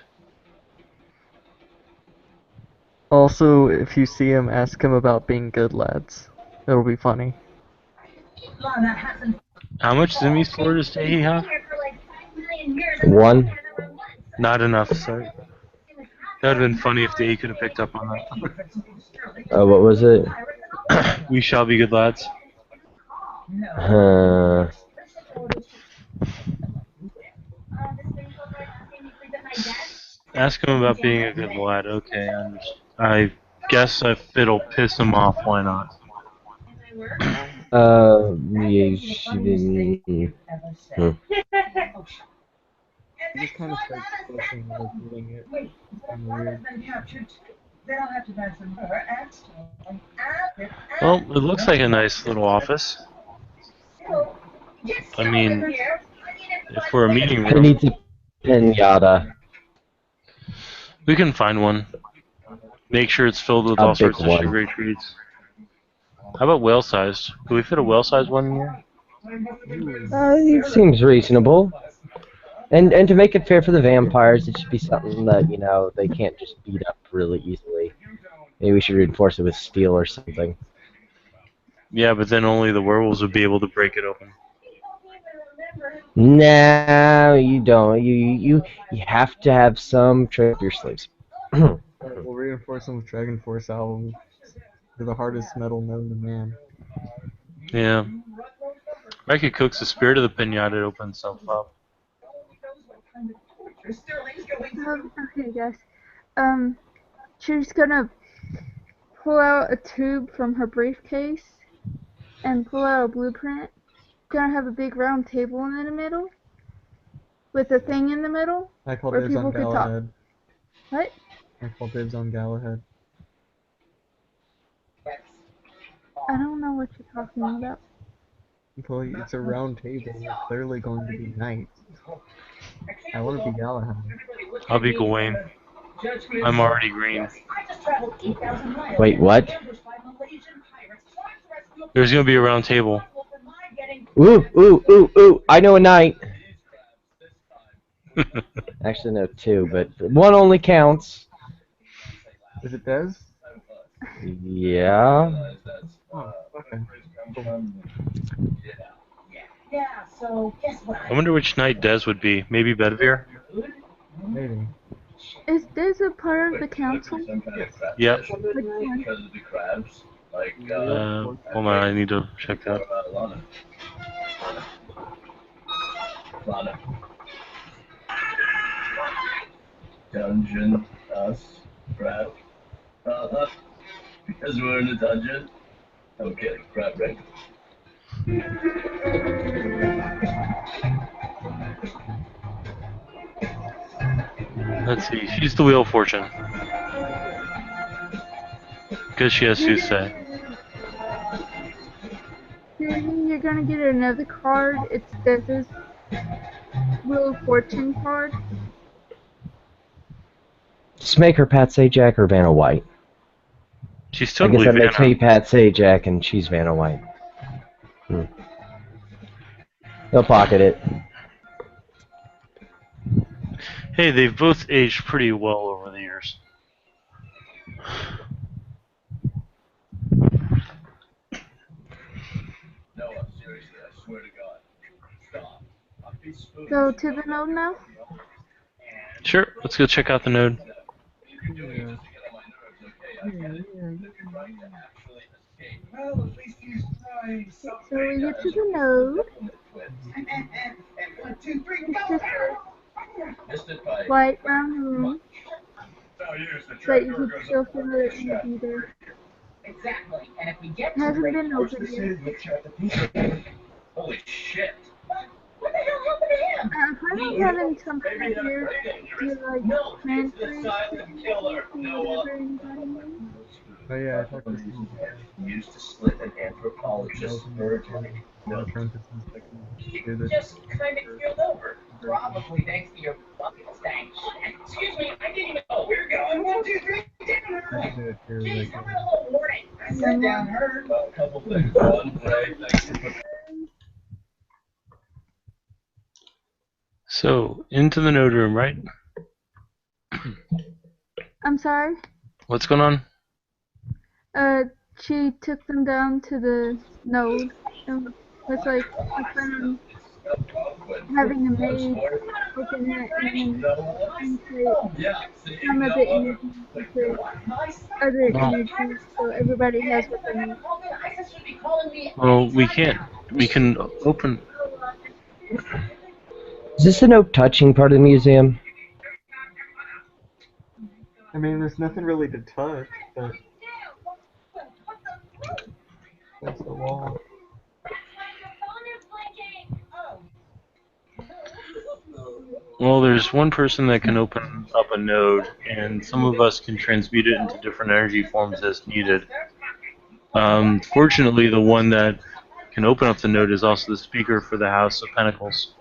Speaker 2: Also, if you see him, ask him about being good lads. It'll be funny.
Speaker 1: How much Zimmy score does he have?
Speaker 5: 1.
Speaker 1: Not enough, sorry. That would have been funny if he could have picked up on that.
Speaker 5: What was it?
Speaker 1: We shall be good lads. Ask him about being a good lad. Okay, I guess if it'll piss him off, why not?
Speaker 5: Yeah, she didn't.
Speaker 2: He just kind of starts smoking while doing it. Kind of weird.
Speaker 1: Well, it looks like a nice little office. I mean, if we're a meeting room,
Speaker 5: Penny to pinata.
Speaker 1: we can find one. Make sure it's filled with
Speaker 5: A
Speaker 1: all
Speaker 5: big
Speaker 1: sorts of
Speaker 5: one.
Speaker 1: sugary treats. How about whale-sized? Can we fit a whale-sized one in here?
Speaker 5: It seems reasonable. And to make it fair for the vampires, it should be something that, you know, they can't just beat up really easily. Maybe we should reinforce it with steel or something.
Speaker 1: Yeah, but then only the werewolves would be able to break it open.
Speaker 5: No, you don't. You have to have some trick up your sleeves.
Speaker 2: We'll reinforce them with Dragon Force albums. They're the hardest metal known to man.
Speaker 1: Yeah. I could coax the spirit of the pinata to open itself up.
Speaker 3: Okay, guys. She's gonna pull out a tube from her briefcase and pull out a blueprint. Gonna have a big round table in the middle with a thing in the middle
Speaker 2: I call
Speaker 3: where
Speaker 2: dibs on
Speaker 3: people could talk.
Speaker 2: Galahad.
Speaker 3: What?
Speaker 2: I call dibs on Galahad.
Speaker 3: I don't know what you're talking about.
Speaker 2: Well, it's a round table. We're clearly going to be knights. I want to be Galahad.
Speaker 1: I'll be Gawain. I'm already green.
Speaker 5: Wait, what?
Speaker 1: There's gonna be a round table.
Speaker 5: Ooh! I know a knight. Actually, no, two, but one only counts.
Speaker 2: Is it Dez?
Speaker 5: Yeah.
Speaker 2: Oh, okay. Cool.
Speaker 1: I wonder which knight Des would be. Maybe Bedivere?
Speaker 2: Maybe.
Speaker 3: Is this a part of the council?
Speaker 1: Yep.
Speaker 3: Which one?
Speaker 1: Hold on, I need to check that.
Speaker 6: Dungeon, us, crap. Because we're in a dungeon? Okay, crap, right?
Speaker 1: Let's see. She's the Wheel of Fortune. Because she has soothsay.
Speaker 3: You're gonna get another card. It's Dez's Wheel of Fortune card.
Speaker 5: Just make her Pat Sajak or Vanna White.
Speaker 1: She's
Speaker 5: I guess
Speaker 1: totally
Speaker 5: that makes me
Speaker 1: Vanna.
Speaker 5: Pat Sajak and she's Vanna White. He'll pocket it.
Speaker 1: Hey, they've both aged pretty well over the years.
Speaker 6: No, seriously, I swear to God. Stop.
Speaker 3: Go to the node now.
Speaker 1: Sure, let's go check out the node.
Speaker 2: Yeah.
Speaker 3: So we get to the node. It's just a white round room, but you can still feel the energy there.
Speaker 6: Exactly. And if we get
Speaker 3: It hasn't been opened yet.
Speaker 6: Holy shit.
Speaker 3: What the hell happened to him? I'm having some kind of weird, like, transfers or whatever anybody knows.
Speaker 2: Oh yeah, I talked to Steve.
Speaker 6: Used to split an anthropologist's virgin.
Speaker 2: No, Trent do this.
Speaker 6: Just kind of keeled over. Probably thanks to your fucking stank shit. Excuse me, I didn't even know. We're going 1, 2, 3, dinner. Jeez, how about a little warning? I said down her. A couple things. One, right? Thanks for putting.
Speaker 1: So, into the node room, right?
Speaker 3: I'm sorry?
Speaker 1: What's going on?
Speaker 3: She took them down to the node. And was like, I plan on having a maid open it and then translate some of the energy to other energies so everybody has what they need.
Speaker 1: Well, we can't. We can open.
Speaker 5: Is this the no touching part of the museum?
Speaker 2: I mean, there's nothing really to touch, but that's the wall.
Speaker 1: Well, there's one person that can open up a node, and some of us can transmute it into different energy forms as needed. Fortunately, the one that can open up the node is also the speaker for the House of Pentacles.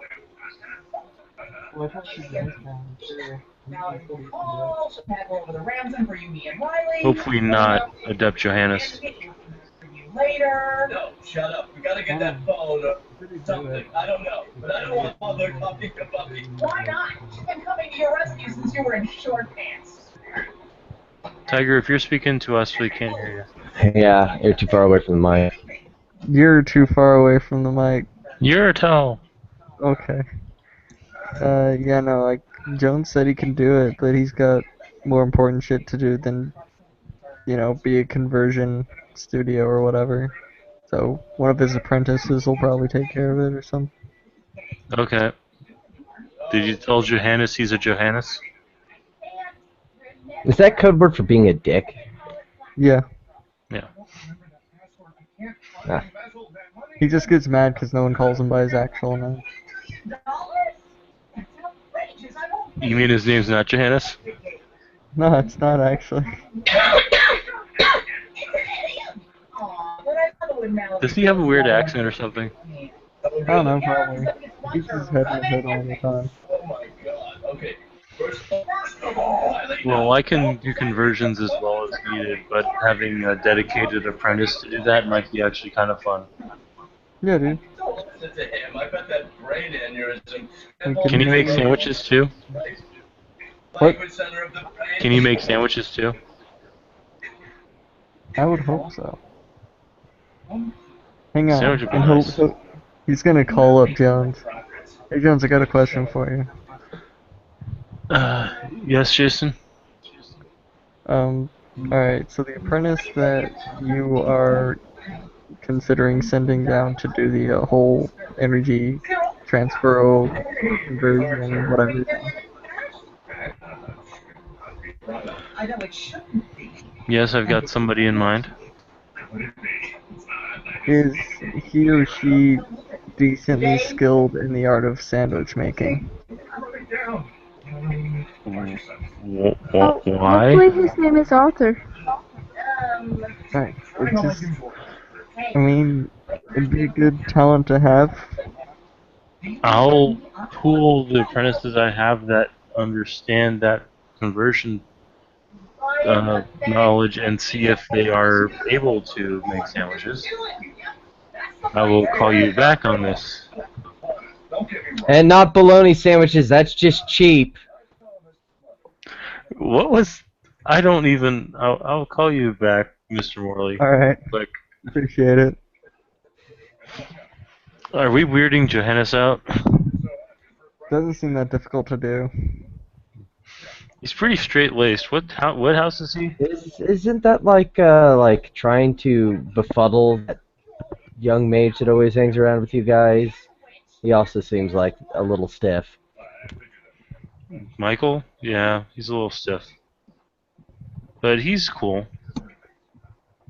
Speaker 2: Well, I talked to Dennis now. Sure. He said he could do it.
Speaker 6: Also head over the Ramson for you, me and Riley.
Speaker 1: Hopefully not Adept Johannes.
Speaker 6: Later. No, shut up. We gotta get
Speaker 2: Fine.
Speaker 6: that phone or
Speaker 2: He said he'd do
Speaker 6: something.
Speaker 2: it.
Speaker 6: I don't know. But I don't want Mother talking about me. Why not? She's been coming to your rescue since you were in short pants.
Speaker 1: Tiger, if you're speaking to us, we can't hear you.
Speaker 5: Yeah, you're too far away from the mic.
Speaker 2: You're too far away from the mic.
Speaker 1: You're a towel.
Speaker 2: Okay. Yeah, no, like, Jones said he can do it, but he's got more important shit to do than, you know, be a conversion studio or whatever. So, one of his apprentices will probably take care of it or something.
Speaker 1: Okay. Did you tell Johannes he's a Johannes?
Speaker 5: Is that code word for being a dick?
Speaker 2: Yeah.
Speaker 1: Yeah.
Speaker 5: Ah.
Speaker 2: He just gets mad because no one calls him by his actual name.
Speaker 1: You mean his name's not Johannes?
Speaker 2: No, it's not actually.
Speaker 1: Does he have a weird accent or something?
Speaker 2: I don't know, probably. He keeps his head in his head all the time.
Speaker 6: Oh my god. Okay. First of all, I let you
Speaker 1: Well, I can do conversions as well as needed, but having a dedicated apprentice to do that might be actually kind of fun.
Speaker 2: Yeah, dude.
Speaker 6: don't listen to him. I bet that brain aneurysm.
Speaker 1: Can you make sandwiches too?
Speaker 2: What?
Speaker 1: Can you make sandwiches too?
Speaker 2: I would hope so. Hang on.
Speaker 1: Sandwich would be
Speaker 2: And
Speaker 1: nice.
Speaker 2: he's gonna call up Jones. Hey, Jones, I got a question for you.
Speaker 1: Yes, Jason?
Speaker 2: Alright, so the apprentice that you are considering sending down to do the whole energy transfer conversion, whatever.
Speaker 1: Yes, I've got somebody in mind.
Speaker 2: Is he or she decently skilled in the art of sandwich making?
Speaker 1: Why?
Speaker 3: Hopefully his name is Arthur.
Speaker 2: Right. It just, I mean, it'd be a good talent to have.
Speaker 1: I'll pool the apprentices I have that understand that conversion knowledge and see if they are able to make sandwiches. I will call you back on this.
Speaker 5: And not bologna sandwiches, that's just cheap.
Speaker 1: What was... I don't even... I'll call you back, Mr. Morley.
Speaker 2: Alright.
Speaker 1: Quick.
Speaker 2: Appreciate it.
Speaker 1: Are we weirding Johannes out?
Speaker 2: Doesn't seem that difficult to do.
Speaker 1: He's pretty straight-laced. What house is he?
Speaker 5: Isn't that like trying to befuddle that young mage that always hangs around with you guys? He also seems like a little stiff.
Speaker 1: Michael? Yeah, he's a little stiff. But he's cool.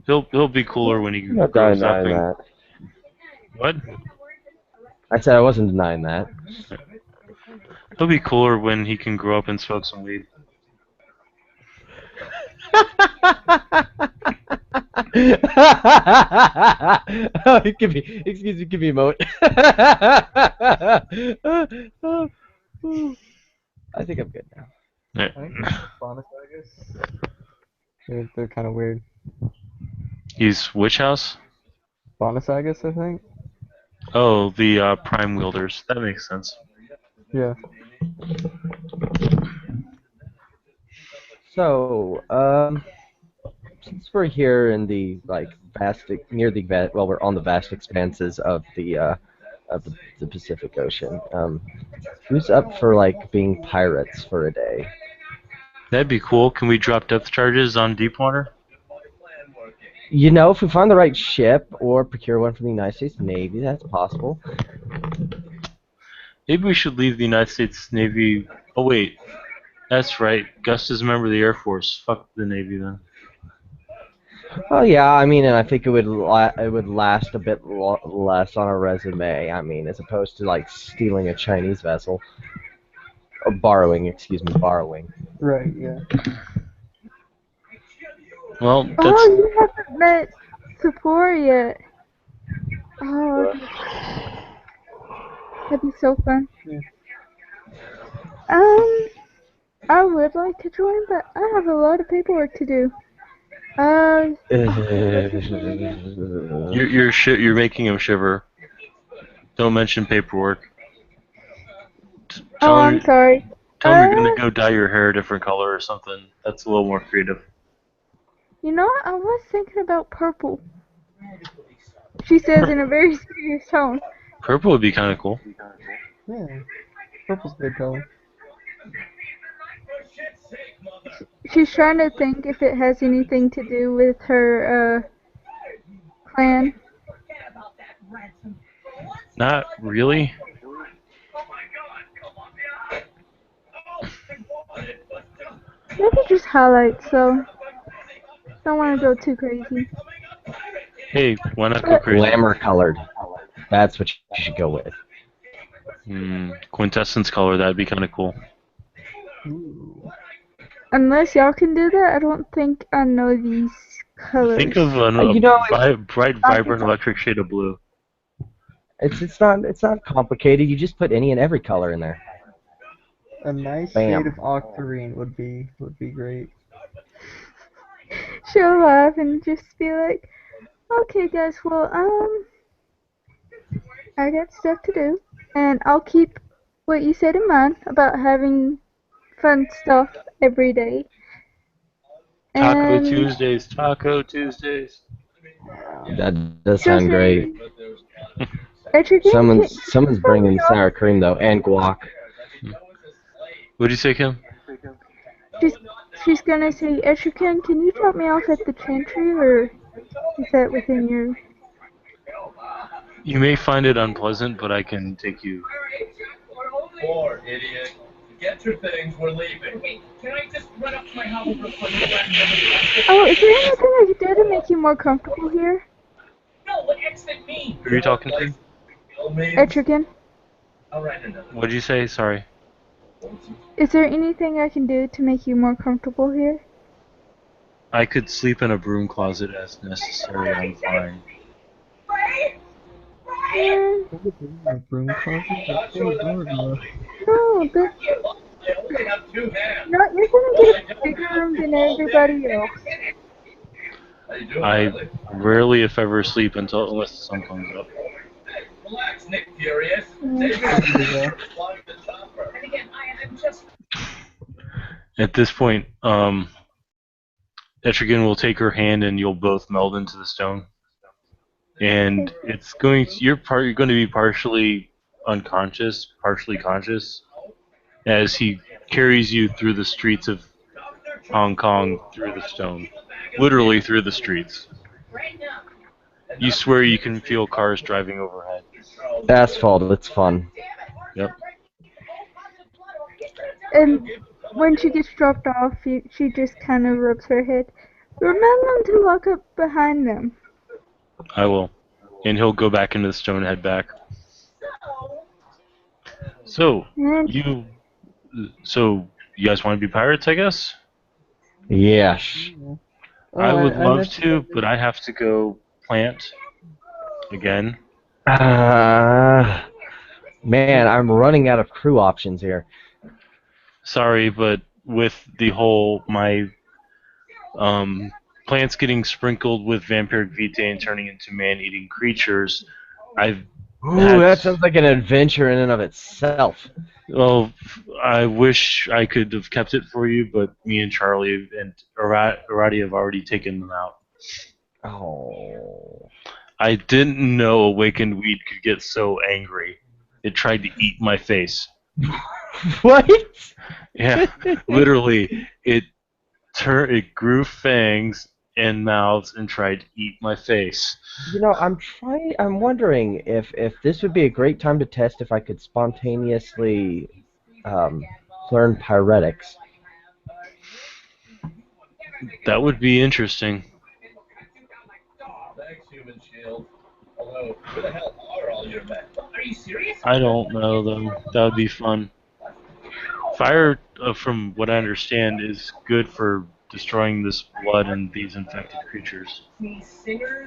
Speaker 1: He'll be cooler when he
Speaker 5: I'm not
Speaker 1: grows up.
Speaker 5: denying that.
Speaker 1: What?
Speaker 5: I said I wasn't denying that.
Speaker 1: He'll be cooler when he can grow up and smoke some weed.
Speaker 5: Oh, excuse me, give me a moment. I think I'm good now.
Speaker 2: I think Bonasagus. They're kind of weird.
Speaker 1: He's which house?
Speaker 2: Bonasagus, I think?
Speaker 1: Oh, the Prime Wielders. That makes sense.
Speaker 2: Yeah.
Speaker 5: So, since we're here in the we're on the vast expanses of the Pacific Ocean. Who's up for being pirates for a day?
Speaker 1: That'd be cool. Can we drop depth charges on Deepwater?
Speaker 5: You know, if we find the right ship or procure one from the United States Navy, that's possible.
Speaker 1: Maybe we should leave the United States Navy. Oh wait, that's right. Gus is a member of the Air Force. Fuck the Navy then.
Speaker 5: Oh yeah, I mean, and I think it would last a bit less on a resume. I mean, as opposed to stealing a Chinese vessel or borrowing.
Speaker 2: Right. Yeah.
Speaker 1: Well, that's...
Speaker 3: Oh, you haven't met Sephora yet. Oh, that'd be so fun. I would like to join, but I have a lot of paperwork to do.
Speaker 1: You're making him shiver. Don't mention paperwork.
Speaker 3: Oh, I'm sorry.
Speaker 1: Tell him you're gonna go dye your hair a different color or something. That's a little more creative.
Speaker 3: You know what? I was thinking about purple. She says in a very serious tone.
Speaker 1: Purple would be kind of cool.
Speaker 2: Yeah, purple's a good color.
Speaker 3: She's trying to think if it has anything to do with her clan.
Speaker 1: Not really.
Speaker 3: Maybe just highlights, so don't want to go too crazy.
Speaker 1: Hey, why not go crazy?
Speaker 5: Glamour colored. That's what you should go with.
Speaker 1: Quintessence color, that'd be kind of cool.
Speaker 2: Ooh.
Speaker 3: Unless y'all can do that, I don't think I know these colors.
Speaker 1: Think of a bright, vibrant electric shade of blue.
Speaker 5: It's not complicated. You just put any and every color in there.
Speaker 2: A nice
Speaker 5: Bam.
Speaker 2: shade of octarine would be great.
Speaker 3: She'll laugh and just be like, okay guys, well, I got stuff to do, and I'll keep what you said in mind about having fun stuff every day.
Speaker 1: Taco
Speaker 3: And
Speaker 1: Tuesdays, Taco Tuesdays.
Speaker 5: That does sound great.
Speaker 3: Etrigan,
Speaker 5: Someone's bringing sour cream though, and guac.
Speaker 1: What'd you say, Kim?
Speaker 3: She's gonna say, Etrigan, can you drop me off at the chantry, or is that within your...
Speaker 1: You may find it unpleasant, but I can take you.
Speaker 6: Poor idiot. Get your things, we're leaving. Wait, can I just run up to my house real quick?
Speaker 3: Oh, is there anything I can do to make you more comfortable here?
Speaker 6: No, what exit mean?
Speaker 1: Who are you talking to?
Speaker 3: Etrigan,
Speaker 6: I'll write another.
Speaker 1: What'd you say? Sorry.
Speaker 3: is there anything I can do to make you more comfortable here?
Speaker 1: I could sleep in a broom closet as necessary. I'm fine.
Speaker 2: A broom closet? That's so adorable.
Speaker 3: No,
Speaker 6: I only have 2 hands.
Speaker 3: no, you're gonna get a bigger room than everybody else.
Speaker 6: How you doing,
Speaker 1: I
Speaker 6: Riley?
Speaker 1: rarely, if ever, sleep unless the sun comes up.
Speaker 6: Relax, Nick Furious.
Speaker 2: Yeah.
Speaker 6: And again, I'm just...
Speaker 1: At this point, Etrigan will take her hand and you'll both meld into the stone. And you're going to be partially unconscious, partially conscious, as he carries you through the streets of Hong Kong through the stone. Literally through the streets. You swear you can feel cars driving overhead.
Speaker 5: Asphalt, it's fun.
Speaker 1: Yep.
Speaker 3: And when she gets dropped off, she just kind of rubs her head. Remember to lock up behind them.
Speaker 1: I will. And he'll go back into the stone and head back. So, you guys want to be pirates, I guess?
Speaker 5: Yes.
Speaker 1: I would love to, but I have to go plant again.
Speaker 5: Man, I'm running out of crew options here.
Speaker 1: Sorry, but with the whole my plants getting sprinkled with vampiric vitae and turning into man-eating creatures,
Speaker 5: that sounds like an adventure in and of itself.
Speaker 1: Well, I wish I could have kept it for you, but me and Charlie and Arati have already taken them out.
Speaker 5: Oh.
Speaker 1: I didn't know awakened weed could get so angry. It tried to eat my face.
Speaker 5: What?
Speaker 1: Yeah, literally, it grew fangs and mouths and tried to eat my face.
Speaker 5: You know, I'm wondering if this would be a great time to test if I could spontaneously learn pyretics.
Speaker 1: That would be interesting.
Speaker 6: Thanks, Human Shield. Although, who the hell are all your men? Are you serious?
Speaker 1: I don't know, though. That would be fun. Fire, from what I understand, is good for destroying this blood and these infected creatures.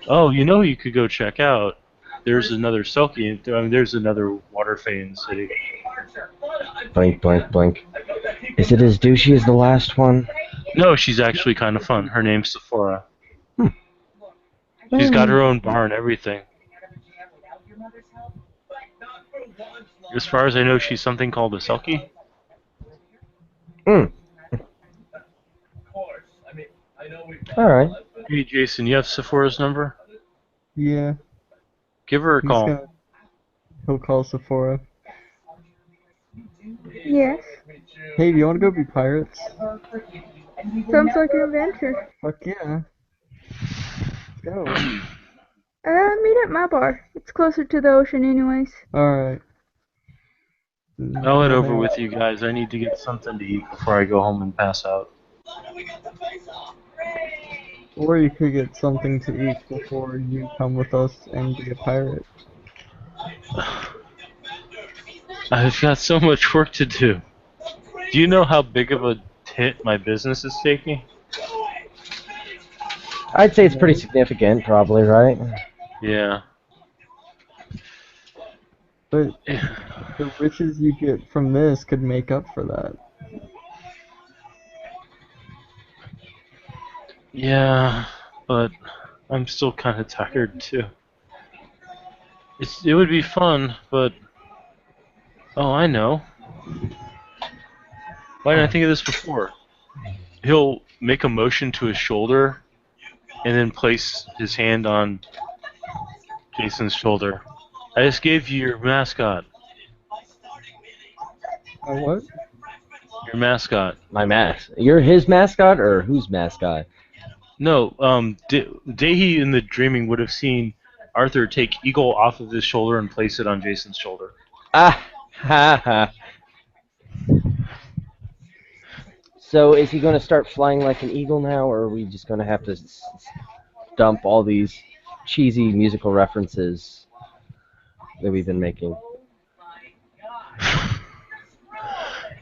Speaker 1: Oh, you know you could go check out. There's another Selkie. There's another water fae in the city.
Speaker 5: Blink, blink, blink. Is it as douchey as the last one?
Speaker 1: No, she's actually kind of fun. Her name's Sephora. She's got her own bar and everything. As far as I know, she's something called a Selkie.
Speaker 5: Hmm. Alright.
Speaker 1: Hey, Jason, you have Sephora's number?
Speaker 2: Yeah,
Speaker 1: Give her a
Speaker 2: he's
Speaker 1: call.
Speaker 2: he'll call Sephora.
Speaker 3: Yes.
Speaker 2: Hey, do you want to go be pirates?
Speaker 3: Sounds like an adventure.
Speaker 2: Fuck yeah. Let's go.
Speaker 3: Meet at my bar. It's closer to the ocean anyways.
Speaker 2: Alright.
Speaker 1: I'll head over with you guys. I need to get something to eat before I go home and pass out.
Speaker 2: Or you could get something to eat before you come with us and be a pirate.
Speaker 1: I've got so much work to do. Do you know how big of a hit my business is taking?
Speaker 5: I'd say it's pretty significant, probably, right?
Speaker 1: Yeah.
Speaker 2: But the riches you get from this could make up for that.
Speaker 1: Yeah, but I'm still kind of tired too. It would be fun, but oh, I know. Why didn't I think of this before? He'll make a motion to his shoulder, and then place his hand on Jason's shoulder. I just gave you your mascot.
Speaker 2: What?
Speaker 1: Your mascot.
Speaker 5: My You're his mascot, or whose mascot?
Speaker 1: No, Dahi in the dreaming would have seen Arthur take Eagle off of his shoulder and place it on Jason's shoulder.
Speaker 5: Ah! Ha ha. So is he going to start flying like an eagle now, or are we just going to have to dump all these cheesy musical references that we've been making?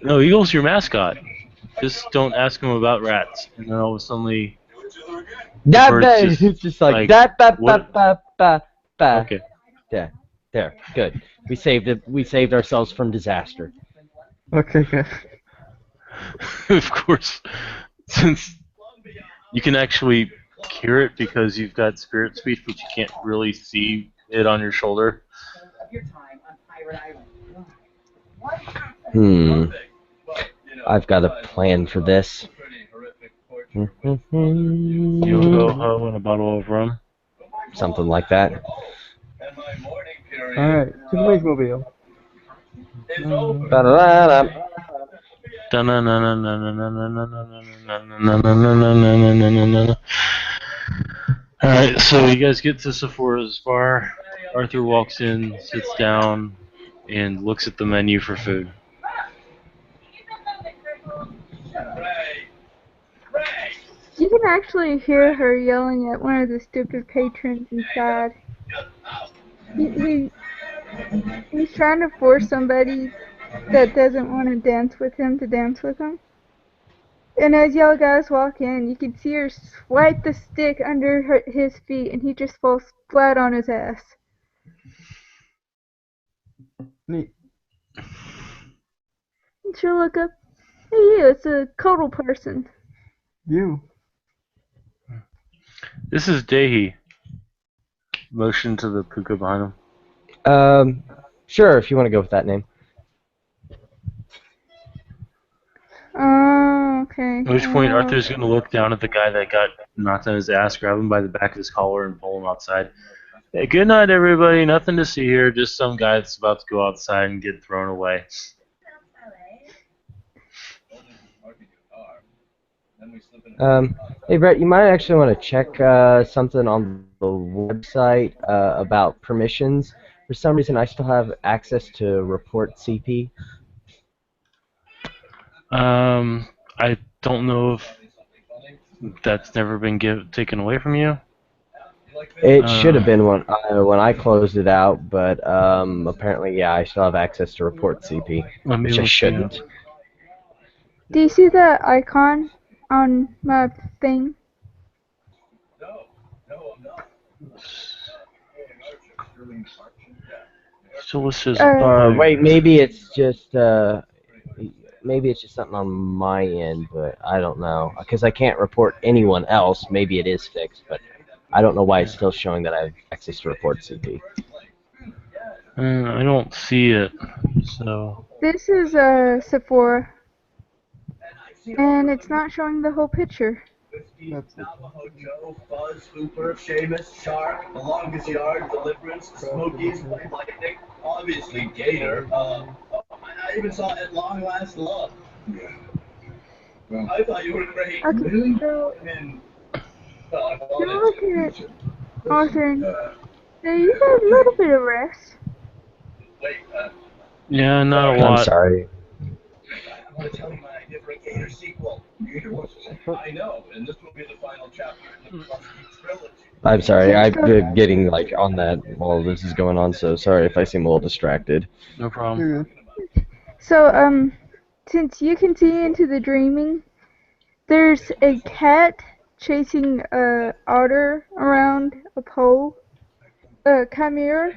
Speaker 1: No, Eagle's your mascot. Just don't ask him about rats, and then all of a sudden,
Speaker 5: It's just like that.
Speaker 1: Okay.
Speaker 5: Yeah, there, good. We saved it. We saved ourselves from disaster.
Speaker 2: Okay, good.
Speaker 1: Of course, since you can actually hear it because you've got spirit speech, but you can't really see it on your shoulder.
Speaker 5: I've got a plan for this.
Speaker 1: Yo ho ho and a bottle of rum.
Speaker 5: Something like that.
Speaker 2: Alright, to the Magemobile.
Speaker 1: Alright, so you guys get to Sephora's bar. Arthur walks in, sits down, and looks at the menu for food.
Speaker 3: You can actually hear her yelling at one of the stupid patrons inside. He's trying to force somebody that doesn't want to dance with him to dance with him. And as y'all guys walk in, you can see her swipe the stick under his feet, and he just falls flat on his ass.
Speaker 2: Neat.
Speaker 3: And she'll look up. Hey, you, it's a Codal person.
Speaker 2: You.
Speaker 1: This is Dahi. Motion to the puka behind him.
Speaker 5: Sure, if you want to go with that name.
Speaker 3: Oh, okay.
Speaker 1: At which point, Arthur's going to look down at the guy that got knocked on his ass, grab him by the back of his collar, and pull him outside. Hey, good night, everybody. Nothing to see here. Just some guy that's about to go outside and get thrown away.
Speaker 5: Hey, Brett, you might actually want to check something on the website about permissions. For some reason, I still have access to report CP.
Speaker 1: I don't know if that's never been taken away from you.
Speaker 5: It should have been when I closed it out, but apparently, yeah, I still have access to report CP, which I shouldn't.
Speaker 3: Do you see that icon on my thing?
Speaker 1: So this is
Speaker 5: Wait, maybe it's just maybe it's just something on my end, but I don't know because I can't report anyone else. Maybe it is fixed, but I don't know why it's still showing that I have access to report CP.
Speaker 1: I don't see it, so
Speaker 3: This is Sephora, and it's not showing the whole picture.
Speaker 2: That's it.
Speaker 7: Navajo Joe, Fuzz, Hooper, Seamus, Shark, The Longest Yard, Deliverance, Smokies, White Lightning, obviously Gator. I even saw At Long Last Love. I thought you were great.
Speaker 3: Okay, so
Speaker 7: I mean,
Speaker 3: you're looking at Arthur. So you got a little bit of rest.
Speaker 7: wait,
Speaker 1: yeah, not a
Speaker 5: I'm
Speaker 1: lot.
Speaker 5: sorry.
Speaker 7: I want to tell you my idea for a Gator sequel. I know, and this will be the final chapter in the Muskie trilogy.
Speaker 5: I'm sorry.
Speaker 3: Okay,
Speaker 5: I'm
Speaker 3: so
Speaker 5: getting like on that while this is going on, so sorry if I seem a little distracted.
Speaker 1: No problem.
Speaker 2: You're good.
Speaker 3: So since you can see into the dreaming, there's a cat chasing a otter around a pole, a chimera,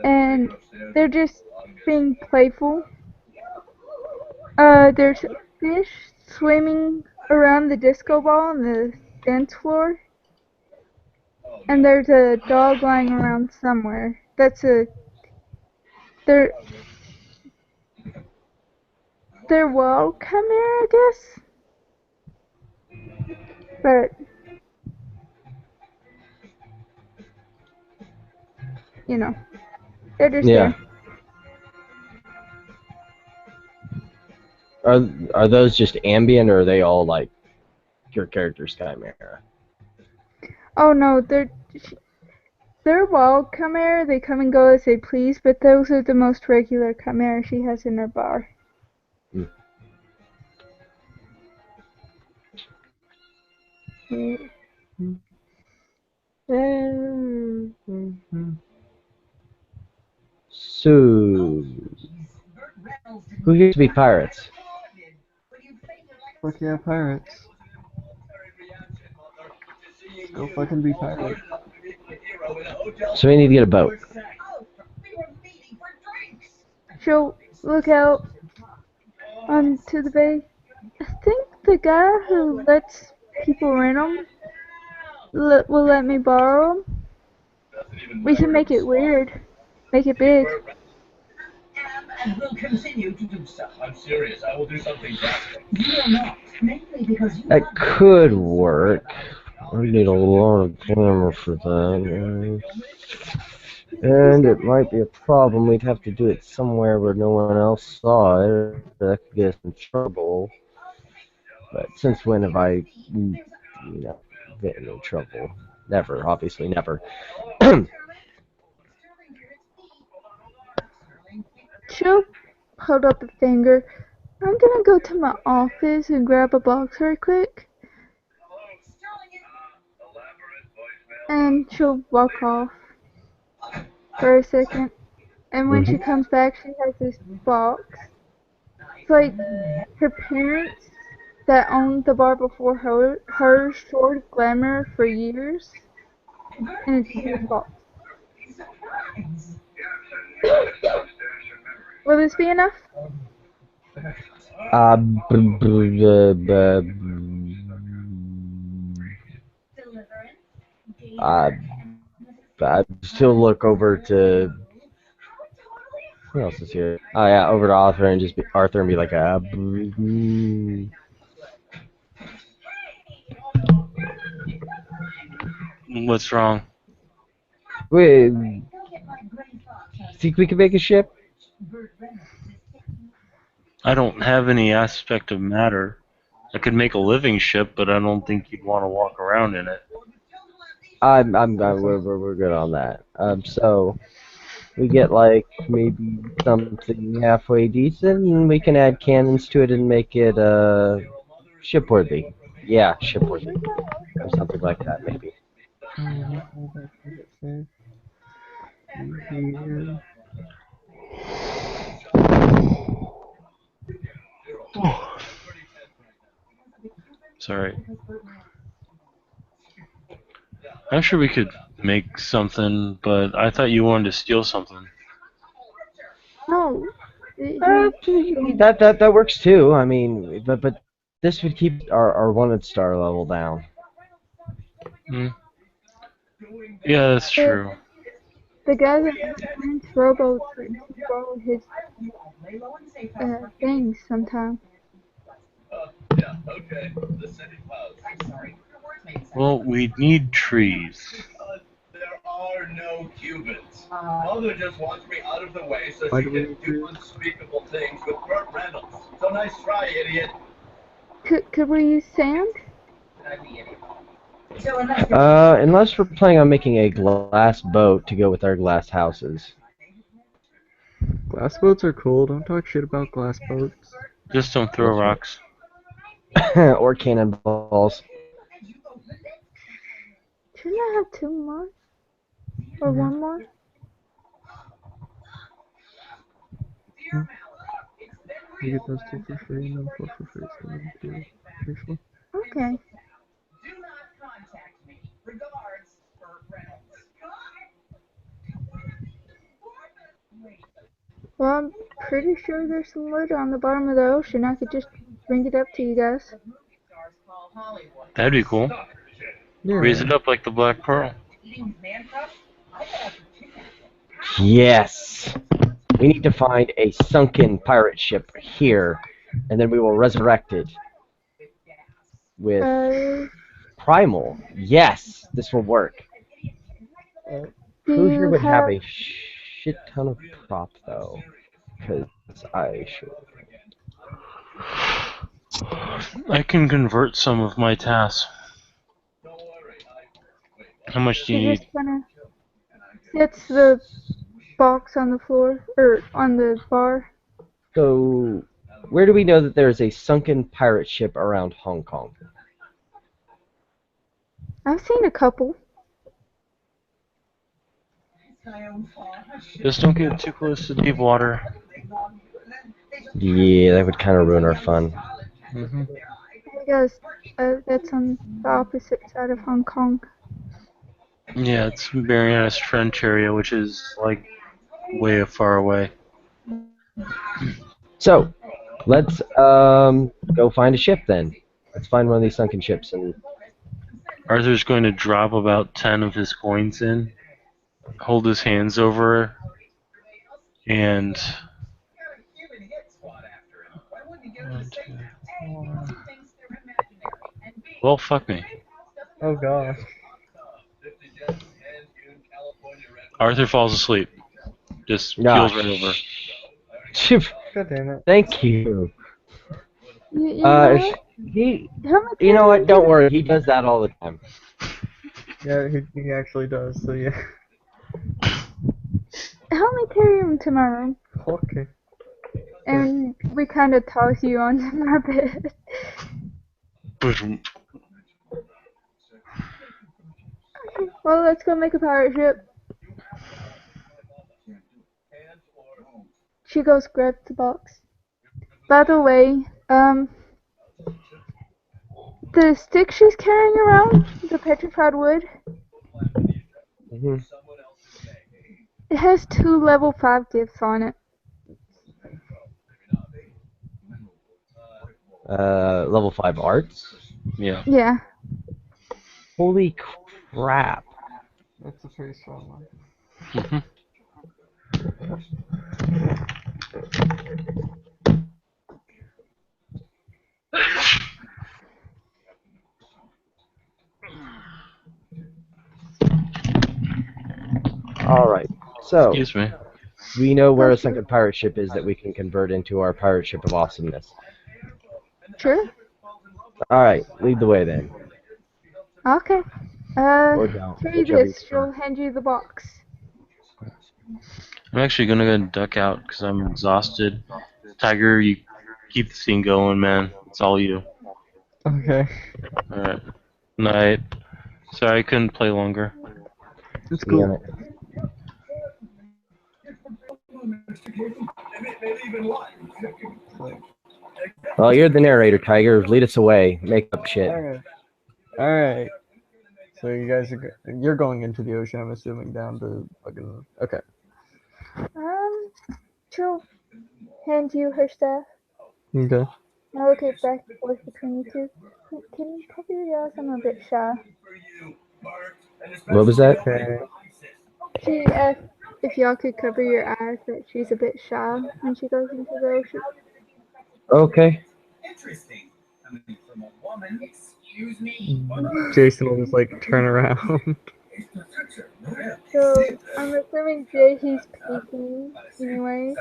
Speaker 3: and they're just being playful. There's fish swimming around the disco ball on the dance floor, and there's a dog lying around somewhere. They're wild chimera, I guess. But you know, they're just
Speaker 5: Yeah.
Speaker 3: there.
Speaker 5: Are those just ambient, or are they all like your character's chimera?
Speaker 3: Oh no, they're wild chimera. They come and go as they please, but those are the most regular chimera she has in her bar.
Speaker 5: So, who here to be pirates?
Speaker 2: Fuck yeah, pirates. Let's go fucking be pirates.
Speaker 5: So we need to get a boat.
Speaker 3: She'll look out onto the bay. I think the guy who lets people rent them will let me borrow them. We can make it weird. Make it big.
Speaker 6: And will continue to do so.
Speaker 7: I'm serious. I will do something drastic.
Speaker 6: You will not, mainly because you
Speaker 5: That could work. We need a lot of glamour for that. And it might be a problem. We'd have to do it somewhere where no one else saw it. That could get us in trouble. But since when have I, been in trouble? Never, obviously never.
Speaker 3: She'll hold up a finger. I'm gonna go to my office and grab a box right quick. And she'll walk off for a second. And when she comes back, she has this box. It's like her parents that owned the bar before her stored glamour for years. And it's in this box. Will this be enough?
Speaker 5: I'd still look over to. Who else is here? Oh yeah, over to Arthur and just be Arthur and be like,
Speaker 1: What's wrong?
Speaker 5: Wait, think we can make a ship?
Speaker 1: I don't have any aspect of matter. I could make a living ship, but I don't think you'd want to walk around in it.
Speaker 5: We're good on that. So we get like maybe something halfway decent, and we can add cannons to it and make it shipworthy. Yeah, shipworthy, or something like that maybe.
Speaker 1: Sorry. I'm sure we could make something, but I thought you wanted to steal something.
Speaker 3: No.
Speaker 5: That works too. I mean, but this would keep our wanted star level down.
Speaker 1: Yeah, that's true.
Speaker 3: The guy that rents rowboats lets you borrow his things sometime.
Speaker 7: Yeah, okay. The city pose.
Speaker 1: Well, we need trees.
Speaker 7: There are no Cubans. Mother just wants me out of the way so
Speaker 2: Why
Speaker 7: she
Speaker 2: do we
Speaker 7: can
Speaker 2: need
Speaker 7: do
Speaker 2: trees?
Speaker 7: unspeakable things with Burt Reynolds. So nice try, idiot.
Speaker 3: Could we use sand?
Speaker 5: Unless we're planning on making a glass boat to go with our glass houses.
Speaker 2: Glass boats are cool. Don't talk shit about glass boats.
Speaker 1: Just don't throw
Speaker 5: That's right.
Speaker 1: rocks.
Speaker 5: Or cannonballs.
Speaker 3: Shouldn't I have 2 more? Or 1 more?
Speaker 2: You get those 2 for free and then 4 for free, so then 2. Pretty sure.
Speaker 3: Okay.
Speaker 6: Do not contact me. Regards, Burt Reynolds.
Speaker 3: Well, I'm pretty sure there's some wood on the bottom of the ocean. I could just bring it up to you guys.
Speaker 6: Stars call Hollywood.
Speaker 1: That'd be cool.
Speaker 2: Yeah.
Speaker 1: Raise it up like the Black Pearl.
Speaker 6: Eating man cups? I got
Speaker 5: Yes. We need to find a sunken pirate ship here, and then we will resurrect it with Primal. Yes, this will work.
Speaker 3: Do
Speaker 5: Cruiser
Speaker 3: you
Speaker 5: would have
Speaker 3: have...
Speaker 5: a shit ton of prop though, because I should.
Speaker 1: I can convert some of my tasks. How much do you
Speaker 3: You're
Speaker 1: need?
Speaker 3: just gonna... That's the box on the floor, or on the bar.
Speaker 5: So, where do we know that there is a sunken pirate ship around Hong Kong?
Speaker 3: I've seen a couple.
Speaker 1: Just don't get too close to deep water.
Speaker 5: Yeah, that would kind of ruin our fun.
Speaker 1: Hmm.
Speaker 3: I guess that's on the opposite side of Hong Kong.
Speaker 1: Yeah, it's Marianas Trench area, which is like way far away.
Speaker 5: So, let's go find a ship then. Let's find one of these sunken ships and
Speaker 1: Arthur's going to drop about 10 of his coins in, hold his hands over, and... 1, 2, 4. Well, fuck me.
Speaker 2: Oh gosh.
Speaker 1: Arthur falls asleep. Just keels right over.
Speaker 5: Chip,
Speaker 2: God damn it.
Speaker 5: thank you.
Speaker 3: You know what?
Speaker 5: He,
Speaker 3: Help me
Speaker 5: you know
Speaker 3: carry
Speaker 5: what?
Speaker 3: him
Speaker 5: Don't
Speaker 3: to
Speaker 5: worry. He does that all the time.
Speaker 2: Yeah, he actually does, so yeah.
Speaker 3: help me carry him to my room.
Speaker 2: Okay.
Speaker 3: And we kind of toss you onto my bed. Okay, well, let's go make a pirate ship. She goes grab the box. By the way, the stick she's carrying around, the petrified wood,
Speaker 5: Mm-hmm.
Speaker 3: it has 2 level 5 gifts on it.
Speaker 5: Level 5 arts?
Speaker 1: Yeah.
Speaker 3: Yeah.
Speaker 5: Holy crap.
Speaker 2: That's a pretty strong one.
Speaker 1: Hmm.
Speaker 5: Alright, so
Speaker 1: Excuse me.
Speaker 5: we know where a sunken pirate ship is that we can convert into our pirate ship of awesomeness.
Speaker 3: Sure.
Speaker 5: Alright, lead the way then.
Speaker 3: Okay.
Speaker 5: Or don't,
Speaker 3: Carry
Speaker 5: whichever you
Speaker 3: this.
Speaker 5: prefer.
Speaker 3: She'll hand you the box.
Speaker 1: I'm actually gonna go and duck out because I'm exhausted. Tiger, you keep the scene going, man. It's all you.
Speaker 2: Okay.
Speaker 1: Alright. Night. Sorry I couldn't play longer.
Speaker 2: It's
Speaker 5: See you on
Speaker 2: cool.
Speaker 5: it. Well, you're the narrator, Tiger. Lead us away. Make up shit.
Speaker 2: Alright. Alright. So you guys are you're going into the ocean, I'm assuming, down to fucking... Okay.
Speaker 3: She'll hand you her staff.
Speaker 2: Okay.
Speaker 3: Now look it back and forth between you two. Can you cover your eyes? I'm a bit shy.
Speaker 5: What was that?
Speaker 2: Okay.
Speaker 3: She asked if y'all could cover your eyes, that she's a bit shy when she goes into the ocean.
Speaker 5: Okay.
Speaker 6: Interesting. Coming from a woman. Excuse me.
Speaker 2: Jason will just like turn around.
Speaker 3: So I'm assuming Jay he's peeking anyway.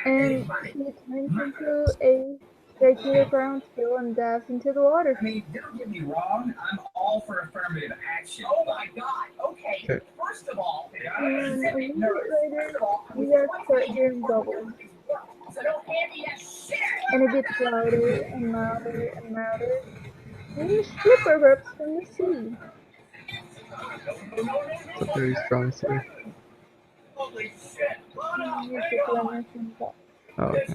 Speaker 3: And he turns into a regular brown seal and dives into the water.
Speaker 6: I mean, don't get me wrong. I'm all for affirmative action. Oh my god. Okay.
Speaker 2: Okay.
Speaker 6: First of all,
Speaker 3: And a little bit later, you guys start hearing bubbles.
Speaker 6: so don't hand me that shit.
Speaker 3: And it gets louder and louder and louder. And a ship erupts from the sea.
Speaker 2: It's a very strong sea.
Speaker 6: Holy shit.
Speaker 3: And there's a glimmer from the top.
Speaker 2: Oh, okay.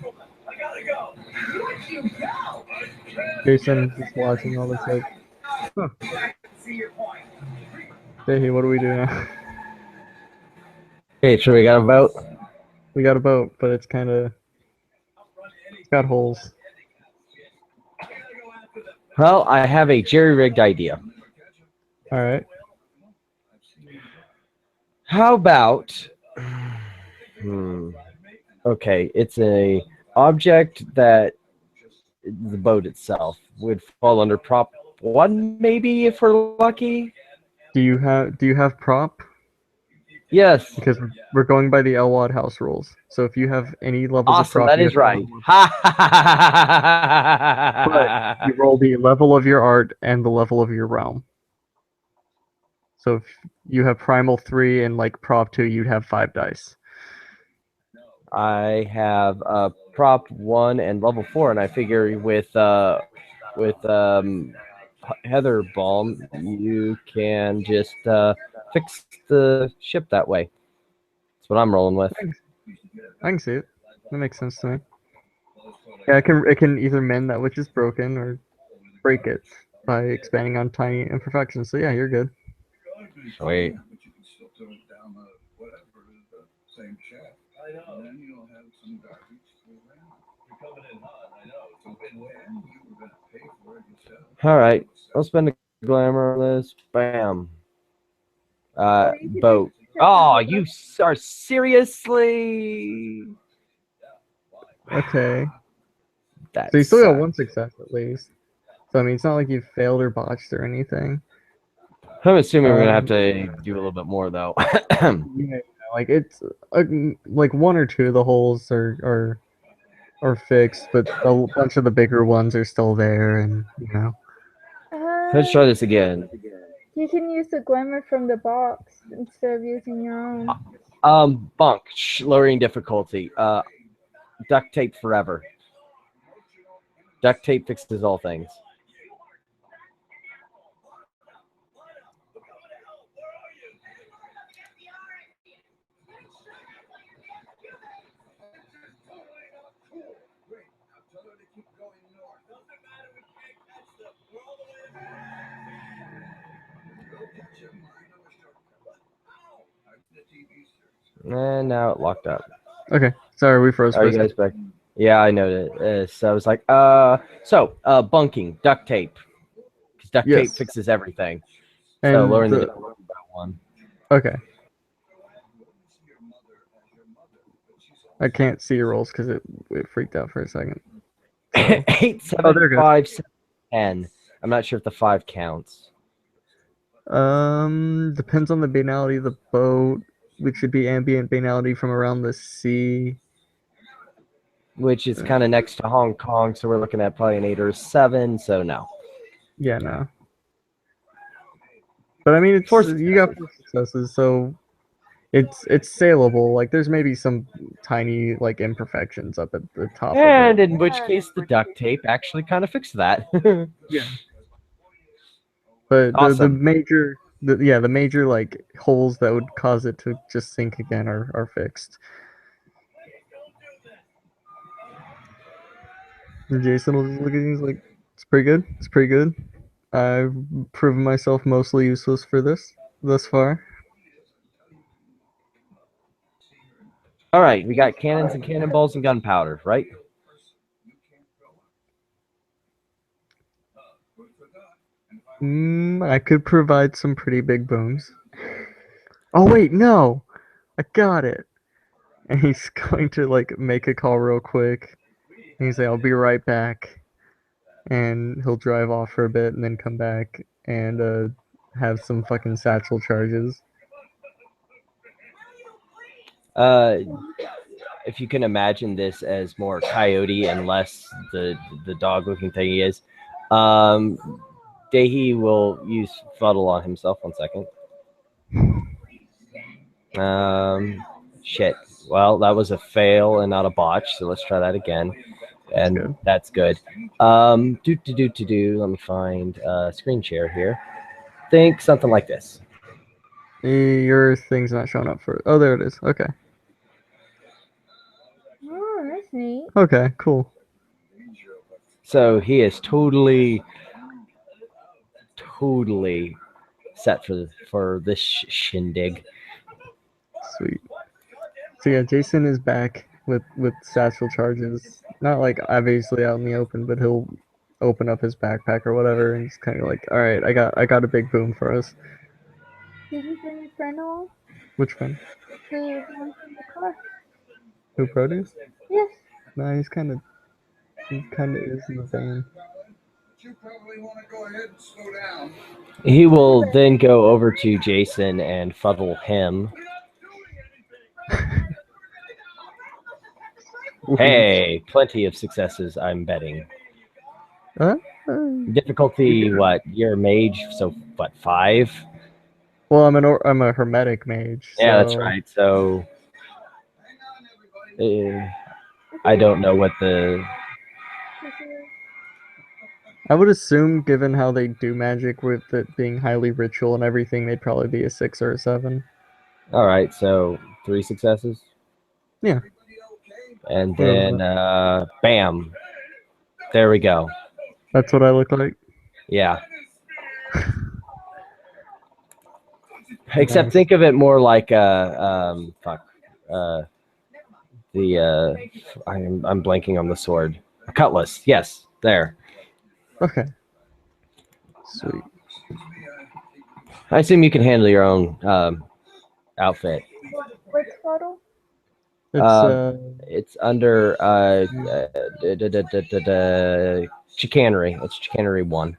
Speaker 6: I gotta go. Let you go.
Speaker 2: Jason just watching all this like, huh.
Speaker 6: See your point.
Speaker 2: Hey, what do we do now?
Speaker 5: Okay, so we got a vote.
Speaker 2: We got a boat, but it's got holes.
Speaker 5: Well, I have a jerry-rigged idea.
Speaker 2: All right.
Speaker 5: How about? Okay, it's a object that the boat itself would fall under prop 1, maybe if we're lucky.
Speaker 2: Do you have prop?
Speaker 5: Yes.
Speaker 2: Because we're going by the Elwad house rules. So if you have any levels
Speaker 5: Awesome.
Speaker 2: of prop,
Speaker 5: That is right.
Speaker 2: But you roll the level of your art and the level of your realm. So if you have primal 3 and like prop 2, you'd have 5 dice.
Speaker 5: I have prop 1 and level 4, and I figure with Heather Balm, you can just fix the ship that way. That's what I'm rolling with.
Speaker 2: I can see it. That makes sense to me. Yeah, it can either mend that which is broken or break it by expanding on tiny imperfections. So yeah, you're good.
Speaker 5: Sweet. All right, I'll spend a glamour on this. Bam. Boat. Oh, you are seriously?
Speaker 2: Okay.
Speaker 5: That
Speaker 2: So you still got
Speaker 5: sucks.
Speaker 2: one success at least. So I mean, it's not like you failed or botched or anything.
Speaker 5: I'm assuming we're gonna have to do a little bit more though.
Speaker 2: Yeah, like it's like 1 or 2 of the holes are fixed, but a bunch of the bigger ones are still there, and you know.
Speaker 5: Let's try this again.
Speaker 3: You can use the glimmer from the box instead of using your own.
Speaker 5: Bunk. Lowering difficulty. Duct tape forever. Duct tape fixes all things. And now it locked up.
Speaker 2: Okay, sorry, we froze.
Speaker 5: Are you guys back? Yeah, I know that. So I was like, bunking, duct tape. Because duct tape fixes everything. So
Speaker 2: And
Speaker 5: lowering the difficulty by 1.
Speaker 2: Okay. I can't see your rolls because it freaked out for a second. So.
Speaker 5: 8, 7, 5, 7, 10. I'm not sure if the 5 counts.
Speaker 2: Depends on the banality of the boat, which should be ambient banality from around the sea.
Speaker 5: Which is kind of next to Hong Kong, so we're looking at probably an 8 or a 7, so no.
Speaker 2: Yeah, no. But I mean, it's you got 4 successes, so it's saleable. Like there's maybe some tiny like imperfections up at the top.
Speaker 5: And in which case, the duct tape actually kind of fixed that.
Speaker 2: Yeah. But
Speaker 5: Awesome.
Speaker 2: the major like holes that would cause it to just sink again are fixed. And Jason will just look at you and he's like, it's pretty good. It's pretty good. I've proven myself mostly useless for this thus far.
Speaker 5: All right, we got cannons and cannonballs and gunpowder, right?
Speaker 2: I could provide some pretty big booms. Oh wait, no! I got it! And he's going to like make a call real quick. And he's like, I'll be right back. And he'll drive off for a bit and then come back and have some fucking satchel charges.
Speaker 5: If you can imagine this as more coyote and less the dog looking thing he is, Dehi will use fuddle on himself. 1 second. Shit. Well, that was a fail and not a botch, so let's try that again. And that's good. Let me find a screen share here. Think something like this.
Speaker 2: Your thing's not showing up for. Oh, there it is. Okay.
Speaker 3: Oh, that's neat.
Speaker 2: Okay, cool.
Speaker 5: So he is totally set for this shindig.
Speaker 2: Sweet. So yeah, Jason is back with satchel charges. Not like obviously out in the open, but he'll open up his backpack or whatever and just kind of like, all right, I got a big boom for us.
Speaker 3: Did you bring your friend along?
Speaker 2: Which one?
Speaker 3: The one from the car.
Speaker 2: Who, Produce?
Speaker 3: Yes.
Speaker 2: Nah, he kind of is in the van.
Speaker 6: You probably want to go ahead and slow down.
Speaker 5: He will then go over to Jason and fuddle him. Hey, plenty of successes, I'm betting. Difficulty, what? You're a mage, so what, 5?
Speaker 2: Well, I'm a hermetic mage.
Speaker 5: Yeah,
Speaker 2: so...
Speaker 5: that's right. So I don't know what the.
Speaker 2: I would assume, given how they do magic with it being highly ritual and everything, they'd probably be a 6 or a 7.
Speaker 5: All right, so 3 successes.
Speaker 2: Yeah.
Speaker 5: And then, bam. There we go.
Speaker 2: That's what I look like?
Speaker 5: Yeah. Except
Speaker 2: Nice.
Speaker 5: think of it more like I'm blanking on the sword. A cutlass. Yes, there.
Speaker 2: Okay. Sweet.
Speaker 5: I assume you can handle your own outfit.
Speaker 3: Which photo?
Speaker 5: It's under chicanery. It's chicanery 1.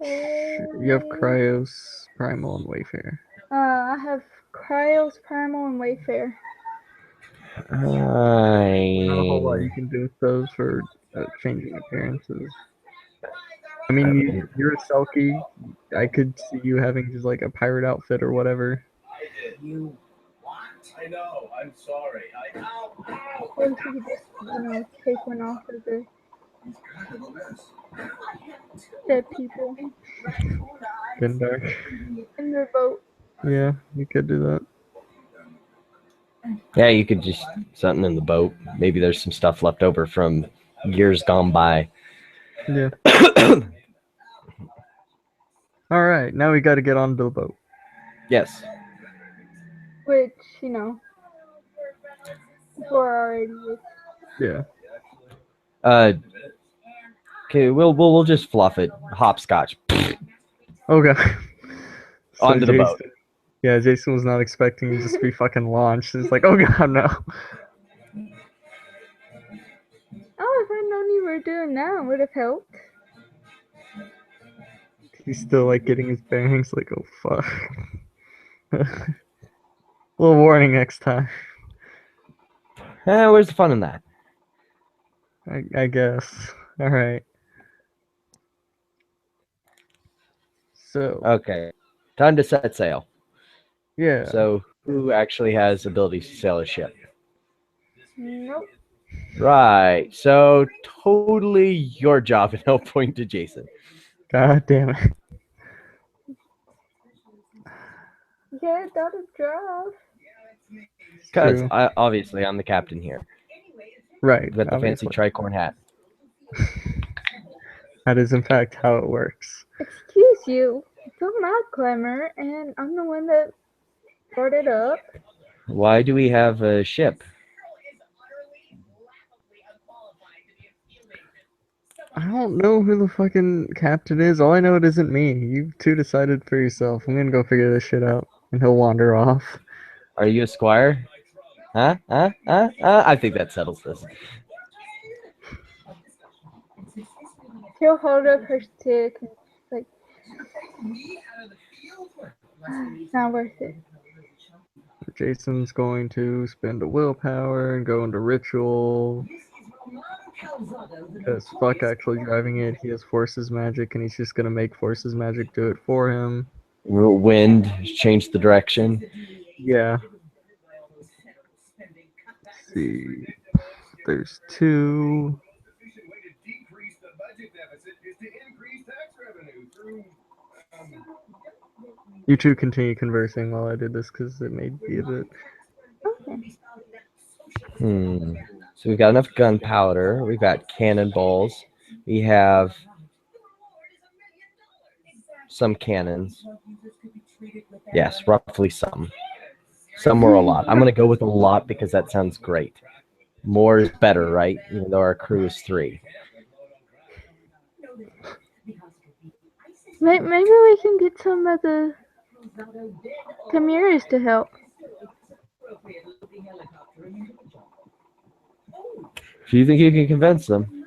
Speaker 2: You have Cryos, Primal, and Wayfair.
Speaker 3: I have Cryos, Primal, and Wayfair.
Speaker 2: Not a whole lot you can do with those for changing appearances. I mean, you're a Selkie. I could see you having just like a pirate outfit or whatever.
Speaker 7: I know. I'm sorry.
Speaker 3: Or you could just, take one off of the dead people
Speaker 2: Been dark.
Speaker 3: in their boat.
Speaker 2: Yeah, you could do that.
Speaker 5: Yeah, you could just something in the boat. Maybe there's some stuff left over from years gone by.
Speaker 2: Yeah. All right, now we got to get onto the boat.
Speaker 5: Yes.
Speaker 3: Which, we're already with.
Speaker 2: Yeah.
Speaker 5: Okay, we'll just fluff it. Hopscotch.
Speaker 2: Okay.
Speaker 5: Onto the boat.
Speaker 2: Yeah, Jason was not expecting it just to be fucking launched. It's like, oh god, no.
Speaker 3: Oh, if I'd known you were doing that, it would have helped.
Speaker 2: He's still like getting his bearings, like, oh fuck. Little warning next time.
Speaker 5: Where's the fun in that?
Speaker 2: I guess. All right. So.
Speaker 5: Okay, time to set sail.
Speaker 2: Yeah.
Speaker 5: So, who actually has abilities to sail a ship?
Speaker 3: Nope.
Speaker 5: Right. So, totally your job, and no point to Jason.
Speaker 2: God damn it.
Speaker 3: Yeah, that'll drive.
Speaker 5: Because obviously I'm the captain here.
Speaker 2: Right.
Speaker 5: With the fancy tricorn hat.
Speaker 2: That is in fact how it works.
Speaker 3: Excuse you. It's a rock climber, and I'm the one that brought it up.
Speaker 5: Why do we have a ship?
Speaker 2: I don't know who the fucking captain is. All I know it isn't me. You two decided for yourself. I'm gonna go figure this shit out. And he'll wander off.
Speaker 5: Are you a squire? Huh? I think that settles this.
Speaker 3: She'll hold up her stick and like, not worth it.
Speaker 2: Jason's going to spend a willpower and go into ritual. Because fuck actually driving it. He has forces magic and he's just gonna make forces magic do it for him.
Speaker 5: Wind changed the direction.
Speaker 2: Yeah. Let's see. There's 2. You two continue conversing while I did this because it may be a bit.
Speaker 3: Okay.
Speaker 5: So we've got enough gunpowder. We've got cannonballs. We have some cannons. Yes, roughly some. Some or a lot. I'm going to go with a lot because that sounds great. More is better, right? Even though our crew is 3.
Speaker 3: Maybe we can get some of the Tamiris to help.
Speaker 5: Do you think you can convince them?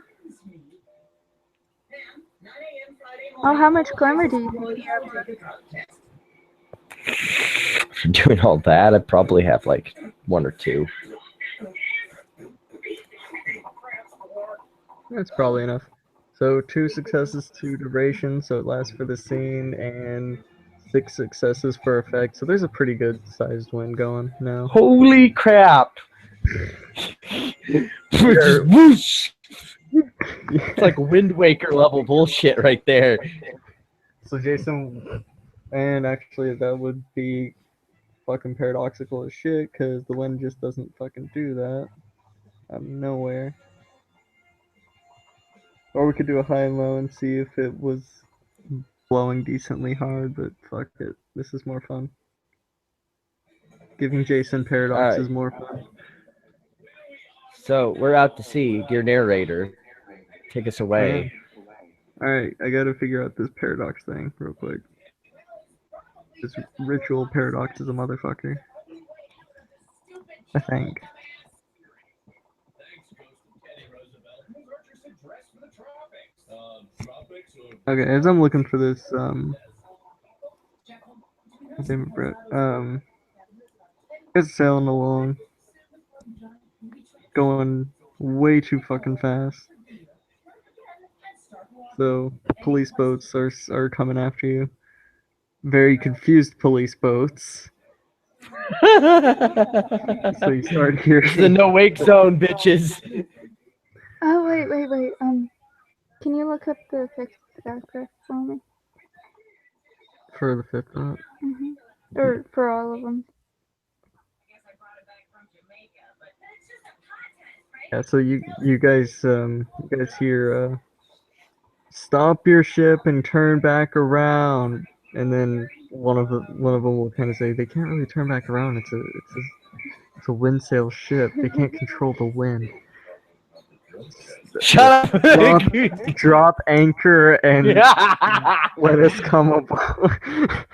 Speaker 3: Oh, how much glamour do you think you have?
Speaker 5: For doing all that, I probably have like 1 or 2.
Speaker 2: That's probably enough. So 2 successes, 2 duration, so it lasts for the scene, and 6 successes for effect. So there's a pretty good sized win going now.
Speaker 5: Holy crap! Just whoosh! It's like Wind Waker level bullshit right there.
Speaker 2: So Jason, and actually that would be fucking paradoxical as shit, because the wind just doesn't fucking do that out of nowhere. Or we could do a high and low and see if it was blowing decently hard, but fuck it. This is more fun. Giving Jason paradox is more fun.
Speaker 5: So we're out to sea. Dear narrator, take us away.
Speaker 2: Alright, I gotta figure out this paradox thing real quick. This ritual paradox is a motherfucker. I think. Okay, as I'm looking for this, damn it, Brett. It's sailing along, going way too fucking fast. So police boats are coming after you. Very confused police boats. So you start hearing.
Speaker 5: This is the no wake zone, bitches.
Speaker 3: Oh wait. Can you look up the fifth aircraft for me?
Speaker 2: For the 5th boat?
Speaker 3: Or for all of them.
Speaker 2: Yeah, so you guys hear stop your ship and turn back around, and then one of them will kind of say they can't really turn back around. It's a wind sail ship. They can't control the wind.
Speaker 5: Shut up!
Speaker 2: Drop anchor and let us come aboard.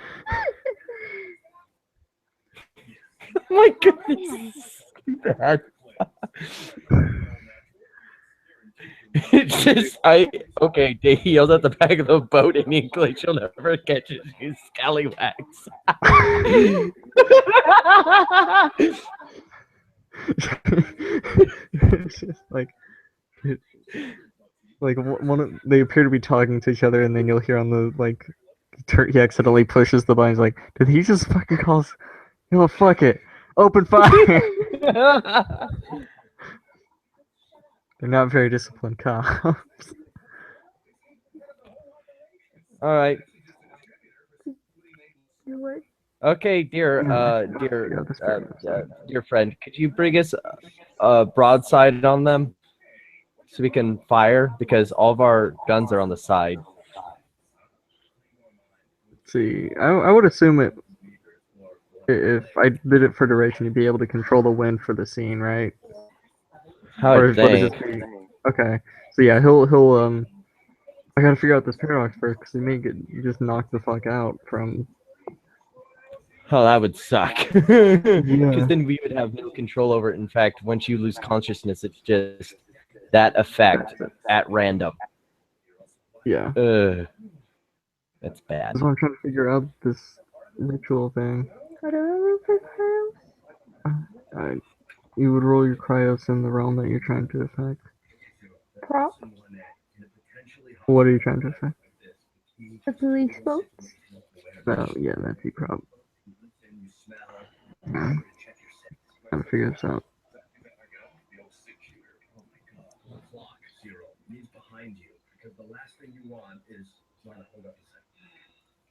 Speaker 5: My goodness. Bad. It's just okay, he yells at the back of the boat in English, you'll never catch it, you scallywags.
Speaker 2: It's just like they appear to be talking to each other, and then you'll hear on the he accidentally pushes the button. He's like, did he just fucking call us? You know, fuck it, open fire. They're not very disciplined cops.
Speaker 5: All right.
Speaker 3: What?
Speaker 5: Okay, dear friend, could you bring us a broadside on them so we can fire, because all of our guns are on the side.
Speaker 2: Let's see, I would assume it If I did it for duration, you'd be able to control the wind for the scene, right?
Speaker 5: I
Speaker 2: Or
Speaker 5: would
Speaker 2: would it
Speaker 5: think.
Speaker 2: just be okay? So yeah, he'll I gotta figure out this paradox first because he may get just knocked the fuck out from.
Speaker 5: Oh, that would suck. Because
Speaker 2: Yeah.
Speaker 5: then we would have no control over it. In fact, once you lose consciousness, it's just that effect
Speaker 2: That's it.
Speaker 5: at random.
Speaker 2: Yeah.
Speaker 5: That's bad.
Speaker 2: That's why I'm trying to figure out this ritual thing.
Speaker 3: How do I roll for cryos?
Speaker 2: You would roll your cryos in the realm that you're trying to affect.
Speaker 3: Prop.
Speaker 2: What are you trying to affect?
Speaker 3: The police boats.
Speaker 2: Oh, yeah, that's the problem. Yeah. Gotta figure this out.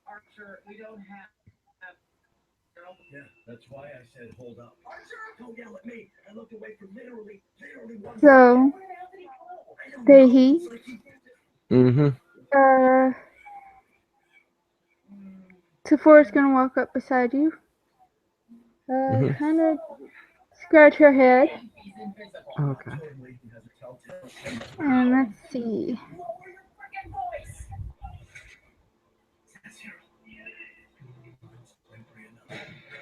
Speaker 7: Archer, we don't have. Yeah, that's why I said hold up. Archer, don't yell at me. I looked away for literally one.
Speaker 3: So, Behi,
Speaker 5: Mm-hmm.
Speaker 3: Sephora's gonna walk up beside you.
Speaker 5: Mhm.
Speaker 3: Kind of scratch her head.
Speaker 2: Okay.
Speaker 3: And let's see.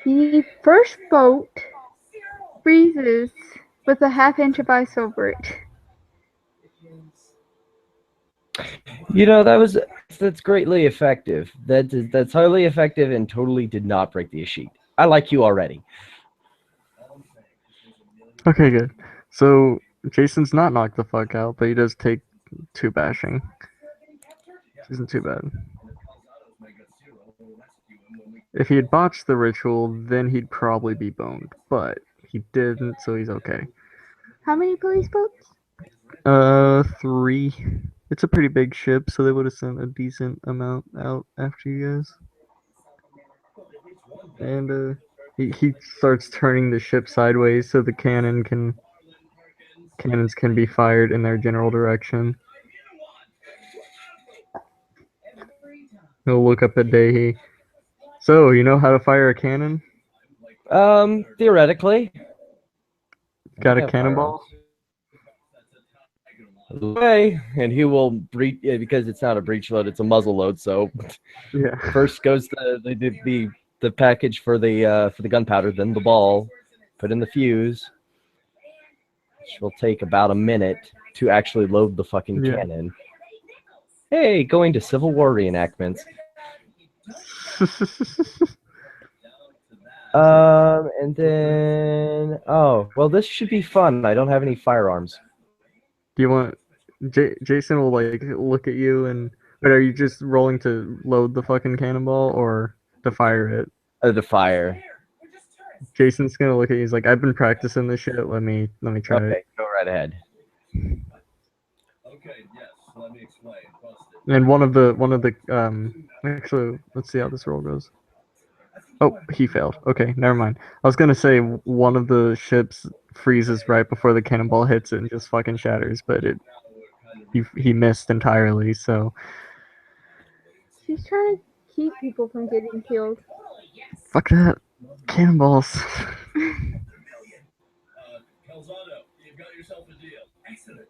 Speaker 3: The first boat freezes with a half-inch of ice over it.
Speaker 5: You know, that's greatly effective. That's highly effective and totally did not break the sheet. I like you already.
Speaker 2: Okay, good. So Jason's not knocked the fuck out, but he does take 2 bashing. Which isn't too bad. If he had botched the ritual, then he'd probably be boned, but he didn't, so he's okay.
Speaker 3: How many police boats?
Speaker 2: 3. It's a pretty big ship, so they would have sent a decent amount out after you guys. And he starts turning the ship sideways so the cannons can be fired in their general direction. He'll look up at Dehi. So, you know how to fire a cannon?
Speaker 5: Theoretically.
Speaker 2: Got a
Speaker 5: Have
Speaker 2: cannonball?
Speaker 5: Way, and he will breach because it's not a breech load; it's a muzzle load. So,
Speaker 2: Yeah.
Speaker 5: first goes the package for the gunpowder, then the ball, put in the fuse, which will take about a minute to actually load the fucking
Speaker 2: Yeah.
Speaker 5: cannon. Hey, going to Civil War reenactments. And then this should be fun. I don't have any firearms.
Speaker 2: Do you want Jason will like look at you and but are you just rolling to load the fucking cannonball or to fire it?
Speaker 5: The fire.
Speaker 2: Jason's gonna look at you. He's like, I've been practicing this shit. Let me try
Speaker 5: Okay,
Speaker 2: it.
Speaker 5: go right ahead.
Speaker 7: Okay, yes, let me explain.
Speaker 2: And one of the actually, let's see how this roll goes. Oh, he failed. Okay, never mind. I was gonna say one of the ships freezes right before the cannonball hits it and just fucking shatters, but he missed entirely. So
Speaker 3: She's trying to keep people from getting killed.
Speaker 2: fuck that. Cannonballs.
Speaker 7: Calzado, you've got yourself a deal. Excellent. Of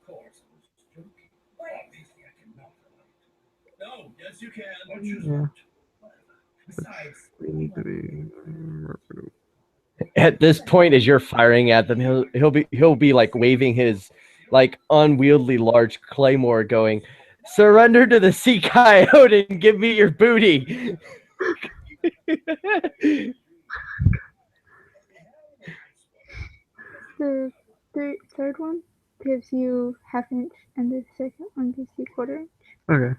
Speaker 7: course, I was joking. Obviously, I cannot. No, yes, you can.
Speaker 2: Yeah.
Speaker 7: Besides,
Speaker 2: We need to be.
Speaker 5: At this point, as you're firing at them, he'll be like waving his like unwieldy large claymore, going, "Surrender to the sea coyote and give me your booty."
Speaker 3: The third one gives you half-inch, and the second one gives you quarter-inch.
Speaker 2: Okay.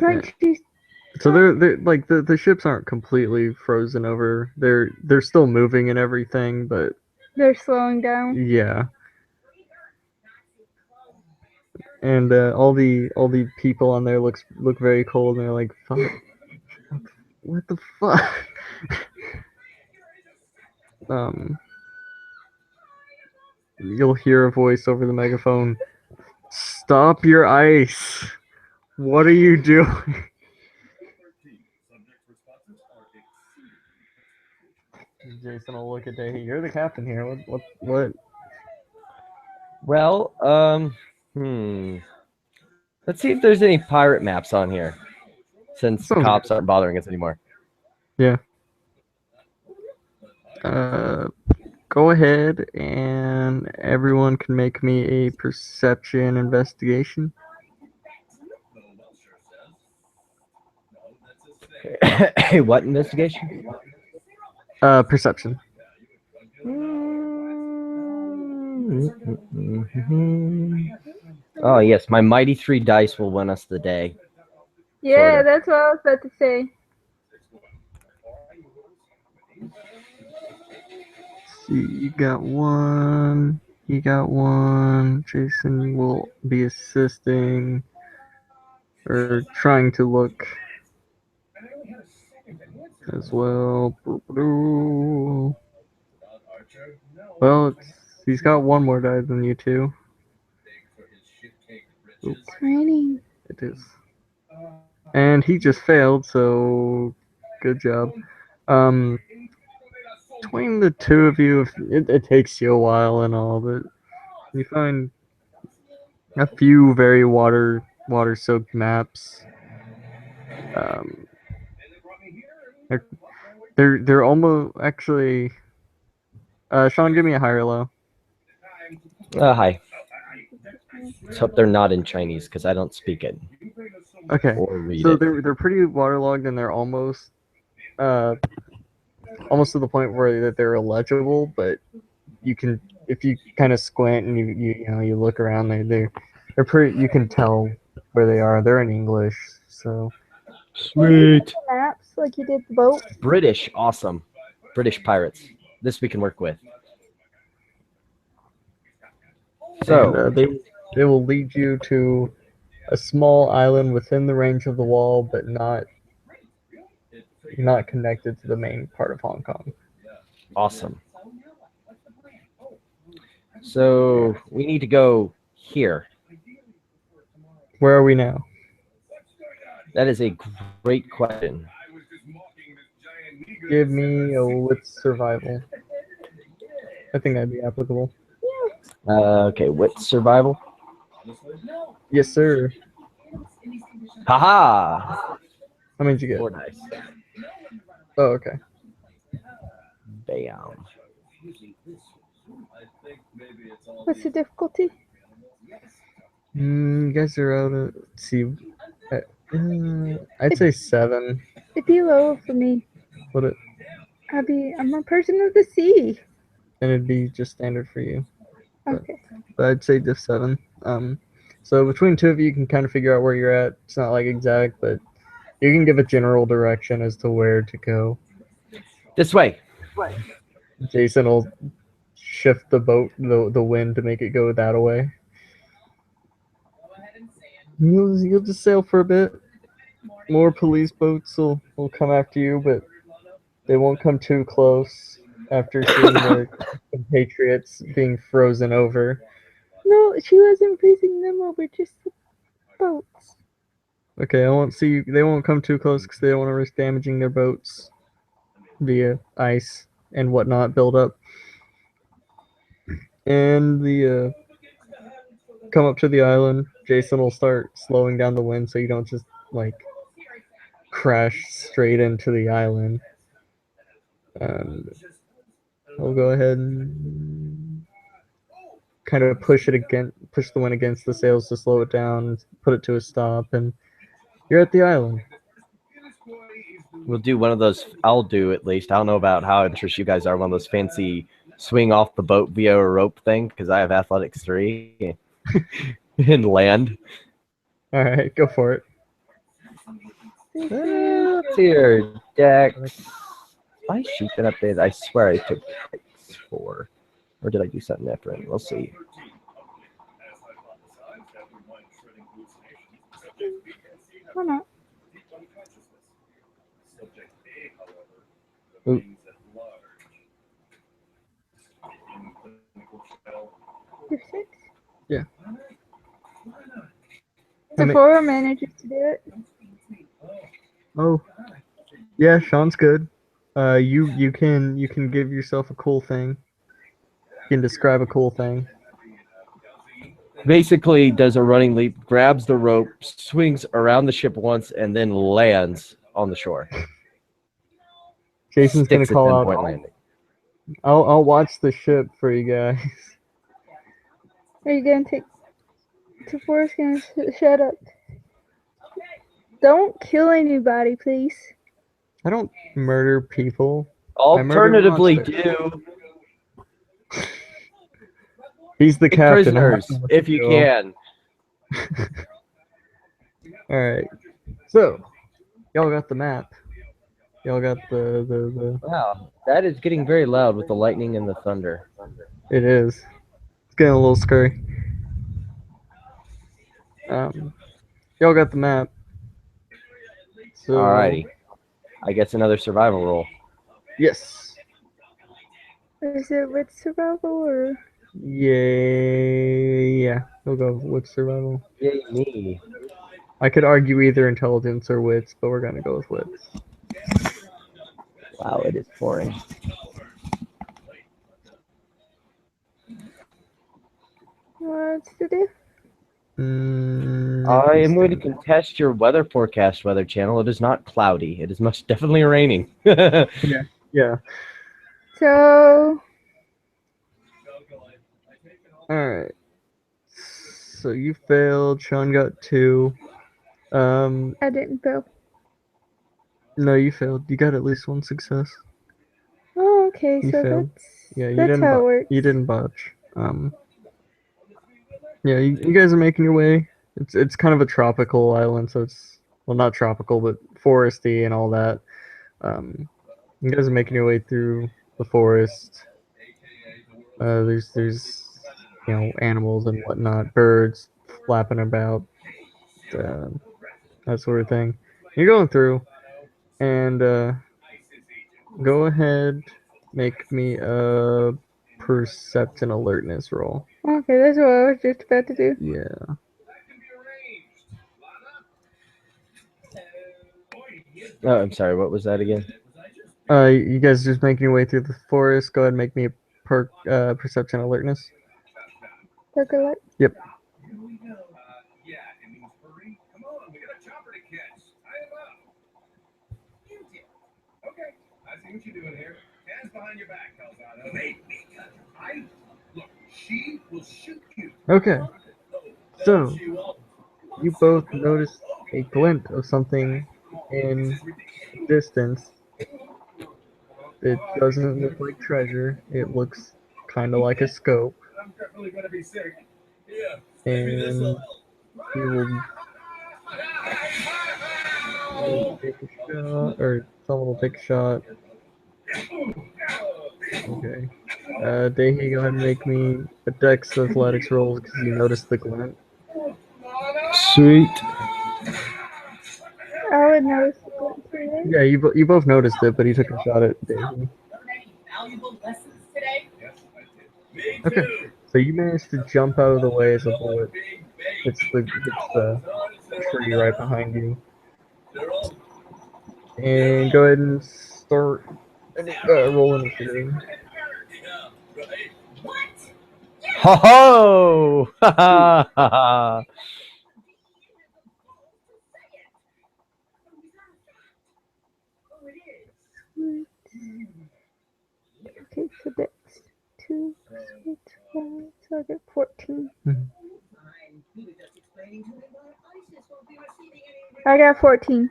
Speaker 3: Like she's
Speaker 2: So they're like the ships aren't completely frozen over. They're still moving and everything, but
Speaker 3: they're slowing down.
Speaker 2: yeah. And all the people on there look very cold, and they're like, "Fuck, what the fuck?" You'll hear a voice over the megaphone. Stop your ice! What are you doing? Jason will look at Day. You're the captain here. What?
Speaker 5: Well, let's see if there's any pirate maps on here, since the
Speaker 2: Sounds
Speaker 5: cops
Speaker 2: good.
Speaker 5: aren't bothering us anymore.
Speaker 2: Yeah. Go ahead and everyone can make me a perception investigation.
Speaker 5: Hey, what investigation?
Speaker 2: Perception.
Speaker 5: Oh yes, my mighty 3 dice will win us the day.
Speaker 3: Yeah,
Speaker 5: Sorta.
Speaker 3: that's what I was about to say.
Speaker 2: See, you got one. He got one. Jason will be assisting or trying to look as well. Well, he's got one more die than you two. Oops,
Speaker 3: It's raining.
Speaker 2: it is. And he just failed, so good job. Between the two of you, it takes you a while and all, but you find a few very water-soaked maps. They're almost actually. Sean, give me a high or low.
Speaker 5: Hi. Let's hope they're not in Chinese because I don't speak it
Speaker 2: Okay,
Speaker 5: or read
Speaker 2: so
Speaker 5: it.
Speaker 2: they're pretty waterlogged and they're almost to the point where that they're illegible, but you can, if you kind of squint and you look around, they're pretty. You can tell where they are. They're in English, so
Speaker 5: Sweet.
Speaker 3: Maps like you did the boat.
Speaker 5: British, awesome. British pirates. This we can work with. So,
Speaker 2: and they will lead you to a small island within the range of the wall, but not connected to the main part of Hong Kong.
Speaker 5: awesome. So, we need to go here.
Speaker 2: Where are we now?
Speaker 5: That is a great question.
Speaker 2: Give me a wit survival. I think that'd be applicable.
Speaker 5: Okay, wit survival.
Speaker 2: Yes, sir.
Speaker 5: Haha!
Speaker 2: How many did you get?
Speaker 5: 4 dice.
Speaker 2: Oh, okay.
Speaker 5: Bam.
Speaker 3: What's the difficulty?
Speaker 2: You guys are out of. Let's see. I'd say 7.
Speaker 3: It'd be low for me.
Speaker 2: Would it?
Speaker 3: I'm a person of the sea.
Speaker 2: And it'd be just standard for you.
Speaker 3: Okay.
Speaker 2: But I'd say just 7. So between two of you, you can kind of figure out where you're at. It's not like exact, but you can give a general direction as to where to go.
Speaker 5: This way.
Speaker 2: Jason will shift the boat, the wind to make it go that way. You'll just sail for a bit. More police boats will come after you, but they won't come too close after seeing their compatriots being frozen over.
Speaker 3: No, she wasn't freezing them over, just the boats.
Speaker 2: Okay, they won't come too close because they don't want to risk damaging their boats via ice and whatnot build up. And come up to the island. Jason will start slowing down the wind so you don't just like crash straight into the island. And I'll go ahead and kind of push the wind against the sails to slow it down, put it to a stop, and you're at the island.
Speaker 5: We'll do one of those. I'll do at least. I don't know about how interested you guys are. One of those fancy swing off the boat via a rope thing because I have athletics 3 and land.
Speaker 2: All right, go for it.
Speaker 5: Let's see your decks. My sheet been updated. I swear I took decks 4. Or did I do something different? We'll see.
Speaker 3: Why not?
Speaker 2: Ooh.
Speaker 3: You're 6?
Speaker 2: Yeah.
Speaker 3: So 4 manages to do it.
Speaker 2: Oh, yeah, Sean's good. You can give yourself a cool thing. You can describe a cool thing.
Speaker 5: Basically, does a running leap, grabs the rope, swings around the ship once, and then lands on the shore.
Speaker 2: Jason's gonna
Speaker 5: Sticks a
Speaker 2: call
Speaker 5: 10-point
Speaker 2: out.
Speaker 5: landing.
Speaker 2: I'll watch the ship for you guys.
Speaker 3: Are you gonna take? Forrest gonna shut up. Don't kill anybody, please.
Speaker 2: I don't murder people.
Speaker 5: Alternatively,
Speaker 2: monsters.
Speaker 5: do
Speaker 2: He's the
Speaker 5: take
Speaker 2: captain. I have
Speaker 5: prisoners
Speaker 2: to let
Speaker 5: if
Speaker 2: him
Speaker 5: you
Speaker 2: go.
Speaker 5: can.
Speaker 2: All right. So, y'all got the map. Y'all got the.
Speaker 5: Wow, that is getting very loud with the lightning and the thunder.
Speaker 2: It is. It's getting a little scary. Y'all got the map. So.
Speaker 5: Alrighty, I guess another survival roll.
Speaker 2: Yes.
Speaker 3: Is it with survival or?
Speaker 2: Yeah. We'll go with survival.
Speaker 5: Yay me!
Speaker 2: I could argue either intelligence or wits, but we're gonna go with wits.
Speaker 5: Wow, it is pouring.
Speaker 3: What's to do?
Speaker 5: I am going to contest your weather forecast, Weather Channel. It is not cloudy. It is most definitely raining.
Speaker 2: Yeah.
Speaker 3: So.
Speaker 2: Alright. So you failed. Sean got 2.
Speaker 3: I didn't fail.
Speaker 2: No, you failed. You got at least 1 success.
Speaker 3: Oh, okay.
Speaker 2: You
Speaker 3: so
Speaker 2: failed.
Speaker 3: that's how it works.
Speaker 2: You didn't botch. Yeah, you guys are making your way. It's kind of a tropical island, so it's not tropical, but foresty and all that. You guys are making your way through the forest. There's animals and whatnot, birds flapping about, that sort of thing. You're going through, and go ahead, make me a perception alertness roll.
Speaker 3: Okay, that's what I was just about to do.
Speaker 2: Yeah.
Speaker 5: Oh, I'm sorry. What was that again?
Speaker 2: You guys just making your way through the forest. Go ahead and make me a perception alertness.
Speaker 3: Percolate.
Speaker 2: Yep. Okay. So you both notice a glint of something in the distance. It doesn't look like treasure. It looks kind of like a scope. And he will take a shot, or someone will take a shot. Okay. Dehi, go ahead and make me a Dex Athletics roll because you noticed the glint.
Speaker 5: Sweet.
Speaker 3: I would notice the glint too, right?
Speaker 2: Yeah, you both noticed it, but he took a shot at Dehi. Okay. So you managed to jump out of the way as a bullet. It's the tree right behind you. And go ahead and start roll initiative.
Speaker 5: Ho ho! Ha ha ha!
Speaker 3: Okay, so that's 2, 6, 5, so I get 14. I got 14.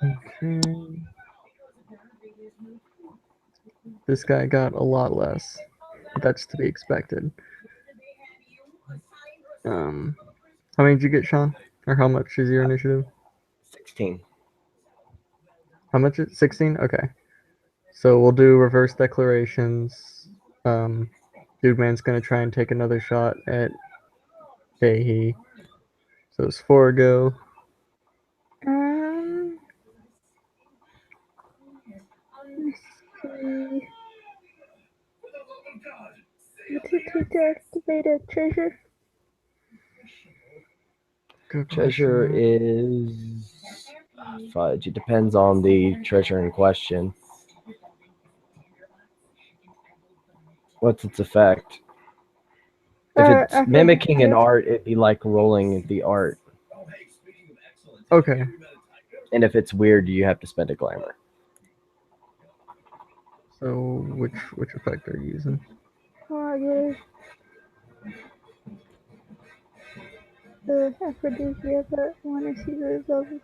Speaker 2: Okay. This guy got a lot less. That's to be expected. How many did you get, Sean? Or how much is your initiative?
Speaker 5: 16.
Speaker 2: How much is 16? Okay. So we'll do reverse declarations. Dude Man's gonna try and take another shot at Dehi. So it's 4 go.
Speaker 3: Let's see. What's it take to activate a treasure?
Speaker 2: Good
Speaker 5: Treasure
Speaker 2: question.
Speaker 5: is fudge. It depends on the treasure in question. What's its effect? If it's
Speaker 3: After
Speaker 5: mimicking an
Speaker 3: the-
Speaker 5: art, it'd be like rolling the art.
Speaker 2: Okay.
Speaker 5: And if it's weird, you have to spend a glamour.
Speaker 2: So which effect are you using?
Speaker 3: Oh, I get it. The aphrodisiac, but I want to see the levels.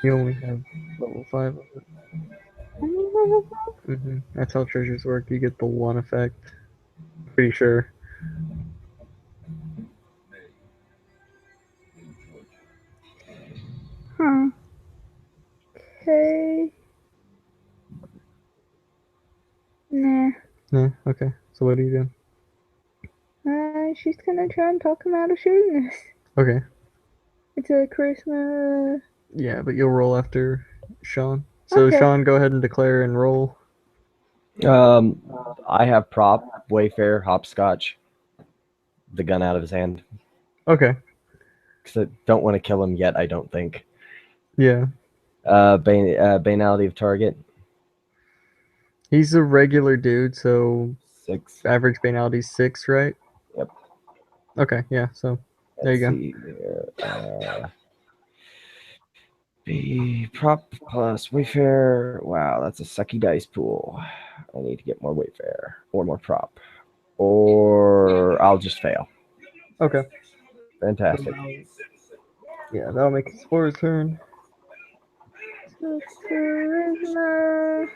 Speaker 2: You only have level 5 of it.
Speaker 3: I mean, level 5?
Speaker 2: That's how treasures work. You get the one effect. Pretty sure.
Speaker 3: Huh. Okay. Nah.
Speaker 2: Yeah. Okay. So what are you doing?
Speaker 3: She's gonna try and talk him out of shooting this.
Speaker 2: Okay.
Speaker 3: It's a charisma.
Speaker 2: Yeah, but you'll roll after Sean. So
Speaker 3: Okay.
Speaker 2: Sean, go ahead and declare and roll.
Speaker 5: I have prop, Wayfair, hopscotch, the gun out of his hand.
Speaker 2: Okay.
Speaker 5: Because I don't want to kill him yet, I don't think.
Speaker 2: Yeah.
Speaker 5: Banality of target,
Speaker 2: He's a regular dude, so
Speaker 5: 6.
Speaker 2: average banality is 6, right?
Speaker 5: Yep.
Speaker 2: Okay. Yeah. So there you go.
Speaker 5: See here. B prop plus Wayfair. Wow, that's a sucky dice pool. I need to get more Wayfair or more prop, or I'll just fail.
Speaker 2: Okay.
Speaker 5: Fantastic.
Speaker 2: Yeah, that'll make it for his turn.
Speaker 3: So charisma.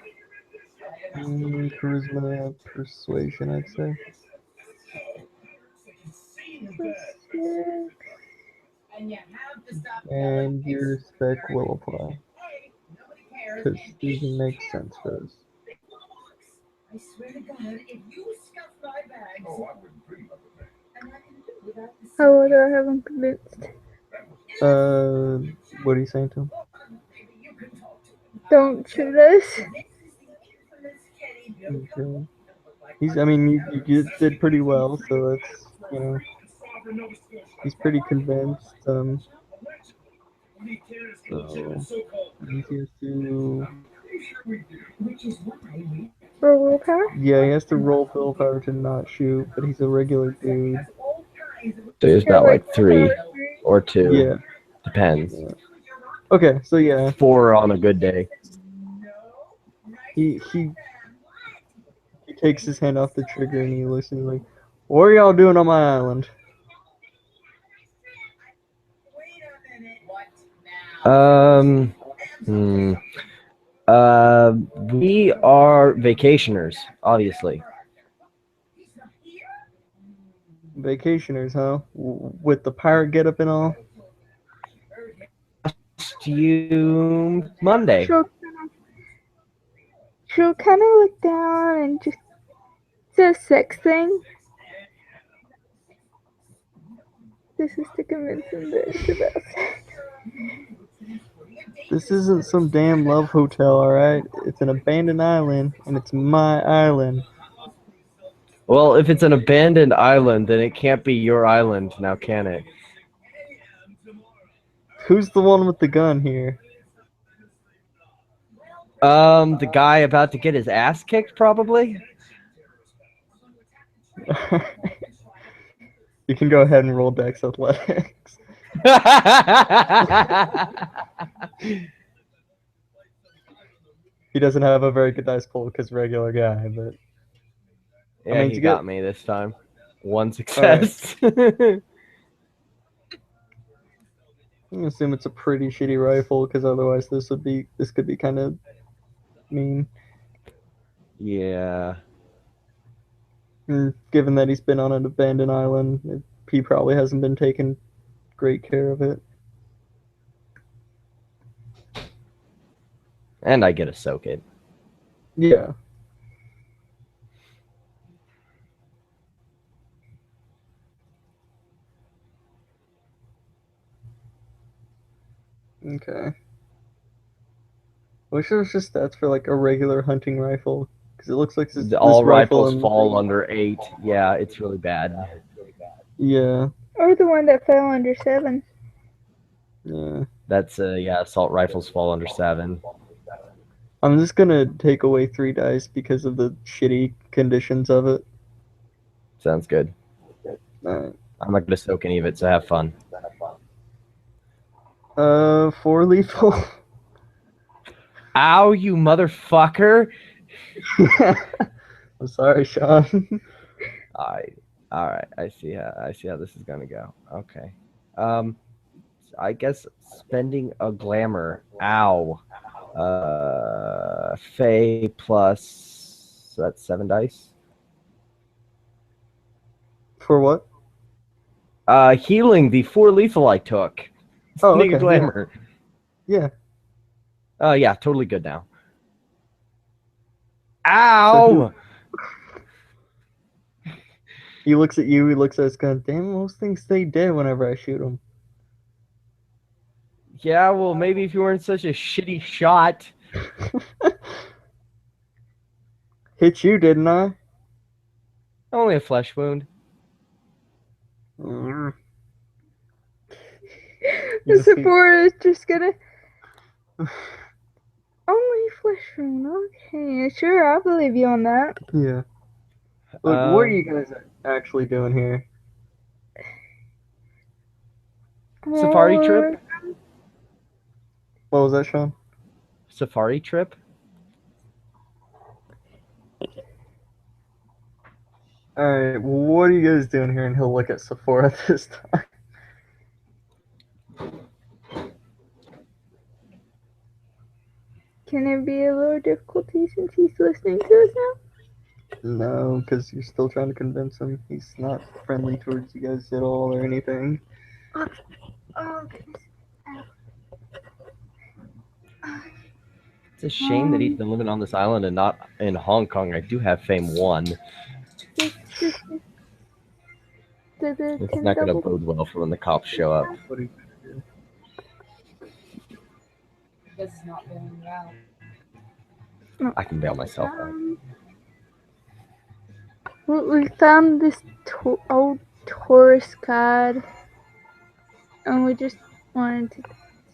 Speaker 2: Charisma, persuasion, I'd say.
Speaker 3: +6.
Speaker 2: And your spec will apply. Because Steven makes sense for this.
Speaker 3: How would I have him convinced?
Speaker 2: What are you saying to him?
Speaker 3: Don't shoot us.
Speaker 2: Okay. I mean, you did pretty well, so that's, he's pretty convinced. So he has to,
Speaker 3: For willpower?
Speaker 2: yeah, he has to roll willpower to not shoot, but he's a regular dude.
Speaker 5: So he's about like 3 or 2.
Speaker 2: Yeah.
Speaker 5: Depends.
Speaker 2: Yeah. Okay, so yeah,
Speaker 5: 4 on a good day.
Speaker 2: he takes his hand off the trigger and he looks and he's like, "What are y'all doing on my island?"
Speaker 5: We are vacationers, obviously.
Speaker 2: Vacationers, huh? With the pirate getup and all.
Speaker 5: Costume Monday.
Speaker 3: She'll kind of look down and just. It's a sex thing. This is to convince him that it's about sex.
Speaker 2: This isn't some damn love hotel, alright? It's an abandoned island, and it's my island.
Speaker 5: Well, if it's an abandoned island, then it can't be your island now, can it?
Speaker 2: Who's the one with the gun here?
Speaker 5: The guy about to get his ass kicked, probably?
Speaker 2: You can go ahead and roll Dex Athletics. He doesn't have a very good dice pool because regular guy, but
Speaker 5: Yeah,
Speaker 2: I mean,
Speaker 5: he
Speaker 2: to
Speaker 5: got
Speaker 2: get-
Speaker 5: me this time. 1 success.
Speaker 2: I'm gonna assume it's a pretty shitty rifle because otherwise this could be kind of mean.
Speaker 5: Yeah.
Speaker 2: And given that he's been on an abandoned island, he probably hasn't been taking great care of it.
Speaker 5: And I get to soak it.
Speaker 2: Yeah. Okay. Wish there was just stats for like a regular hunting rifle, because it looks like this
Speaker 5: All
Speaker 2: rifle
Speaker 5: rifles
Speaker 2: and
Speaker 5: fall under 8. Yeah, it's really bad.
Speaker 2: yeah.
Speaker 3: Or the one that fell under 7.
Speaker 2: Yeah.
Speaker 5: That's assault rifles fall under 7.
Speaker 2: I'm just gonna take away 3 dice because of the shitty conditions of it.
Speaker 5: Sounds good.
Speaker 2: Alright.
Speaker 5: I'm not gonna soak any of it, so have fun.
Speaker 2: 4 lethal.
Speaker 5: Ow, you motherfucker!
Speaker 2: I'm sorry, Sean.
Speaker 5: All right. I see how this is gonna go. Okay. I guess spending a glamour. Ow. Fey plus. So that's 7 dice.
Speaker 2: For what?
Speaker 5: Healing the 4 lethal I took.
Speaker 2: Oh,
Speaker 5: Spending a
Speaker 2: okay,
Speaker 5: glamour.
Speaker 2: Yeah.
Speaker 5: Yeah, totally good now.
Speaker 2: So
Speaker 5: Ow!
Speaker 2: he looks at you, he looks at us, going, damn, most things stay dead whenever I shoot them.
Speaker 5: Yeah, well, maybe if you weren't such a shitty shot.
Speaker 2: Hit you, didn't I?
Speaker 5: Only a flesh wound.
Speaker 2: Mm. You just
Speaker 3: Sephora is just gonna. Only flesh wound. Okay, sure, I'll believe you on that.
Speaker 2: Yeah. Look, what are you guys actually doing here?
Speaker 5: Safari trip?
Speaker 2: What was that, Sean?
Speaker 5: Safari trip?
Speaker 2: Alright, what are you guys doing here? And he'll look at Sephora this time.
Speaker 3: Can it be a little difficulty since he's listening to us now?
Speaker 2: No, because you're still trying to convince him. He's not friendly towards you guys at all or anything.
Speaker 3: Oh, goodness.
Speaker 5: It's a shame that he's been living on this island and not in Hong Kong. I do have Fame 1. It's not going to bode well for when the cops show up.
Speaker 2: What are you gonna do?
Speaker 6: This is not going well.
Speaker 5: I can bail myself out.
Speaker 3: We found this old tourist guide, and we just wanted to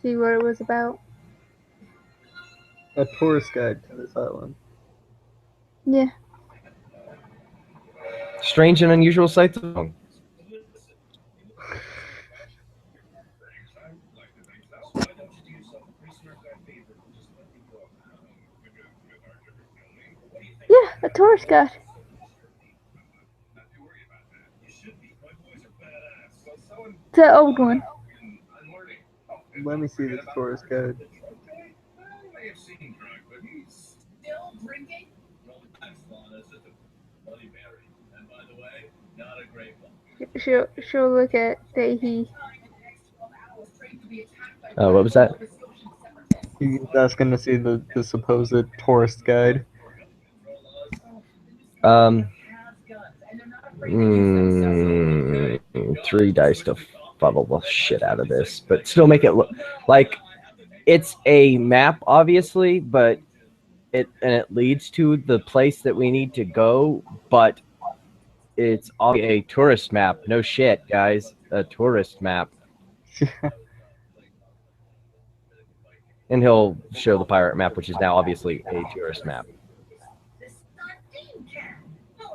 Speaker 3: see what it was about.
Speaker 2: A tourist guide to this island.
Speaker 3: Yeah.
Speaker 5: Strange and unusual sights of Hong Kong.
Speaker 3: Yeah, a tourist guide. The old one.
Speaker 2: Let me see this tourist guide.
Speaker 6: Still drinking?
Speaker 3: She'll look at Dahi.
Speaker 5: What was that?
Speaker 2: He's asking to see the supposed tourist guide.
Speaker 5: 3 dice to fuddle the shit out of this, but still make it look like it's a map, obviously, but it leads to the place that we need to go, but it's a tourist map. No shit, guys, a tourist map. And he'll show the pirate map, which is now obviously a tourist map.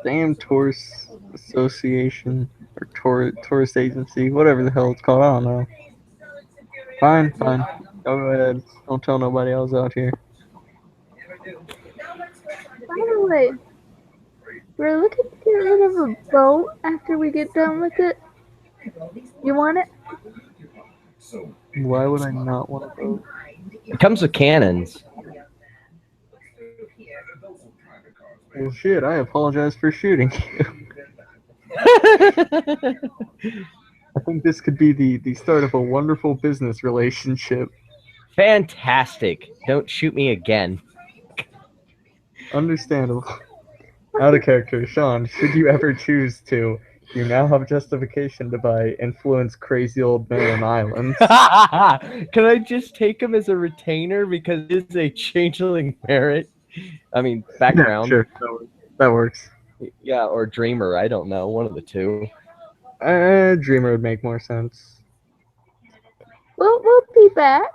Speaker 2: Damn tourist association or tourist agency, whatever the hell it's called. I don't know. Fine. Go ahead. Don't tell nobody I was out here.
Speaker 3: By the way, we're looking to get rid of a boat after we get done with it. You want it?
Speaker 2: Why would I not want a boat?
Speaker 5: It comes with cannons.
Speaker 2: Well, shit, I apologize for shooting you. I think this could be the start of a wonderful business relationship.
Speaker 5: Fantastic. Don't shoot me again.
Speaker 2: Understandable. Out of character, Sean, should you ever choose to, you now have justification to buy Influence Crazy Old Man Islands.
Speaker 5: Can I just take him as a retainer because it's a changeling merit? I mean, background.
Speaker 2: Yeah, sure, that works.
Speaker 5: Yeah, or dreamer. I don't know. One of the two.
Speaker 2: Dreamer would make more sense.
Speaker 3: We'll be back.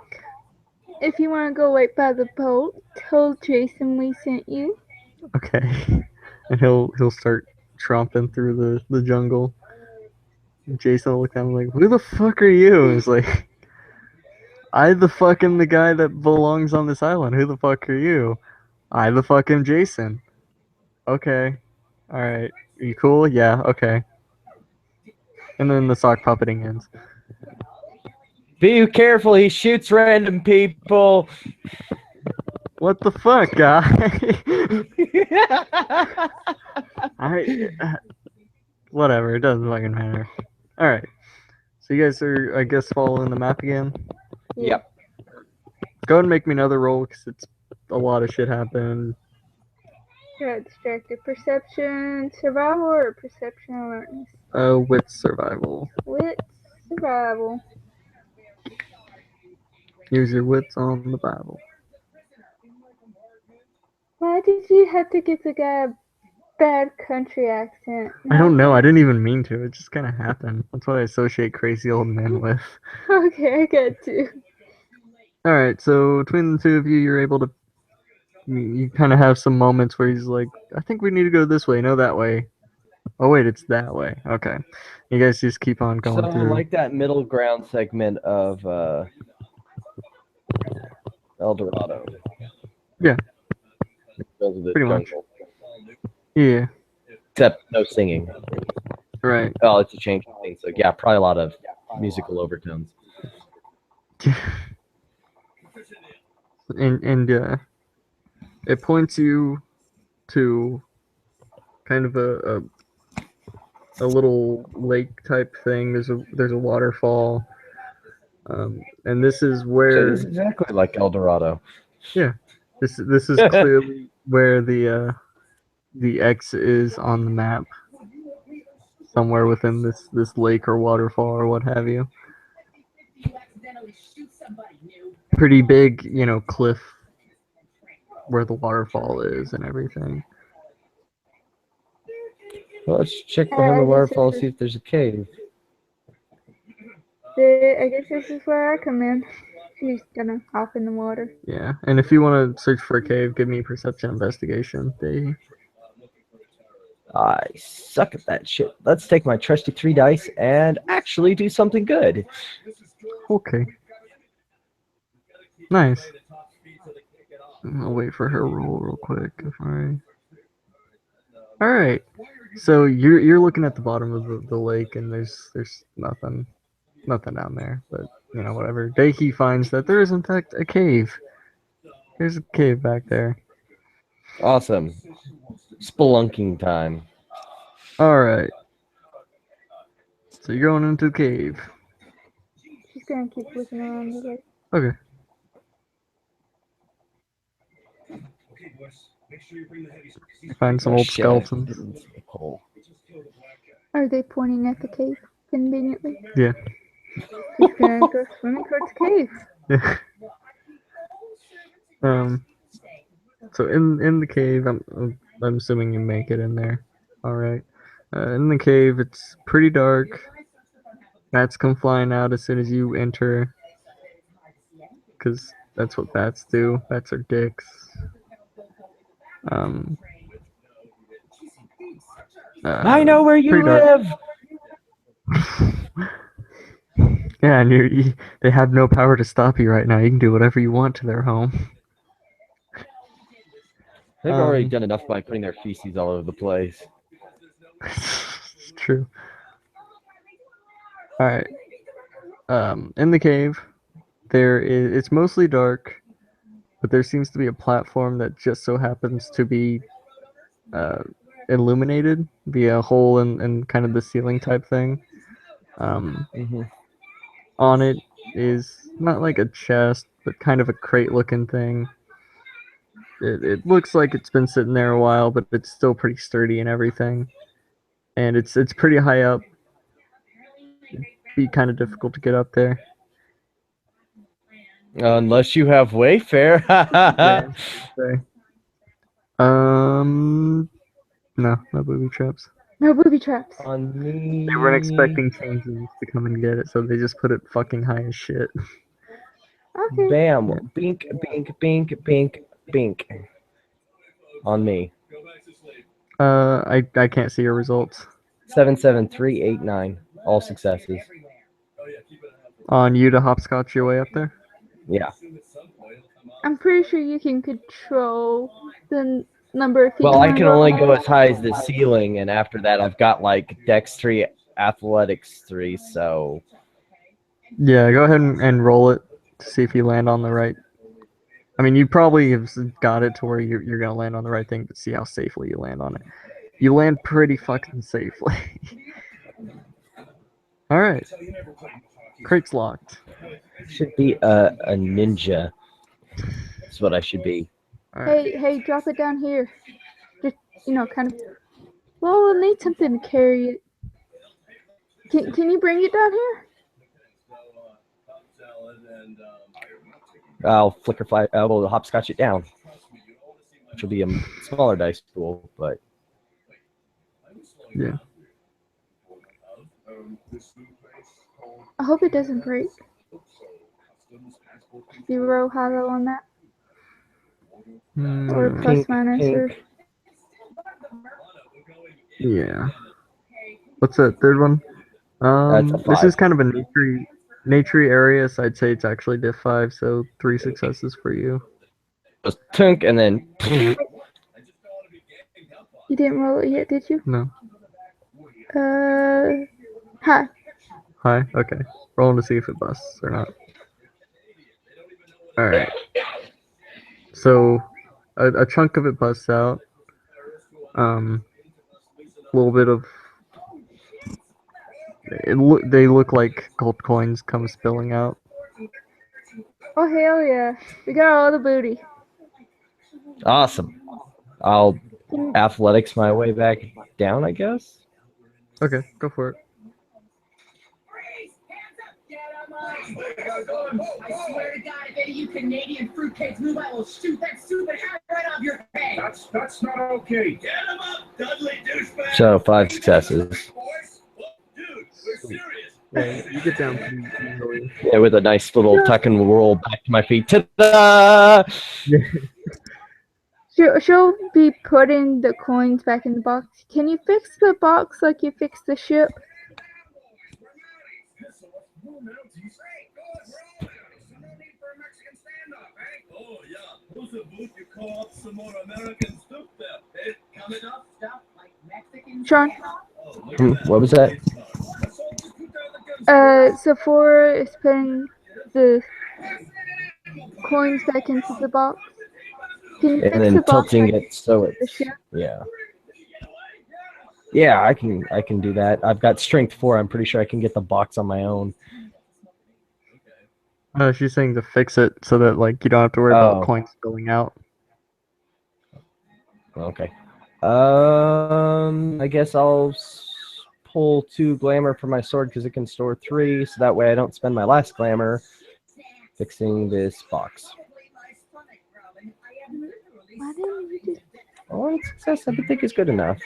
Speaker 3: If you want to go right by the boat, tell Jason we sent you.
Speaker 2: Okay. And he'll start tromping through the jungle. And Jason will look down like, who the fuck are you? And he's like, I the fuck am the guy that belongs on this island. Who the fuck are you? I the fuck am Jason. Okay. Alright. Are you cool? Yeah, okay. And then the sock puppeting ends.
Speaker 5: Be careful, he shoots random people.
Speaker 2: What the fuck, guy? Whatever, it doesn't fucking matter. Alright. So you guys are, I guess, following the map again?
Speaker 5: Yep.
Speaker 2: Go ahead and make me another roll, because it's a lot of shit happened.
Speaker 3: Got distracted. Perception, survival, or perception alertness?
Speaker 2: With survival.
Speaker 3: Wits, survival.
Speaker 2: Use your wits on the Bible.
Speaker 3: Why did you have to give the guy a bad country accent?
Speaker 2: I don't know, I didn't even mean to. It just kind of happened. That's what I associate crazy old men with.
Speaker 3: Okay, I got you.
Speaker 2: Alright, so between the two of you, you're able to. You kind of have some moments where he's like, I think we need to go this way, no that way. Oh, wait, it's that way. Okay. You guys just keep on going
Speaker 5: So,
Speaker 2: through.
Speaker 5: like that middle ground segment of El Dorado.
Speaker 2: Yeah.
Speaker 5: Because of the
Speaker 2: Pretty much.
Speaker 5: jungle.
Speaker 2: Yeah,
Speaker 5: Except no singing.
Speaker 2: right.
Speaker 5: Oh, it's a change of thing. So, yeah, probably a lot of musical overtones.
Speaker 2: and it points you to kind of a little lake type thing. There's a waterfall, and this is
Speaker 5: So
Speaker 2: where
Speaker 5: it's exactly like El Dorado.
Speaker 2: this is clearly where the X is on the map, somewhere within this lake or waterfall or what have you. Pretty big, cliff where the waterfall is and everything.
Speaker 5: Well, let's check behind the waterfall, see if there's a cave.
Speaker 3: I guess this is where I come in. He's gonna hop in the water.
Speaker 2: Yeah, and if you want to search for a cave, give me perception investigation.
Speaker 5: I suck at that shit. Let's take my trusty 3 dice and actually do something good.
Speaker 2: Okay. Nice. I'll wait for her roll real quick. All right. So you're looking at the bottom of the lake, and there's nothing down there. But whatever. Daichi finds that there is in fact a cave. There's a cave back there.
Speaker 5: Awesome. Spelunking time.
Speaker 2: All right. So you're going into the cave.
Speaker 3: She's gonna keep looking around the lake.
Speaker 2: Okay. Find some old
Speaker 5: Shit.
Speaker 2: skeletons.
Speaker 5: Hole.
Speaker 3: Are they pointing at the cave conveniently?
Speaker 2: Yeah.
Speaker 3: She's gonna go swimming towards the cave.
Speaker 2: Yeah. So in the cave, I'm assuming you make it in there. All right. In the cave, it's pretty dark. Bats come flying out as soon as you enter, because that's what bats do. Bats are dicks.
Speaker 5: I know where you
Speaker 2: pretty dark.
Speaker 5: live.
Speaker 2: Yeah, and they have no power to stop you right now. You can do whatever you want to their home.
Speaker 5: They've already done enough by putting their feces all over the place.
Speaker 2: It's true. All right. In the cave, it's mostly dark, but there seems to be a platform that just so happens to be illuminated via a hole in kind of the ceiling type thing. On it is not like a chest, but kind of a crate looking thing. It looks like it's been sitting there a while, but it's still pretty sturdy and everything. And it's pretty high up. It'd be kind of difficult to get up there.
Speaker 5: Unless you have Wayfair.
Speaker 2: No booby traps.
Speaker 3: No booby traps.
Speaker 5: On me.
Speaker 2: They weren't expecting changes to come and get it, so they just put it fucking high as shit.
Speaker 3: Okay.
Speaker 5: Bam.
Speaker 2: Yeah.
Speaker 5: Bink, bink, bink, bink, bink. On me.
Speaker 2: I can't see your results.
Speaker 5: 77389. All successes.
Speaker 2: On you to hopscotch your way up there?
Speaker 5: Yeah.
Speaker 3: I'm pretty sure you can control the number of feet.
Speaker 5: Well,
Speaker 3: you
Speaker 5: I
Speaker 3: wanna
Speaker 5: can
Speaker 3: go
Speaker 5: only
Speaker 3: up.
Speaker 5: go as high as the ceiling, and after that, I've got like Dex 3, Athletics 3, so.
Speaker 2: Yeah, go ahead and roll it to see if you land on the right. I mean, you probably have got it to where you're going to land on the right thing, but see how safely you land on it. You land pretty fucking safely. Alright. Crate's locked.
Speaker 5: Should be a ninja. That's what I should be.
Speaker 2: Alright.
Speaker 3: Hey, drop it down here. Just, kind of. Well, we'll need something to carry it. Can you bring it down here?
Speaker 5: I'll flicker fly. We'll hopscotch it down, which will be a smaller dice pool, but
Speaker 2: Yeah.
Speaker 3: I hope it doesn't break. 0 hollow on that. Or plus
Speaker 5: pink,
Speaker 3: minus or
Speaker 5: pink.
Speaker 2: Yeah. What's that third one?
Speaker 5: That's a
Speaker 2: This is
Speaker 5: 5.
Speaker 2: kind of a nature area, so I'd say it's actually diff 5, so 3 successes for you.
Speaker 5: Just tunk, and then.
Speaker 3: you didn't roll it yet, did you?
Speaker 2: No.
Speaker 3: Hi.
Speaker 2: Hi? Okay. Rolling to see if it busts or not. Alright. So, a chunk of it busts out. A little bit of... They look like gold coins come spilling out.
Speaker 3: Oh, hell yeah. We got all the booty.
Speaker 5: Awesome. I'll athletics my way back down, I guess.
Speaker 2: Okay, go for it.
Speaker 6: I swear to God, if any of you Canadian fruitcakes move, I will shoot that stupid hat right off your head.
Speaker 7: That's not okay. Get him up, Dudley douchebag.
Speaker 5: So 5 successes.
Speaker 7: Dude, we're serious.
Speaker 2: Yeah, you get down pretty easily.
Speaker 5: Yeah, with a nice little tuck and roll back to my feet. Ta-da!
Speaker 3: She'll be putting the coins back in the box. Can you fix the box like you fixed the ship?
Speaker 7: Oh, yeah. Who's a boot you call up some more American stuff there? Eh? Coming up?
Speaker 6: Stuff like Mexican.
Speaker 3: Sean?
Speaker 5: What was that?
Speaker 3: Sephora is putting the coins back into the box. Can you fix
Speaker 5: And then
Speaker 3: the box
Speaker 5: tilting
Speaker 3: back
Speaker 5: it so
Speaker 3: into the
Speaker 5: it's
Speaker 3: ship?
Speaker 5: yeah, I can do that. I've got strength 4. I'm pretty sure I can get the box on my own.
Speaker 2: She's saying to fix it so that like you don't have to worry about coins spilling out.
Speaker 5: Okay. I guess I'll pull 2 glamour for my sword because it can store 3, so that way I don't spend my last glamour fixing this box.
Speaker 3: Why didn't you just...
Speaker 5: One success I think is good enough.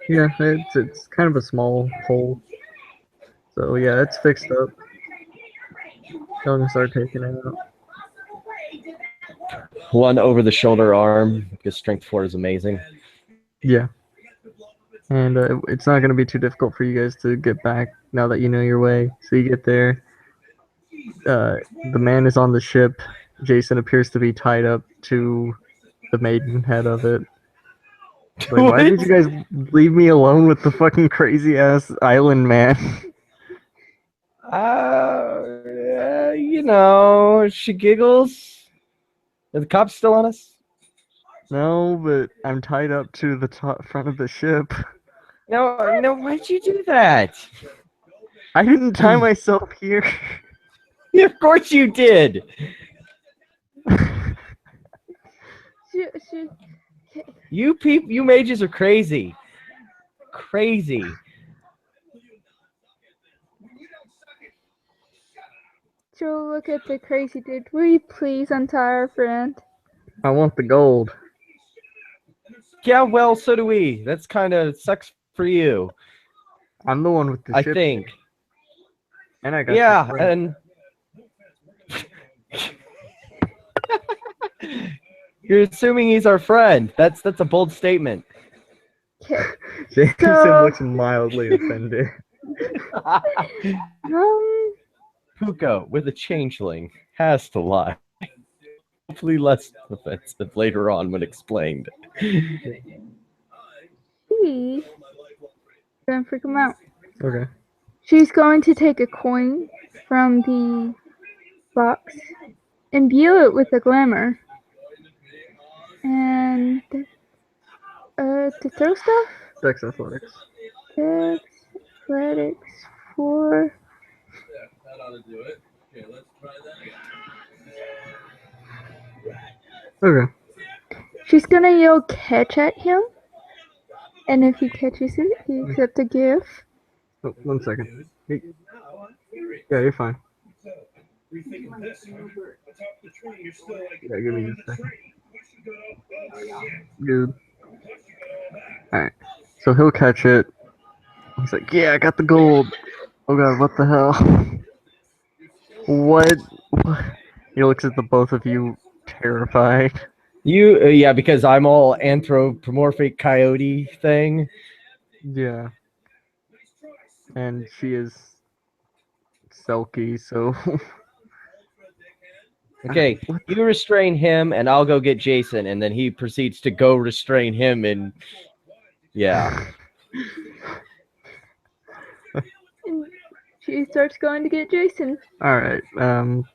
Speaker 2: Yeah, it's kind of a small hole. So yeah, it's fixed up. Y'all can start taking it out.
Speaker 5: 1 over the shoulder arm because strength 4 is amazing.
Speaker 2: Yeah. And it's not going to be too difficult for you guys to get back now that you know your way. So you get there. The man is on the ship. Jason appears to be tied up to the maidenhead of it. Like, why did you guys leave me alone with the fucking crazy ass island man?
Speaker 5: She giggles. Are the cops still on us?
Speaker 2: No, but I'm tied up to the front of the ship.
Speaker 5: No, why'd you do that?
Speaker 2: I didn't tie myself here.
Speaker 5: Yeah, of course you did. You mages are crazy. Crazy.
Speaker 3: Joe, look at the crazy dude. Will you please untie our friend?
Speaker 2: I want the gold.
Speaker 5: Yeah, well, so do we. That's kind of sucks for you.
Speaker 2: I'm the one with the
Speaker 5: I
Speaker 2: ship.
Speaker 5: think.
Speaker 2: And I got
Speaker 5: Yeah,
Speaker 2: your friend.
Speaker 5: and you're assuming he's our friend. That's a bold statement.
Speaker 3: Okay.
Speaker 2: Jason
Speaker 3: So-
Speaker 2: looks mildly offended.
Speaker 5: Puko with a changeling has to lie. Hopefully less offensive later on when explained.
Speaker 3: She gonna freak him out.
Speaker 2: Okay.
Speaker 3: She's going to take a coin from the box, imbue it with a glamour, and to throw stuff.
Speaker 2: Dex Athletics.
Speaker 3: Dex Athletics 4.
Speaker 7: That ought to do it. Okay, let's try that again.
Speaker 2: Okay.
Speaker 3: She's gonna yell catch at him, and if he catches it, he accepts a gift.
Speaker 2: Oh, 1 second. Hey. Yeah, you're fine. Yeah, give me just a second. Good. Alright. So he'll catch it. He's like, yeah, I got the gold. Oh god, what the hell? What? He looks at the both of you, terrified.
Speaker 5: You, yeah, because I'm all anthropomorphic coyote thing.
Speaker 2: Yeah. And she is Selkie, so.
Speaker 5: Okay, you restrain him, and I'll go get Jason, and then he proceeds to go restrain him, and yeah.
Speaker 3: She starts going to get Jason.
Speaker 2: Alright,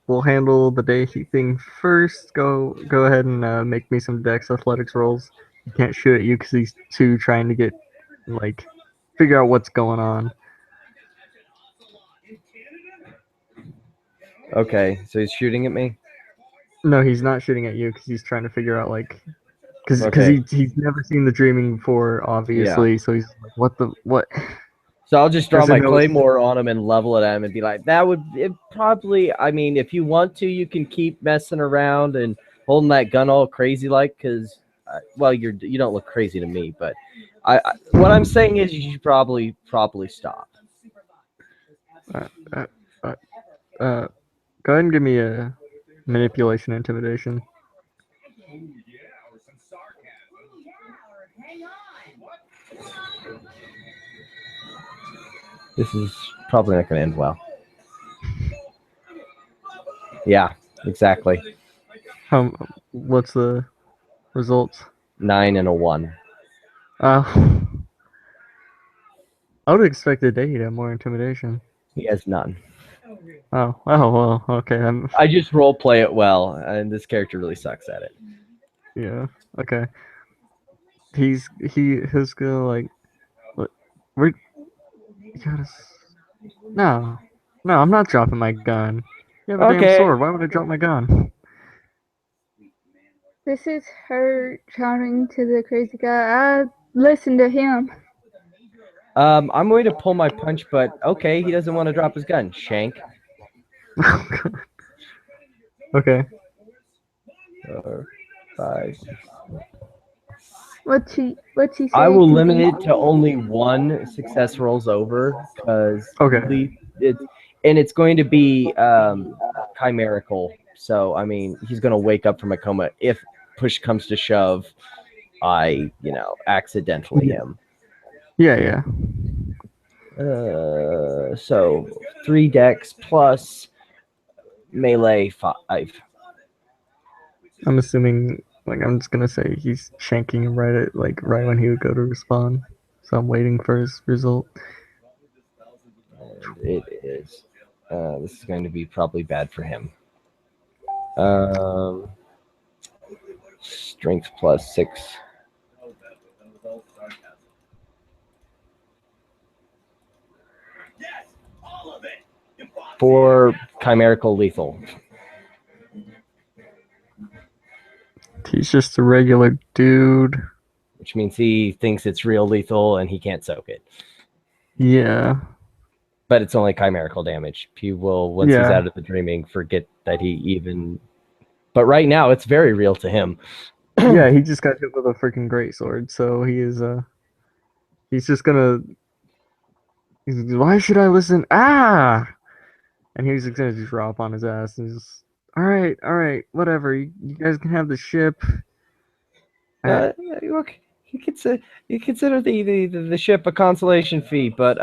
Speaker 2: we'll handle the Daisy thing first. Go ahead and make me some Dex Athletics rolls. He can't shoot at you because he's too trying to get, like, figure out what's going on.
Speaker 5: Okay, so he's shooting at me?
Speaker 2: No, he's not shooting at you because he's trying to figure out, like, because
Speaker 5: Okay.
Speaker 2: he's never seen the dreaming before, obviously. So he's like, what?
Speaker 5: So I'll just draw
Speaker 2: Doesn't
Speaker 5: my
Speaker 2: know-
Speaker 5: claymore on him and level it at him and be like, that would it probably, I mean, if you want to, you can keep messing around and holding that gun all crazy like, because, well, you don't look crazy to me, but what I'm saying is you should probably stop.
Speaker 2: Go ahead and give me a manipulation intimidation.
Speaker 5: This is probably not going to end well. Yeah, exactly.
Speaker 2: What's the results?
Speaker 5: 9 and a 1.
Speaker 2: I would expect a day to have more intimidation.
Speaker 5: He has none.
Speaker 2: Oh, well, okay.
Speaker 5: I just role play it well, and this character really sucks at it.
Speaker 2: Yeah, okay. He's gonna, like, we're, you gotta, no, I'm not dropping my gun. You have a damn
Speaker 5: Okay.
Speaker 2: sword. Why would I drop my gun?
Speaker 3: This is her shouting to the crazy guy. I listen to him.
Speaker 5: I'm going to pull my punch, but okay, he doesn't want to drop his gun. Shank.
Speaker 2: Okay.
Speaker 5: 5.
Speaker 3: What's she say?
Speaker 5: I will limit it to only 1 success rolls over, because
Speaker 2: Okay.
Speaker 5: it's going to be chimerical. So I mean, he's going to wake up from a coma if push comes to shove. I accidentally him.
Speaker 2: Yeah.
Speaker 5: So 3 dex plus melee 5.
Speaker 2: I'm assuming, like, I'm just gonna say he's shanking him right when he would go to respawn. So I'm waiting for his result.
Speaker 5: And it is. This is going to be probably bad for him. Strength plus 6. For chimerical lethal.
Speaker 2: He's just a regular dude.
Speaker 5: Which means he thinks it's real lethal and he can't soak it.
Speaker 2: Yeah.
Speaker 5: But it's only chimerical damage. He will, once he's
Speaker 2: Yeah.
Speaker 5: out of the dreaming, forget that he even... But right now, it's very real to him.
Speaker 2: Yeah, he just got hit with a freaking greatsword, so he is he's just gonna. Why should I listen? Ah! And he's just gonna drop on his ass and just. All right, whatever. You guys can have the ship.
Speaker 5: Look, you consider the ship a consolation fee, but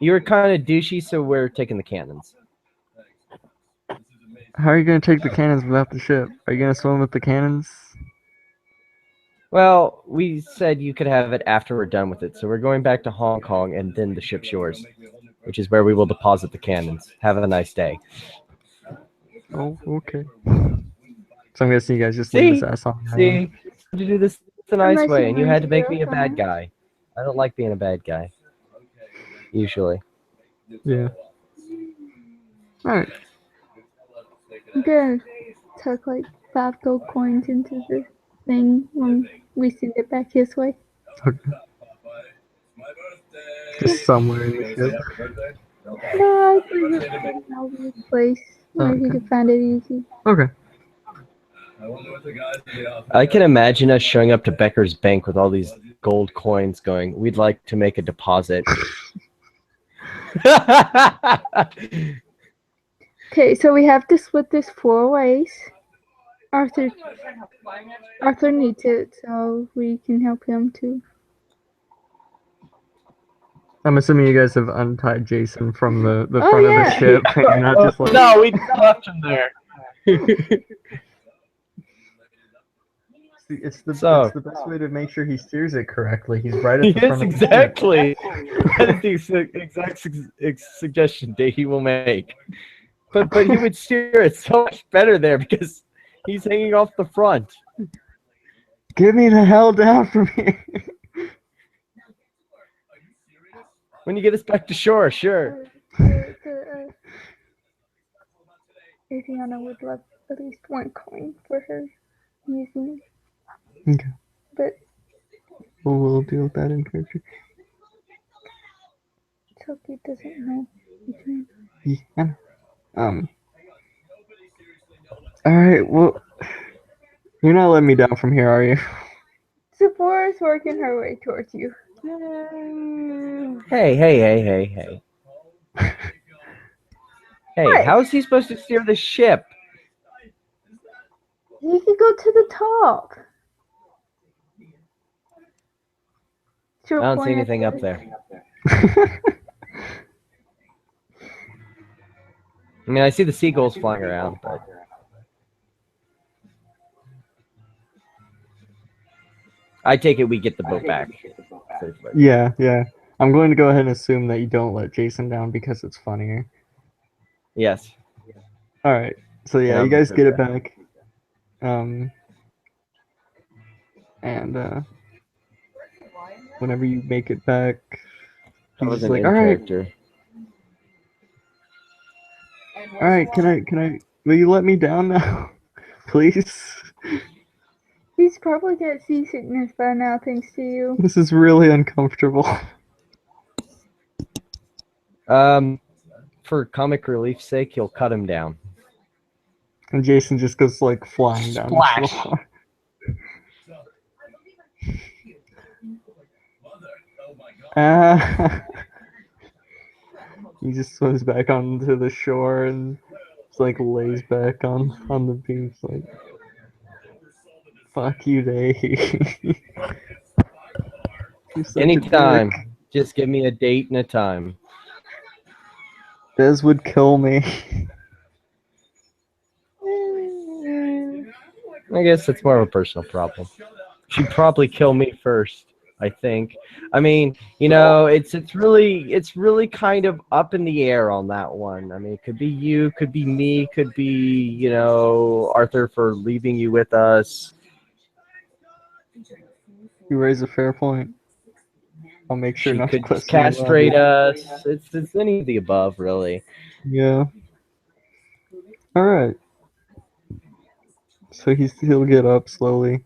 Speaker 5: you were kind of douchey, so we're taking the cannons.
Speaker 2: How are you gonna take the cannons without the ship? Are you gonna swim with the cannons?
Speaker 5: Well, we said you could have it after we're done with it, so we're going back to Hong Kong, and then the ship's yours, which is where we will deposit the cannons. Have a nice day.
Speaker 2: Oh, okay. So I'm guessing you guys just leave his ass on the island.
Speaker 5: To do this the nice
Speaker 3: Unless
Speaker 5: way,
Speaker 3: you
Speaker 5: and you
Speaker 3: want
Speaker 5: had
Speaker 3: to
Speaker 5: to make
Speaker 3: do
Speaker 5: me a bad
Speaker 3: something.
Speaker 5: guy. I don't like being a bad guy. Usually.
Speaker 2: Yeah. Alright.
Speaker 3: I'm gonna tuck like 5 gold coins into the thing when we send it back his way.
Speaker 2: Okay. Just somewhere in the ship.
Speaker 3: No, I leave it in an obvious place where he
Speaker 2: Okay.
Speaker 3: can find it easy.
Speaker 2: Okay.
Speaker 5: I can imagine us showing up to Becker's bank with all these gold coins going, we'd like to make a deposit.
Speaker 3: Okay, so we have to split this 4 ways. Arthur needs it, so we can help him too.
Speaker 2: I'm assuming you guys have untied Jason from the
Speaker 3: Oh,
Speaker 2: front
Speaker 3: yeah.
Speaker 2: of the ship. And you're not just like.
Speaker 5: No, we left him there.
Speaker 2: It's the
Speaker 5: So-
Speaker 2: best way to make sure he steers it correctly. He's right at the
Speaker 5: Yes,
Speaker 2: front of the ship.
Speaker 5: exactly. That is the exact suggestion that he will make. But he would steer it so much better there because he's hanging off the front.
Speaker 2: Get me the hell down from here.
Speaker 5: When you get us back to shore, sure.
Speaker 3: Adriana would love at least 1 coin for her using.
Speaker 2: Okay.
Speaker 3: But
Speaker 2: We'll deal with that in character.
Speaker 3: Toki doesn't know.
Speaker 2: Yeah. Alright, well. You're not letting me down from here, are you?
Speaker 3: Sephora's working her way towards you.
Speaker 5: Hey. Hey,
Speaker 3: What?
Speaker 5: how is he supposed to steer the ship?
Speaker 3: He could go to the top.
Speaker 5: I don't see anything up there. I mean, I see the seagulls flying around, but I take it we get the boat back.
Speaker 2: Yeah. I'm going to go ahead and assume that you don't let Jason down because it's funnier.
Speaker 5: Yes.
Speaker 2: Alright. So yeah,
Speaker 5: Yeah,
Speaker 2: you guys
Speaker 5: I'm
Speaker 2: get it
Speaker 5: good.
Speaker 2: back. And whenever you make it back,
Speaker 5: I
Speaker 2: he's
Speaker 5: was
Speaker 2: just
Speaker 5: an
Speaker 2: like,
Speaker 5: in
Speaker 2: alright,
Speaker 5: character.
Speaker 2: can I will you let me down now? Please?
Speaker 3: He's probably got seasickness by now, thanks to you.
Speaker 2: This is really uncomfortable.
Speaker 5: For comic relief's sake, he'll cut him down.
Speaker 2: And Jason just goes like flying down the
Speaker 5: Splash.
Speaker 2: shore. He just swims back onto the shore and just like lays back on the beach like, fuck you, Dave. You're such a
Speaker 5: Anytime.
Speaker 2: dick.
Speaker 5: Just give me a date and a time.
Speaker 2: Des would kill me.
Speaker 5: I guess it's more of a personal problem. She'd probably kill me first, I think. I mean, you know, it's really kind of up in the air on that one. I mean, it could be you, could be me, could be, you know, Arthur for leaving you with us.
Speaker 2: You raise a fair point. I'll make sure
Speaker 5: She
Speaker 2: not to
Speaker 5: could just
Speaker 2: question you about
Speaker 5: castrate
Speaker 2: it.
Speaker 5: us. It's any of the above, really.
Speaker 2: Yeah. Alright. So he'll get up slowly.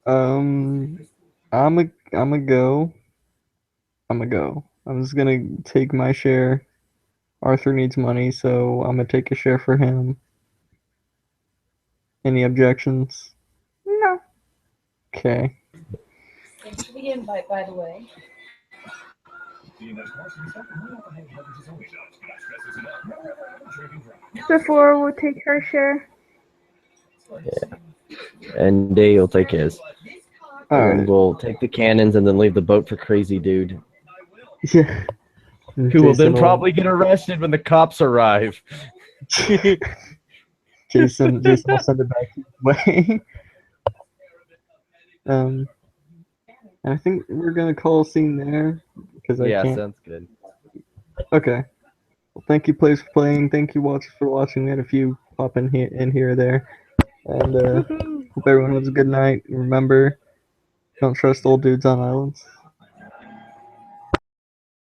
Speaker 2: I'ma go. I'm just gonna take my share. Arthur needs money, so I'm gonna take a share for him. Any objections?
Speaker 3: No.
Speaker 2: Okay.
Speaker 6: the invite, by the way.
Speaker 3: Before we'll take her share.
Speaker 5: And Day will take his.
Speaker 2: All
Speaker 5: And then
Speaker 2: right.
Speaker 5: we'll take the cannons and then leave the boat for Crazy Dude,
Speaker 2: Yeah. And
Speaker 5: who will then
Speaker 2: Jason
Speaker 5: probably get arrested when the cops arrive.
Speaker 2: Jason will send it back his way. And I think we're gonna call a scene there because I
Speaker 5: Yeah,
Speaker 2: can't.
Speaker 5: sounds good.
Speaker 2: Okay. Well, thank you, players, for playing. Thank you, watchers, for watching. We had a few pop in here or there, and hope everyone has a good night. Remember, don't trust old dudes on islands.